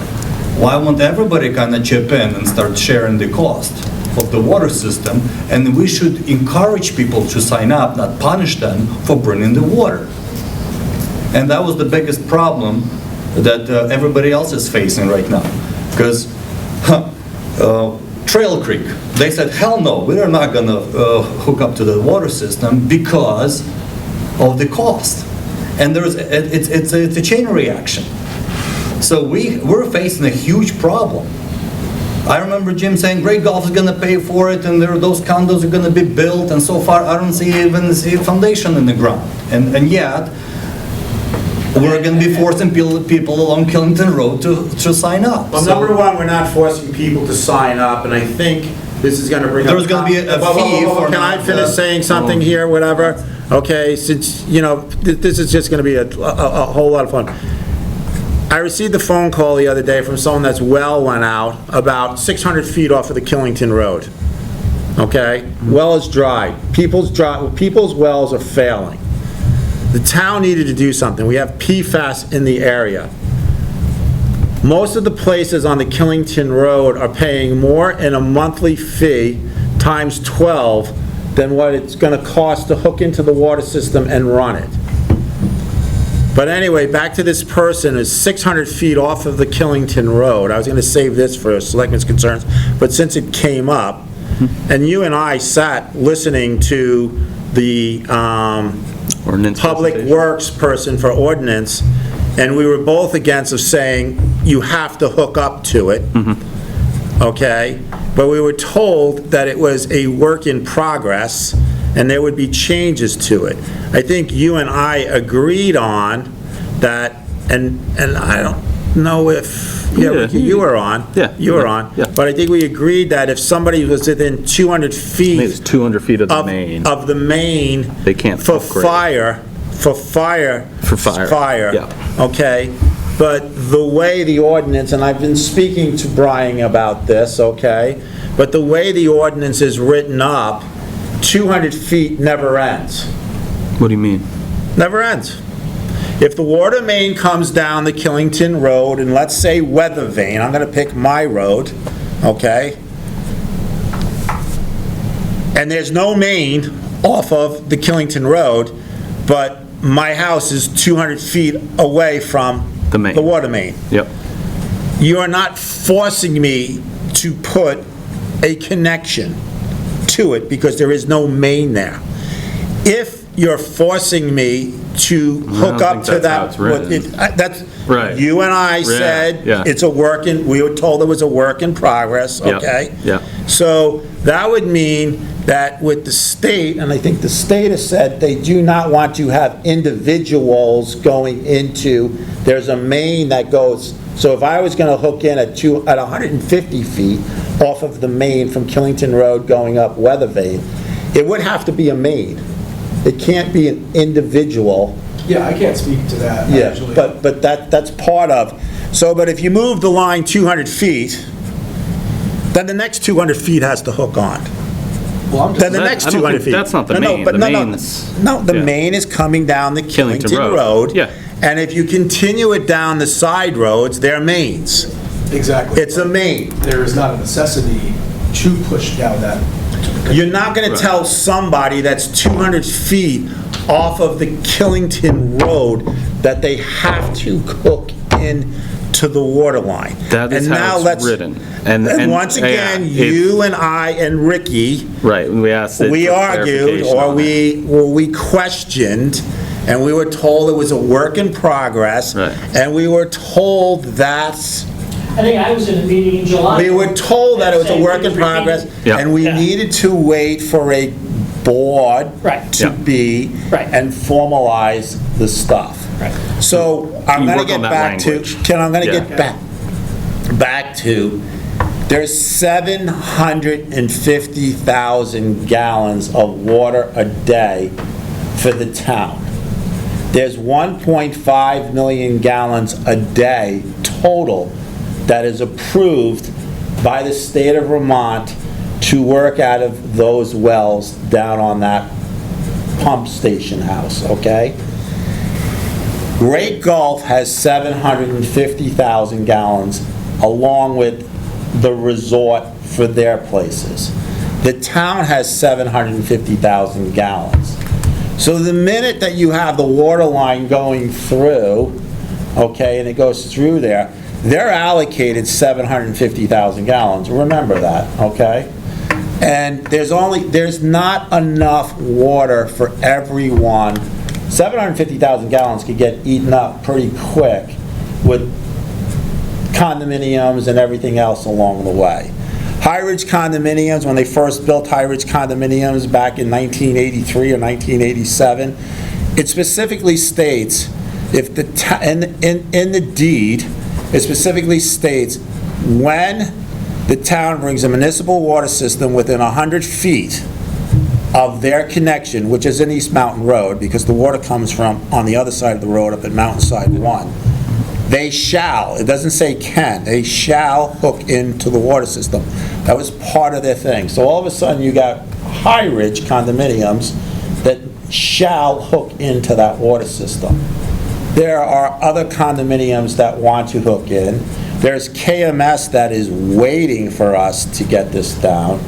why won't everybody kind of chip in and start sharing the cost of the water system? And we should encourage people to sign up, not punish them for bringing the water. And that was the biggest problem that everybody else is facing right now. Because Trail Creek, they said, hell no, we're not gonna hook up to the water system because of the cost. And it's a chain reaction. So we're facing a huge problem. I remember Jim saying Great Gulf is going to pay for it, and those condos are going to be built, and so far I don't even see a foundation in the ground. And yet, we're going to be forcing people along Killington Road to sign up. Well, number one, we're not forcing people to sign up, and I think this is going to bring up... There's going to be a fee for... Can I finish saying something here, whatever? Okay, since, this is just going to be a whole lot of fun. I received a phone call the other day from someone that's well went out about 600 feet off of the Killington Road. Okay? Well is dry. People's wells are failing. The town needed to do something. We have PFAS in the area. Most of the places on the Killington Road are paying more in a monthly fee times 12 than what it's going to cost to hook into the water system and run it. But anyway, back to this person who's 600 feet off of the Killington Road. I was going to save this for selectmen's concerns, but since it came up, and you and I sat listening to the Public Works person for ordinance, and we were both against of saying you have to hook up to it. Okay? But we were told that it was a work in progress and there would be changes to it. I think you and I agreed on that, and I don't know if, Ricky, you were on. Yeah. You were on. Yeah. But I think we agreed that if somebody was within 200 feet. Maybe it's 200 feet of the main. Of the main. They can't For upgrade. fire. Yeah. Okay? But the way the ordinance, and I've been speaking to Brian about this, okay? But the way the ordinance is written up, 200 feet never ends. What do you mean? Never ends. If the water main comes down the Killington Road, and let's say Weather Vane, I'm gonna pick my road, okay? And there's no main off of the Killington Road, but my house is 200 feet away from The main. the water main. Yep. You are not forcing me to put a connection to it because there is no main there. If you're forcing me to hook I up don't to think that. that's how it's written. That's, Right. you and I said, yeah. it's a we were told it was a work in progress, Yeah, okay? yeah. So that would mean that with the state, and I think the state has said they do not want to have individuals going into, there's a main that goes, so if I was gonna hook in at 150 feet off of the main from Killington Road going up Weathervane, it would have to be a main. It can't be an individual. Yeah, I can't speak to that, Yeah, actually. but that's part of, so, but if you move the line 200 feet, then the next 200 feet has to hook on. Well, I'm Then just, the That- next I don't 200 think feet. that's not the No, no, main. but The no, no, main's- No, the yeah. main is coming down the Killington Killington Road. Road. Yeah. And if you continue it down the side roads, they're mains. exactly. It's a main. There is not a necessity to push down that. You're not going to tell somebody that's 200 feet off of the Killington Road that they have to hook in to the water line. That is And now how it's let's- written. And once yeah, again, it's- you and I and Ricky, Right, we asked it we for argued, clarification or on it. we questioned, and we were told it was a work in progress. Right. And we were told that, I think I was in a meeting in July. we were told that it was a Same work in thing progress, repeated. Yeah. and we Yeah. needed to wait for a board Right. to Yeah. be Right. and formalize the stuff. Right. So I'm You gonna work get on that back to, language. I'm gonna Yeah. get back to, there's 750,000 gallons of water a day for the town. There's 1.5 million gallons a day total that is approved by the state of Vermont to work out of those wells down on that pump station house, okay? Great Gulf has 750,000 gallons, along with the resort for their places. The town has 750,000 gallons. So the minute that you have the water line going through, okay, and it goes through there, they're allocated 750,000 gallons, remember that, okay? And there's not enough water for everyone. 750,000 gallons could get eaten up pretty quick with condominiums and everything else along the way. High Ridge condominiums, when they first built High Ridge condominiums back in 1983 or 1987, it specifically states, if the, in the deed, it specifically states, when the town brings a municipal water system within 100 feet of their connection, which is in East Mountain Road, because the water comes from on the other side of the road up at Mountainside 1, they shall, it doesn't say can, they shall hook into the water system. That was part of their thing. So all of a sudden, you got High Ridge condominiums that shall hook into that water system. There are other condominiums that want to hook in. There's KMS that is waiting for us to get this down.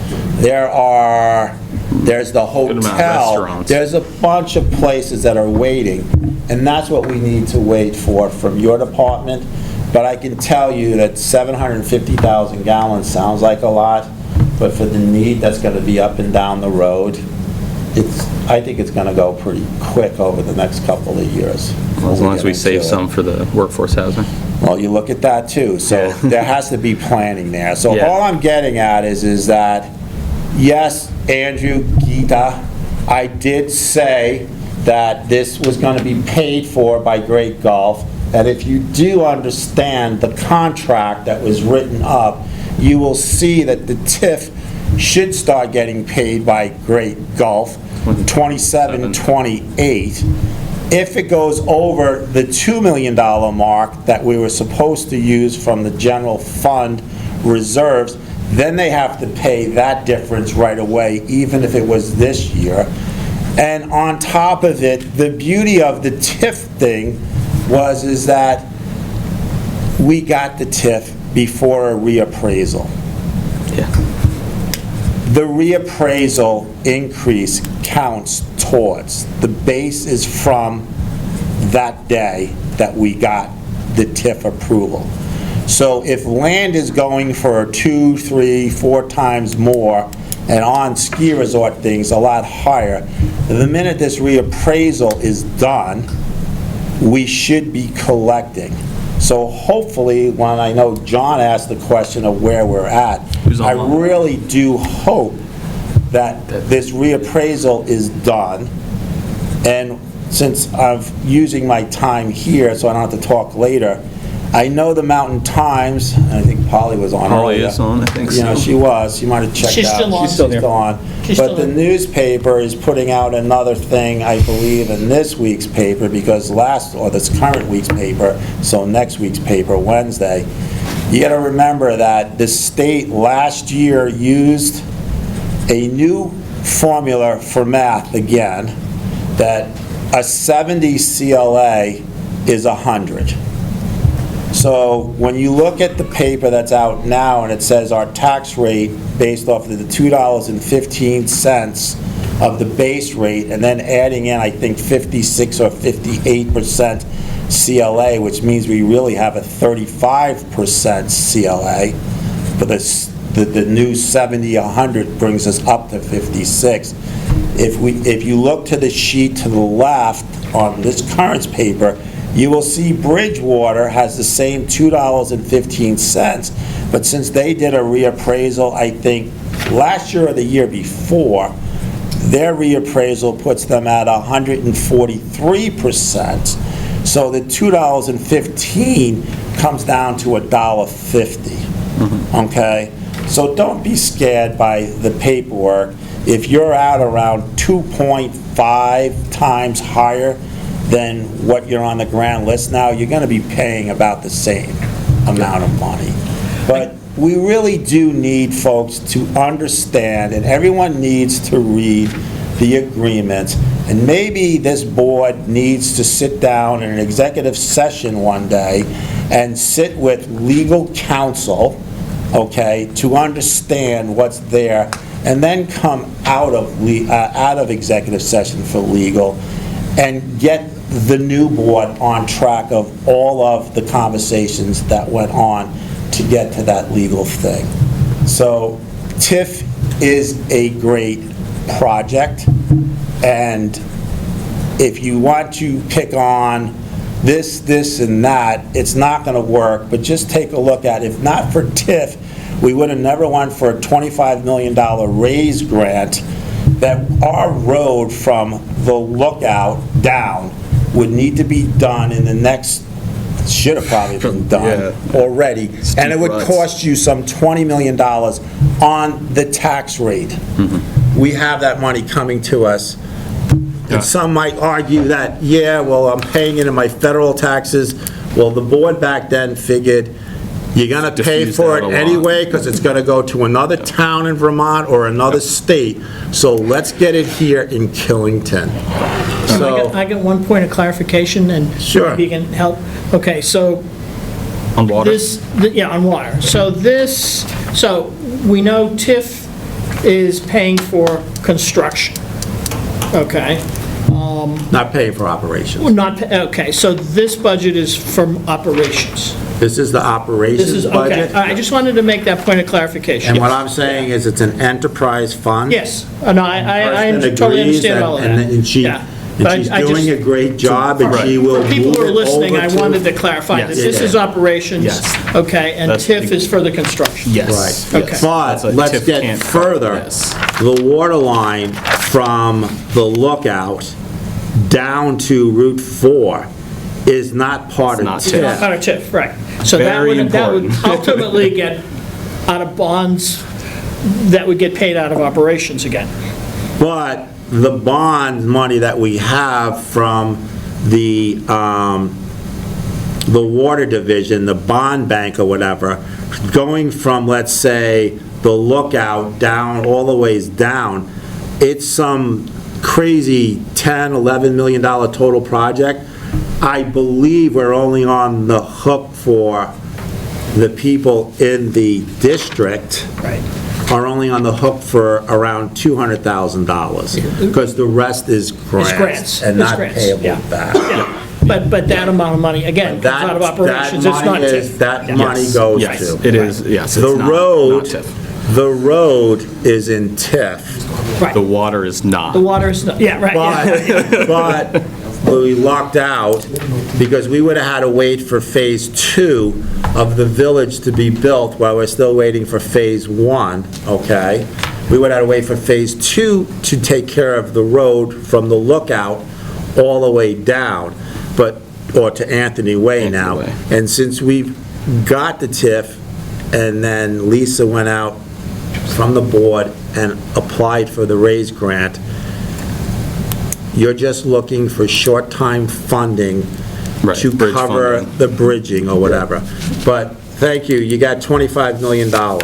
There's the amount of hotel. restaurants. There's a bunch of places that are waiting, and that's what we need to wait for from your department. But I can tell you that 750,000 gallons sounds like a lot, but for the need that's gonna be up and down the road, I think it's gonna go pretty quick over the next couple of years. As long as we save Into it. some for the workforce housing. Well, you look at that too, so there has to be planning there. So Yeah. all I'm getting at is that, yes, Andrew, Gita, I did say that this was gonna be paid for by Great Gulf, and if you do understand the contract that was written up, you will see that the TIF should start getting paid by Great Gulf, 27, 28. If it goes over the $2 million mark that we were supposed to use from the general fund reserves, then they have to pay that difference right away, even if it was this year. And on top of it, the beauty of the TIF thing is that we got the TIF before a reappraisal. Yeah. The reappraisal increase counts towards. The base is from that day that we got the TIF approval. So if land is going for 2, 3, 4 times more and on ski resort things a lot higher. The minute this reappraisal is done, we should be collecting. So hopefully, when I know John asked the question of where we're at, I really do hope that this reappraisal is done. And since I'm using my time here, so I don't have to talk later, I know the Mountain Times, and I think Polly was on earlier. Polly is on, I think You know, so. she was, she might have checked out. She's still on. She's still on. She's But still the on. newspaper is putting out another thing, I believe, in this week's paper, because this current week's paper, so next week's paper, Wednesday, you gotta remember that the state last year used a new formula for math again, that a 70 CLA is 100. So when you look at the paper that's out now and it says our tax rate based off of the $2.15 of the base rate and then adding in, I think, 56 or 58% CLA, which means we really have a 35% CLA, but the new 70-100 brings us up to 56. If you look to the sheet to the left on this current paper, you will see Bridgewater has the same $2.15, but since they did a reappraisal, I think, last year or the year before, their reappraisal puts them at 143%. So the $2.15 comes down to $1.50, okay? So don't be scared by the paperwork. If you're at around 2.5 times higher than what you're on the grand list now, you're going to be paying about the same amount of money. But we really do need folks to understand, and everyone needs to read the agreements, and maybe this board needs to sit down in an executive session one day and sit with legal counsel, okay, to understand what's there, and then come out of executive session for legal and get the new board on track of all of the conversations that went on to get to that legal thing. So TIF is a great project, and if you want to pick on this, and that, it's not going to work, but just take a look at it. If not for TIF, we would have never went for a $25 million raise grant, that our road from the lookout down would need to be done in the next, should have probably been done already, and it would cost you some $20 million on the tax rate. We have that money coming to us. And some might argue that, yeah, well, I'm paying it in my federal taxes. Well, the board back then figured you're going to pay for it anyway because it's going to go to another town in Vermont or another state. So let's get it here in Killington. So, I got one point of clarification, and Sure. maybe you can help. Okay, so On water? yeah, on water. So we know TIF is paying for construction, okay? not paying for operations. Okay, so this budget is from operations. This is the This operations is, okay, budget. I just wanted to make that point of clarification. And what I'm saying is it's an enterprise fund. Yes, no, I Person totally agrees, understand all of that. And she's Yeah. But I just- doing a great job, and she will For people move who are it listening, over I wanted to clarify that Yes. this is operations, Yes. okay, and That's- TIF is for the construction. Yes. Right. Okay. But That's what let's TIF get can't cover, further. yes. The water line from the lookout down to Route 4 is not part of not It's not TIF. part of TIF, right. So that Very would important. ultimately get out of bonds, that would get paid out of operations again. But the bond money that we have from the water division, the bond bank or whatever, going from, let's say, the lookout down, all the ways down, it's some crazy $10, $11 million total project. I believe we're only on the hook for the people in the district. Right. Are only on the hook for around $200,000, because the rest is grants and It's not grants, payable yeah. back. But that amount of money, again, comes out of operations, it's not TIF. That money Yes. goes Yes, to. it is, yes, The it's not road, TIF. The road is in TIF, The water is not. The water is, not- yeah, right, yeah. but we lucked out because we would have had to wait for Phase 2 of the village to be built while we're still waiting for Phase 1, okay? We would have to wait for Phase 2 to take care of the road from the lookout all the way down, or to Anthony Way now. Way. And since we've got the TIF, and then Lisa went out from the board and applied for the RAISE grant, you're just looking for short-time funding Right, to bridge cover funding. the bridging or whatever. But, thank you, you got $25 million. All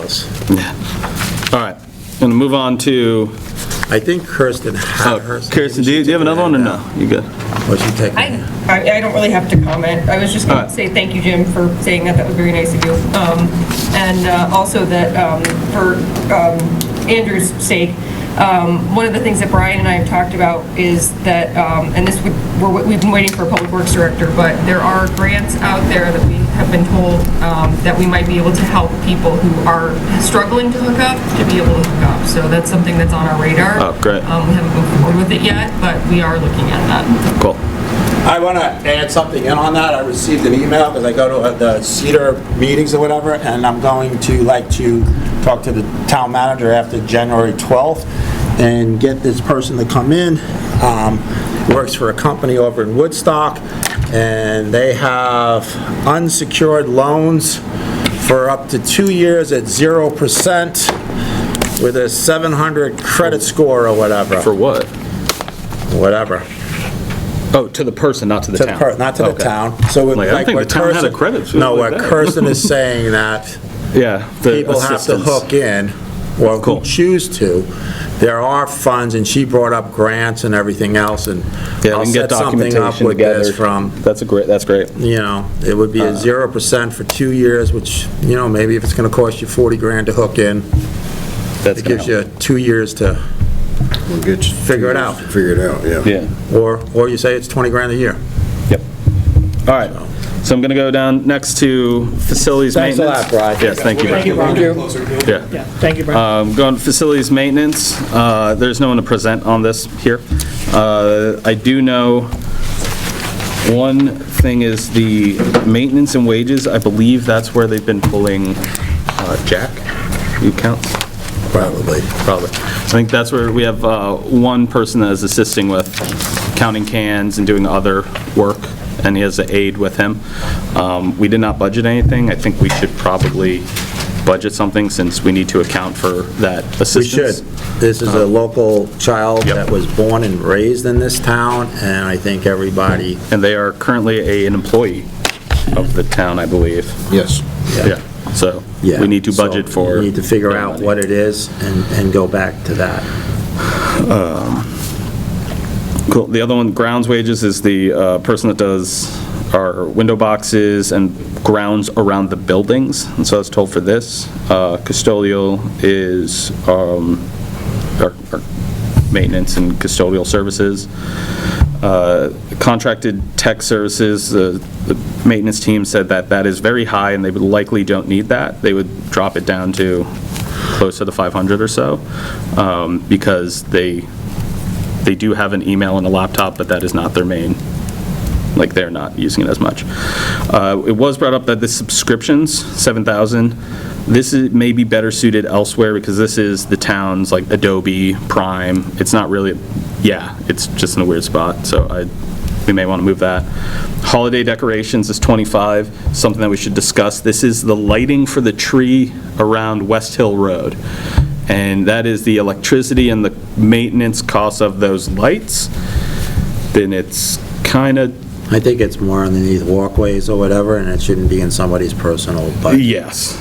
right, going to move on to, I think Kirsten had hers. Kirsten, do you have another one or no? You good? Or she take it? I don't really have to comment. I was just going All to right. say thank you, Jim, for saying that. That was very nice of you. And also that for Andrew's sake, one of the things that Brian and I have talked about is that, and this we've been waiting for a public works director, but there are grants out there that we have been told that we might be able to help people who are struggling to hook up to be able to hook up. So that's something that's on our radar. Oh, great. We haven't moved forward with it yet, but we are looking at that. Cool. I want to add something in on that. I received an email because I go to the Cedar meetings or whatever, and I'm going to talk to the town manager after January 12th and get this person to come in. Works for a company over in Woodstock, and they have unsecured loans for up to 2 years at 0% with a 700 credit score or whatever. For what? Whatever. Oh, to the person, not to the town. Not to the Okay. town. So Like, I don't think what the town had a Kirsten- credit score No, like what that. Kirsten is saying that Yeah. the people have to assistance. hook in, or Cool. who choose to. There are funds, and she brought up grants and everything else, and Yeah, we I'll can get set something up documentation with this together. from, That's great. it would be a 0% for 2 years, which, maybe if it's gonna cost you 40 grand to hook in, That's it gives you 2 years to, We'll get you. Figure it out. Figure it out, yeah. Yeah. or you say it's 20 grand a year. Yep. All right. So I'm going to go down next to facilities Thanks a maintenance. lot, Brian. Yes, thank you. Thank you, Brian. Yeah. Yeah, thank you, Brian. Going to facilities maintenance, there's no one to present on this here. I do know one thing is the maintenance and wages. I believe that's where they've been pulling Jack, who counts? Probably. Probably. I think that's where we have one person that is assisting with counting cans and doing other work, and he has an aide with him. We did not budget anything. I think we should probably budget something since we need to account for that We assistance. should. This is a local child Yep. that was born and raised in this town, and I think everybody, And they are currently an employee of the town, I believe. Yes. Yeah, so yeah. we need to budget So for. we need to figure that out money. what it is and go back to that. Cool. The other one, grounds wages, is the person that does our window boxes and grounds around the buildings, and so that's told for this. Custodial is our maintenance and custodial services. Contracted tech services, the maintenance team said that that is very high and they would likely don't need that. They would drop it down to close to the 500 or so, because they do have an email and a laptop, but that is not their main, like, they're not using it as much. It was brought up that the subscriptions, 7,000, this may be better suited elsewhere because this is the town's, like, Adobe Prime. It's not really, it's just in a weird spot, so we may want to move that. Holiday decorations is 25, something that we should discuss. This is the lighting for the tree around West Hill Road. And that is the electricity and the maintenance costs of those lights. Then it's kind of, I think it's more underneath walkways or whatever, and it shouldn't be in somebody's personal budget. yes.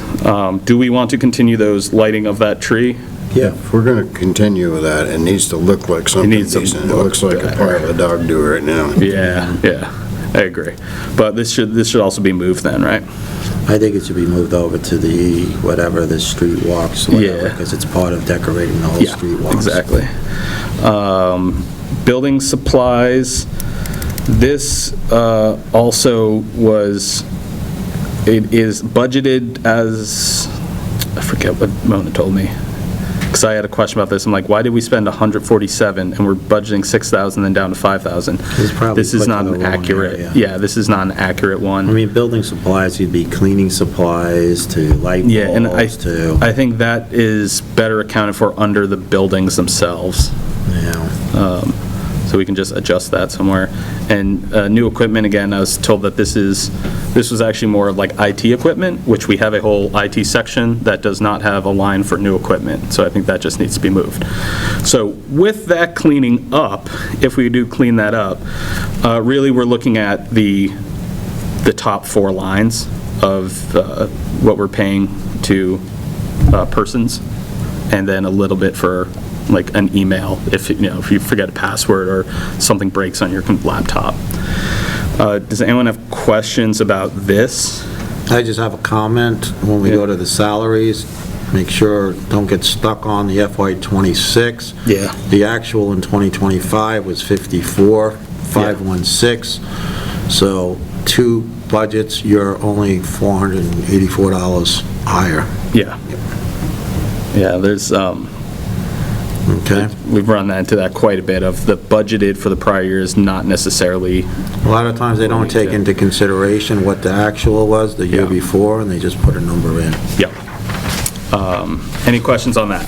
Do we want to continue those lighting of that tree? Yeah. If we're gonna continue with that, it needs to look like something needs to decent. It look looks like a good. pile of dog do right now. Yeah, I agree. But this should also be moved then, right? I think it should be moved over to the, whatever, the street walks, whatever, Yeah. because it's part of decorating the whole street walks. Exactly. Building supplies, this also it is budgeted as I forget what Mona told me, because I had a question about this. I'm like, why did we spend 147 and we're budgeting 6,000 then down to 5,000? This is not an accurate, yeah, this is not an accurate one. I mean, building supplies, you'd be cleaning supplies to light Yeah, and bulbs to, I think that is better accounted for under the buildings themselves. yeah. So we can just adjust that somewhere. And new equipment, again, I was told that this was actually more of like IT equipment, which we have a whole IT section that does not have a line for new equipment. So I think that just needs to be moved. So with that cleaning up, if we do clean that up, really we're looking at the top 4 lines of what we're paying to persons, and then a little bit for like an email if you forget a password or something breaks on your laptop. Does anyone have questions about this? I just have a comment. When we go to the salaries, make sure, don't get stuck on the FY '26. Yeah. The actual in 2025 was 54,516. So 2 budgets, you're only $484 higher. Yeah. Yeah, there's, Okay? we've run into that quite a bit of the budgeted for the prior year is not necessarily, A lot of times they don't take into consideration what the actual was the year Yeah. before, and they just put a number in. yeah. Any questions on that?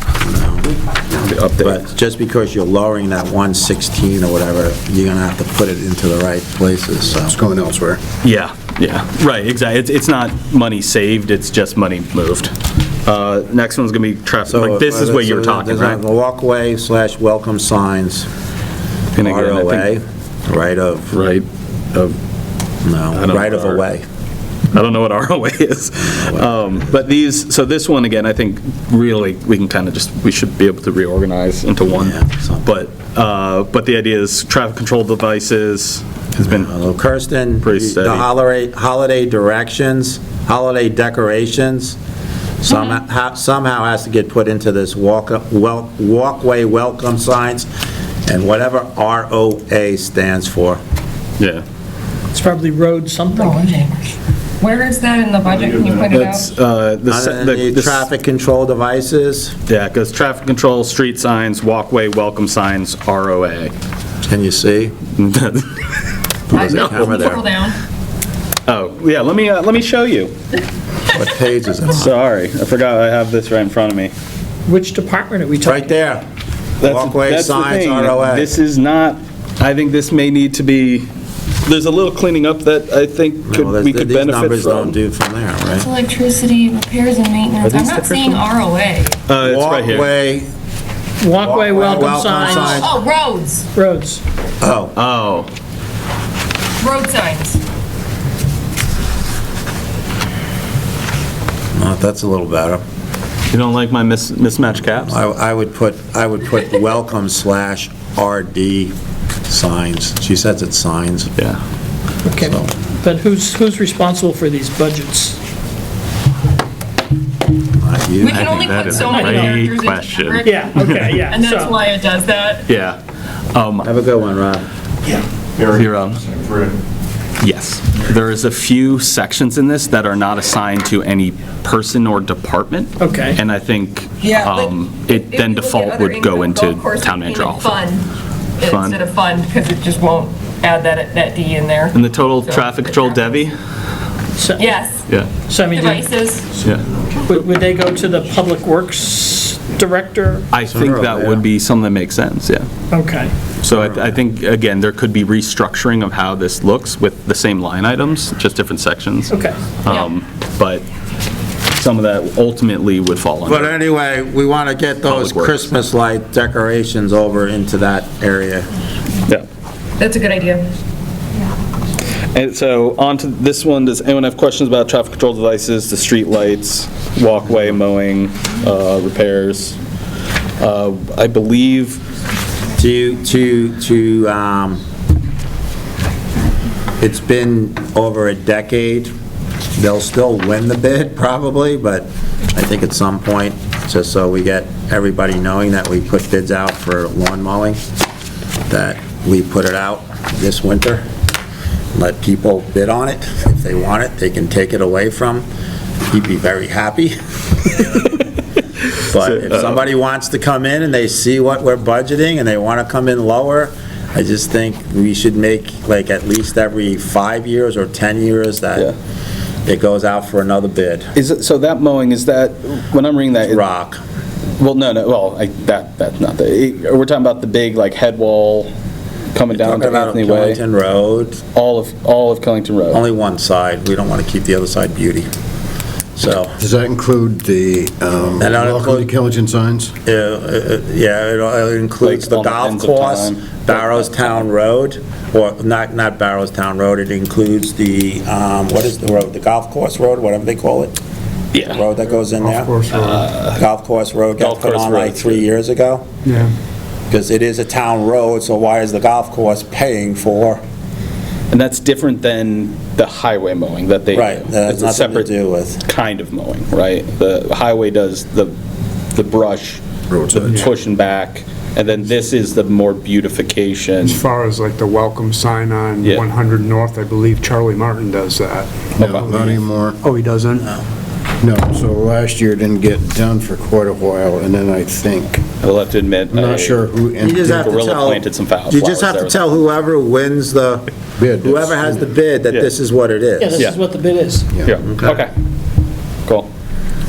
The update. But just because you're lowering that 116 or whatever, you're gonna have to put it into the right places, so. It's going elsewhere. Yeah, right, exactly. It's not money saved, it's just money moved. Next one's gonna be traffic, like this is what you were talking, right? The walkway/welcome signs, And again, I ROA, think- right of, Right, of, no, don't right know of what away. I don't know what ROA is. But so this one, again, I think really, we can kind of we should be able to reorganize into one. Yeah, something. But the idea is traffic control devices has been, Well, Kirsten, Pretty steady. the holiday directions, holiday decorations, somehow has to get put into this walkway welcome signs, and whatever ROA stands for. yeah. It's probably road something. Where is that in the budget? Can you point it That's, out? The traffic control devices, Yeah, because traffic control, street signs, walkway welcome signs, ROA. can you see? There's a camera there. Scroll down. Oh, yeah, let me show you. What page is it on? Sorry, I forgot I have this right in front of me. Which department are we talking? Right there. Walkway That's the signs, thing. ROA. This is not, I think this may need to be, there's a little cleaning up that I think Well, we could these benefit numbers don't from. do from there, right? Electricity, repairs and maintenance. Are I'm these not different seeing from- ROA. It's right here. Walkway, welcome welcome signs, signs. Oh, roads, roads. Oh, Oh, road signs. well, that's a little better. you don't like my mismatched caps? I would put welcome/RD signs. She says it's signs. Yeah. Okay, but who's responsible for these budgets? Not you. We can only put so many characters into question. fabric. Yeah, okay, yeah. And that's so- why it does that. Yeah. Have a good one, Rob. You're Yes. There is a few sections in this that are not assigned to any person or department. Okay. And I think Yeah, like, it if then you look at default other would go income, into golf course town is manager paying office. Fund Fund. instead of fund, because it just won't add that D in there. And the total So- traffic control Debbie? So- Yes, Yeah. So, I mean, devices. Yeah. would they go to the Public Works Director? I think that would be something that makes sense, yeah. Okay. So I think, again, there could be restructuring of how this looks with the same line items, just different sections. Okay. But some of that ultimately would fall But under. anyway, we want to get those Public Works. Christmas light decorations over into that area. Yeah. That's a good idea. And so on to this one, does anyone have questions about traffic control devices, the street lights, walkway mowing, repairs? I believe, It's been over a decade. They'll still win the bid probably, but I think at some point, just so we get everybody knowing that we put bids out for lawn mowing, that we put it out this winter. Let people bid on it. If they want it, they can take it away from. He'd be very happy. But if somebody wants to come in and they see what we're budgeting and they want to come in lower, I just think we should make, like, at least every 5 years or 10 years that it goes out for another bid. Is it, so that mowing, is that, when I'm reading that? Rock. Well, no, well, that's not we're talking about the big, like, head wall coming down to Anthony Way? Killington Road. All of Killington Road? Only one side. We don't want to keep the other side beauty. So. Does that include the welcome to Killington signs? Yeah, it includes the golf course, Barrowstown Road, or not Barrowstown Road, it includes the, what is the road, the golf course road, whatever they call it? Yeah. The road that goes in there? Golf course road got put on like 3 years ago? Yeah. Because it is a town road, so why is the golf course paying for? And that's different than the highway mowing that they do. Right, that has It's a nothing to separate do with. kind of mowing, right? The highway does the brush, the pushing back, and then this is the more beautification. As far as like the welcome sign on Yeah. 100 North, I believe Charlie Martin does that. No, not anymore. Oh, he doesn't? No, so last year didn't get done for quite a while, and then I think, I'll have to admit, I'm not sure who. You just have to Gorilla tell, planted some flowers you just have to there. tell whoever wins the, Bid. whoever has the bid, that Yeah. this is what it Yeah, is. this is what the bid is. Yeah, okay, cool.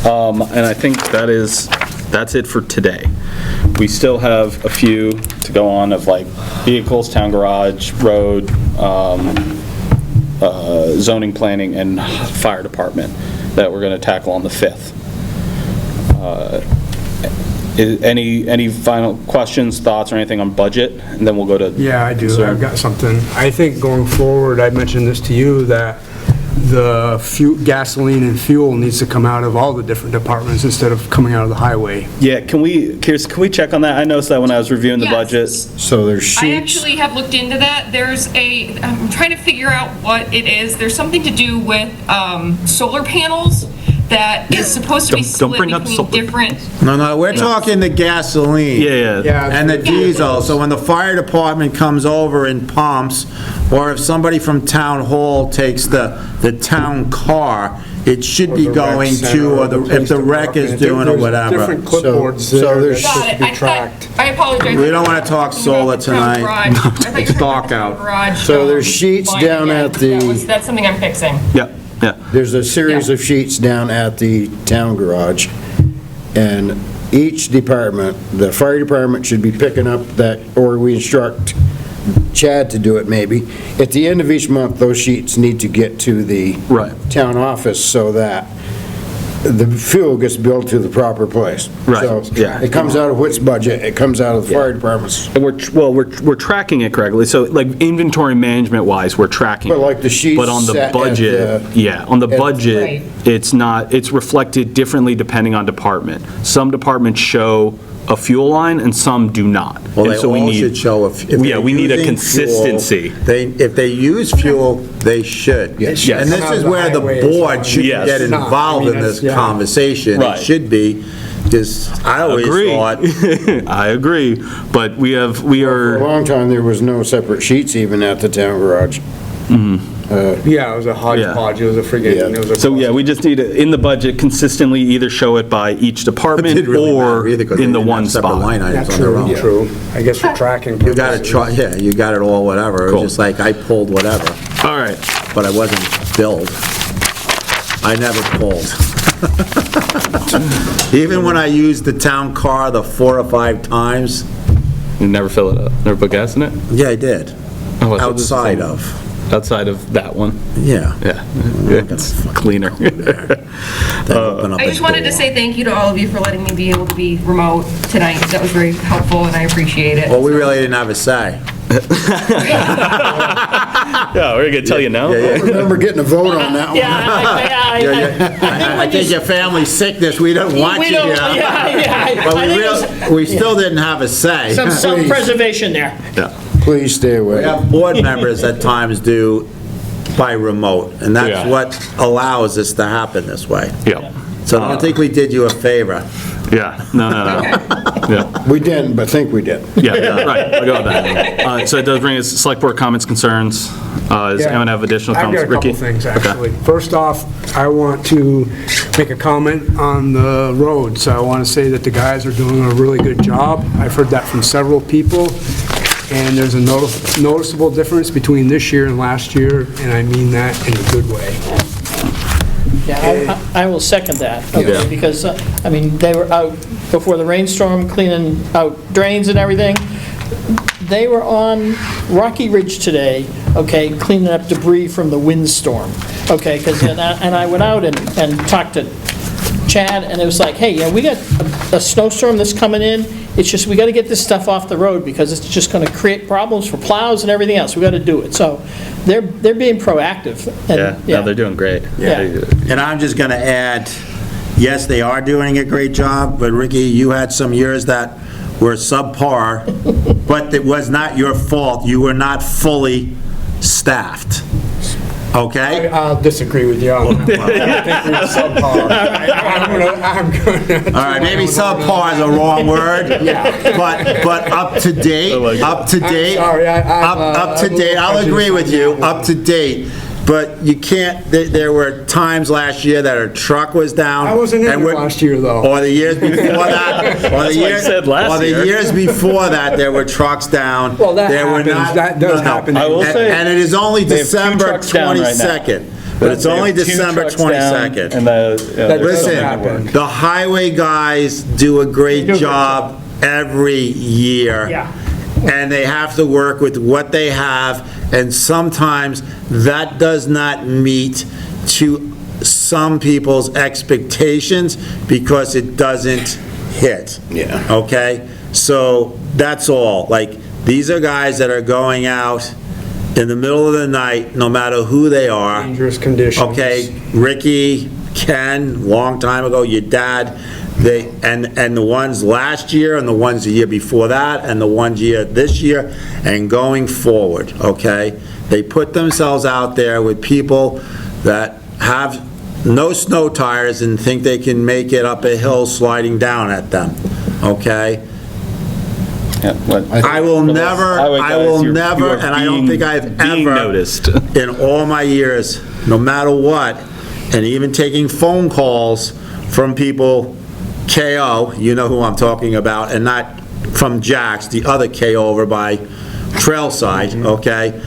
And I think that's it for today. We still have a few to go on of like vehicles, town garage, road, zoning planning, and fire department that we're gonna tackle on the 5th. Any final questions, thoughts, or anything on budget? And then we'll go to. Yeah, I do. concern. I've got something. I think going forward, I mentioned this to you, that the gasoline and fuel needs to come out of all the different departments instead of coming out of the highway. Yeah, Kirsten, can we check on that? I noticed that when I was reviewing the Yes. budget. So there's sheets. I actually have looked into that. I'm trying to figure out what it is. There's something to do with solar panels that is supposed to be Don't split bring up between solar. different. No, we're talking the gasoline. Yeah. And the diesel, so when the fire department comes over and pumps, or if somebody from town hall takes the town car, it should be Or the rec going center to, or or the if the police rec is department. doing or There's whatever. different clipboards So there there's- that Got should it. be tracked. I apologize. We don't wanna talk solar tonight. It's dark out. So there's sheets down at the- That's something I'm fixing. Yeah. There's a series of sheets down at the town garage, and each department, the fire department should be picking up that, or we instruct Chad to do it maybe. At the end of each month, those sheets need to get to the Right. town office so that the fuel gets billed to the proper place. Right, So yeah. it comes out of which budget? It comes out of the fire department's. And we're tracking it correctly, so like inventory management wise, we're tracking. But it. like the sheets But on the set at budget, the- on the at- budget, Right. it's reflected differently depending on department. Some departments show a fuel line and some do not. Well, And they so we all need- should show, if they're Yeah, we need a using fuel, consistency. if they use fuel, they should. Yes. Yes. And this is where the board should Yes. get involved in this conversation. Right. It should be, because I always Agree. thought, I agree, but we For a are, long time, there was no separate sheets even at the town garage. Yeah, it was a hodgepodge. It was a friggin', Yeah. it was a. so yeah, we just need to, in the budget, consistently either show it by each it department didn't really matter or either, because they in the didn't one have separate spot. line items Yeah, on their own. true. I guess for tracking You got it, purposes. yeah, you got it all, whatever. It Cool. was just like, I pulled whatever, All right, but I wasn't billed. I never pulled. Even when I used the town car the 4 or 5 times, you never fill it up, never put gas in it? yeah, I did. Oh, I thought this was Outside the- of, Outside of that one? yeah. Yeah, it's cleaner. Then open up I a just wanted to door. say thank you to all of you for letting me be able to be remote tonight. That was very helpful, and I appreciate it. Well, we really didn't have a say. Yeah, we're gonna tell you now? I remember getting a vote on that one. I think your family sickness, we don't want you here. But we still didn't have a say. Some self-preservation there. Please stay We away. have board members at times do by remote, and Yeah. that's what allows this to happen this way. Yeah, So I don't think we did you a favor. yeah, no. Yeah, We didn't, but think we did. yeah, right, I'll go with that. So it does bring us select board comments, concerns. Does anyone have additional I've comments? got a couple Ricky? things, Okay. actually. First off, I want to make a comment on the road. So I want to say that the guys are doing a really good job. I've heard that from several people, and there's a noticeable difference between this year and last year, and I mean that in a good way. Yeah, I will second that, okay, because, I mean, they were out before the rainstorm cleaning out drains and everything. They were on Rocky Ridge today, okay, cleaning up debris from the windstorm, okay, because, and I went out and talked to Chad, and it was like, hey, yeah, we got a snowstorm that's coming in, it's just, we got to get this stuff off the road, because it's just going to create problems for plows and everything else, we got to do it, so they're being proactive. And, No, they're doing great. Yeah. And I'm just going to add, yes, they are doing a great job, but Ricky, you had some years that were subpar, but it was not your fault. You were not fully staffed. Okay? I'll disagree with you on that one. I think we're subpar. I'm gonna. All right, maybe subpar is a wrong word, but up to date, up to date, up to date, I'll agree with you, up to date. But you can't, there were times last year that our truck was down. I wasn't in there last year, though. Or the years before that. Or the years before that, there were trucks down. Well, that happens, that does happen. I will say, and it is only they have 2 December trucks down right now. 22nd. But it's only December 22nd. And Listen, the highway guys do a great job every year. Yeah. And they have to work with what they have, and sometimes that does not meet to some people's expectations because it doesn't hit. Yeah. Okay? So that's all. Like, these are guys that are going out in the middle of the night, no matter who they are. Dangerous conditions. Okay, Ricky, Ken, long time ago, your dad, and the ones last year, and the ones the year before that, and the ones this year, and going forward, okay? They put themselves out there with people that have no snow tires and think they can make it up a hill sliding down at them, okay? I will never, and I don't think I've ever, noticed. in all my years, no matter what, and even taking phone calls from people, KO, you know who I'm talking about, and not from Jack's, the other KO over by Trailside, okay?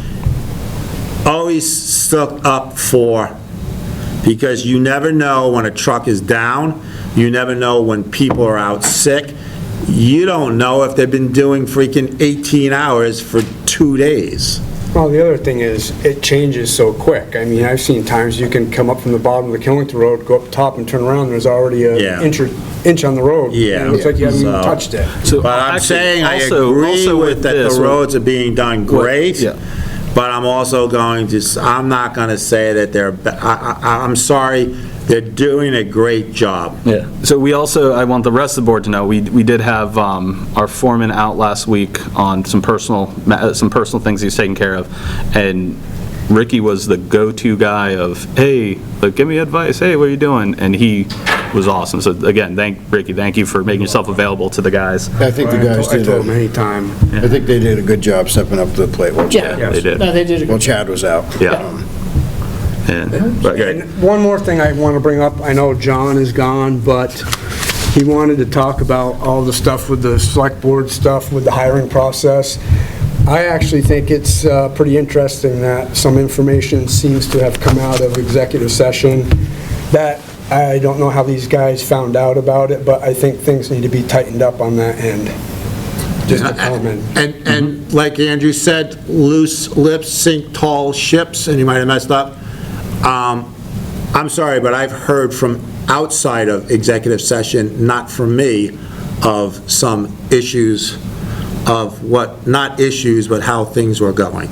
Always stuck up for, because you never know when a truck is down, you never know when people are out sick, you don't know if they've been doing freaking 18 hours for 2 days. Well, the other thing is, it changes so quick. I mean, I've seen times you can come up from the bottom of the Killington Road, go up top and turn around, and there's already an inch on the road. Yeah. It looks like you haven't even touched it. But I'm saying I agree with that the roads are being done great, but I'm also going to, I'm not going to say that they're, I'm sorry, they're doing a great job. Yeah. So we also, I want the rest of the board to know, we did have our foreman out last week on some personal things he's taking care of, and Ricky was the go-to guy of, hey, give me advice, hey, what are you doing? And he was awesome. So again, Ricky, thank you for making yourself available to the guys. I think the guys did. I told him anytime. I think they did a good job stepping up to the plate. Yeah, they did. No, they did a Well, good Chad was out. Yeah. And one more thing I want to bring up, I know John is gone, but he wanted to talk about all the stuff with the select board stuff, with the hiring process. I actually think it's pretty interesting that some information seems to have come out of executive session that I don't know how these guys found out about it, but I think things need to be tightened up on that end. Just a comment. And like Andrew said, loose lips sink tall ships, and you might have messed up. I'm sorry, but I've heard from outside of executive session, not from me, of some issues of what, not issues, but how things were going.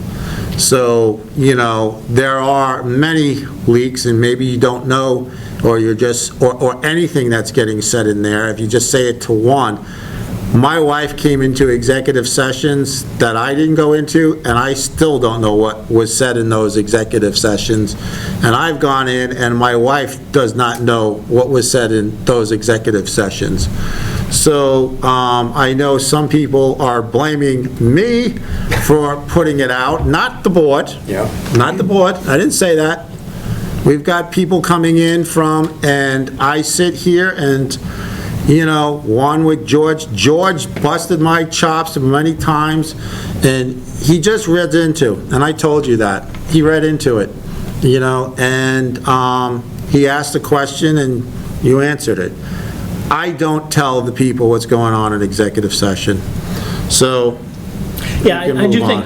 So, there are many leaks, and maybe you don't know, or you're just, or anything that's getting said in there, if you just say it to one. My wife came into executive sessions that I didn't go into, and I still don't know what was said in those executive sessions. And I've gone in, and my wife does not know what was said in those executive sessions. So I know some people are blaming me for putting it out, not the board. Yeah. Not the board. I didn't say that. We've got people coming in from, and I sit here and, one with George. George busted my chops many times, and he just read into, and I told you that. He read into it, and he asked a question and you answered it. I don't tell the people what's going on in executive session, so. Yeah, I do think,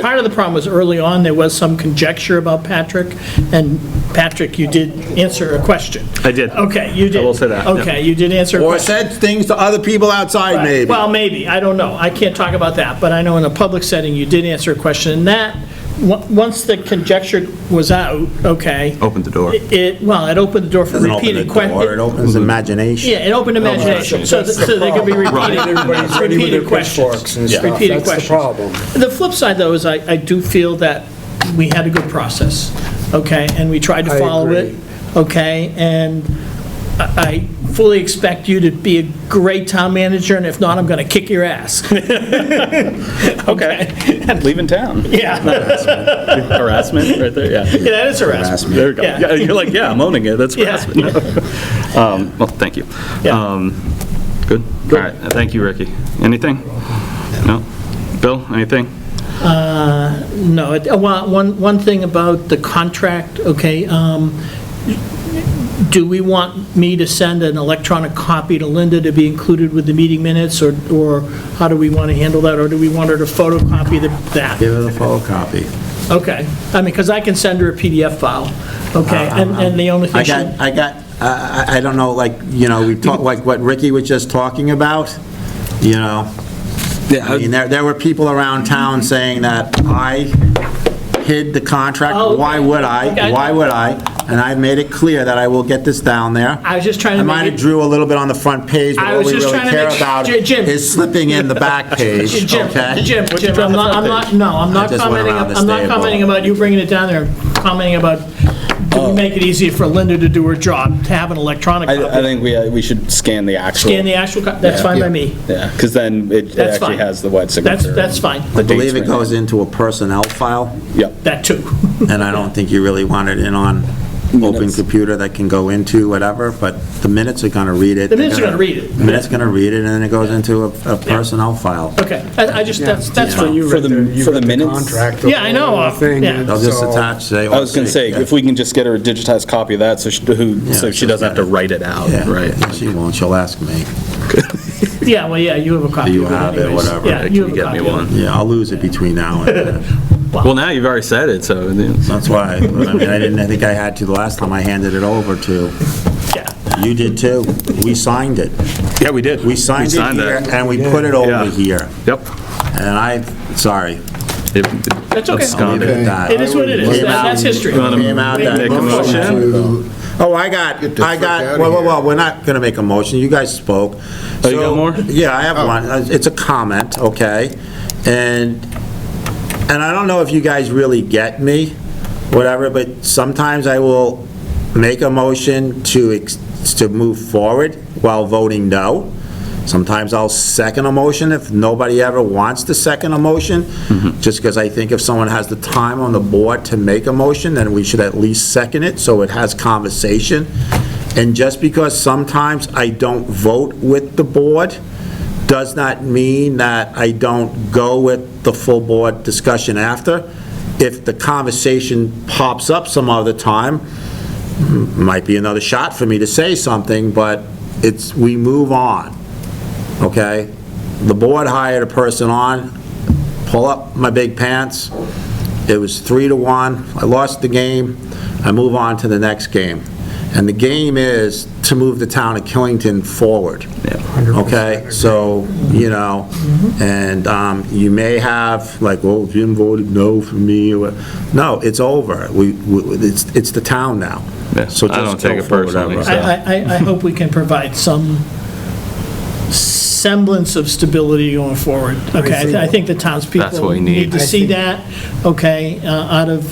part of the problem was early on, there was some conjecture about Patrick, and Patrick, you did answer a question. I did. Okay, you did. I will say that, yeah. Okay, you did answer a Or question. said things to other people outside, Right. maybe. Well, maybe, I don't know, I can't talk about that, but I know in a public setting, you did answer a question, and that, once the conjecture was out, okay. Opened the door. It opened the door for Doesn't open the repeated door, it questions. opens imagination. Yeah, it opened imagination, so there could be repeated questions. and stuff. Repeated That's the questions. problem. The flip side, though, is I do feel that we had a good process, okay, and we tried to I follow it, agree. okay, and I fully expect you to be a great town manager, and if not, I'm gonna kick your ass. Okay. Leaving town. Yeah. Harassment right there, yeah. Yeah, that is harassment. There we go. Yeah. Yeah, you're like, yeah, I'm owning it, that's Yeah. harassment. Well, thank you. Yeah. Good? All right, thank you, Ricky. Anything? No? Bill, anything? No, one thing about the contract, okay, do we want me to send an electronic copy to Linda to be included with the meeting minutes, or how do we want to handle that, or do we want her to photocopy that? Give it a photocopy. Okay, I mean, because I can send her a PDF file, okay, and the only thing she... I don't know, we talked, like what Ricky was just talking about, I mean, there were people around town saying that I hid the contract. Oh, okay. Why would I? Okay. Why would I? And I made it clear that I will get this down there. I was just trying to I make might have it- drew a little bit on the front page, but I all was we just really trying to care make- about Jim. is slipping in the back page, okay? Jim, I'm not I just went around this table. commenting about you bringing it down there, I'm commenting about, do we make it easier for Linda to do her job, to have an electronic I copy? think we should scan the actual. Scan the actual, that's fine by me. Yeah, because then it That's actually fine. has the wet signature. That's fine, I believe it goes into a personnel file, Yep. that too. and I don't think you really want it in on open computer that can go into whatever, but the minutes are gonna read it. The minutes are gonna read it. The minutes are gonna read it, and then it goes into a personnel file. Okay, I just, that's fine. For the minutes? Contract. Yeah, I know, yeah. They'll just attach, say. I was gonna say, if we can just get her a digitized copy of that, so she doesn't have to write it out, Yeah, right? yeah, she won't, she'll ask me. Yeah, well, yeah, you have a copy Do you of it have it, anyways. whatever. Yeah, you have a Get copy me of it. one. Yeah, I'll lose it between now and then. Well, now you've already said it, so. That's why, I mean, I think I had to the last time I handed it over to. Yeah. You did too. We signed it. Yeah, we did. We signed it here, that. and we put it over Yeah. here. Yep. And sorry. That's okay. I'll leave it at that. It is what it is, Came out- that's history. Came out that- Make a motion? Oh, well, we're not gonna make a motion, you guys spoke. Oh, you got more? Yeah, I have one, it's a comment, okay? And I don't know if you guys really get me, whatever, but sometimes I will make a motion to move forward while voting no. Sometimes I'll second a motion if nobody ever wants to second a motion, just because I think if someone has the time on the board to make a motion, then we should at least second it, so it has conversation. And just because sometimes I don't vote with the board, does not mean that I don't go with the full board discussion after. If the conversation pops up some other time, might be another shot for me to say something, but we move on. Okay? The board hired a person on, pull up my big pants, it was 3-1, I lost the game, I move on to the next game. And the game is to move the town of Killington forward. Okay? So, and you may have, like, well, Jim voted no for me, or no, it's over. It's the town now. So I don't just take go it for personally, whatever. I hope we can provide some semblance of stability going forward. Okay, I think the That's townspeople what we need. to see that, okay, out of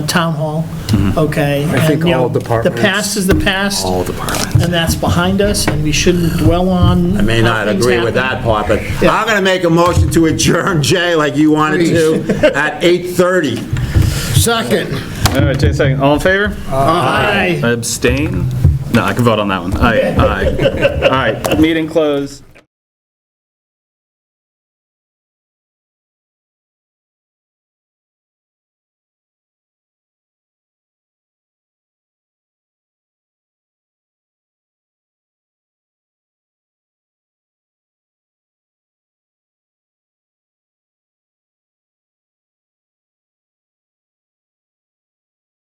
town hall, okay? I think And, you know, all departments- The past is the past. All departments. And that's behind us, and we shouldn't dwell on. I may not how things agree with happen. that part, but I'm going to make a motion to adjourn, Jay, like you wanted to, at 8:30. Second. All right, Jay, second. All in favor? Aye. Abstain? No, I can vote on that one. Aye, aye. All right, meeting closed.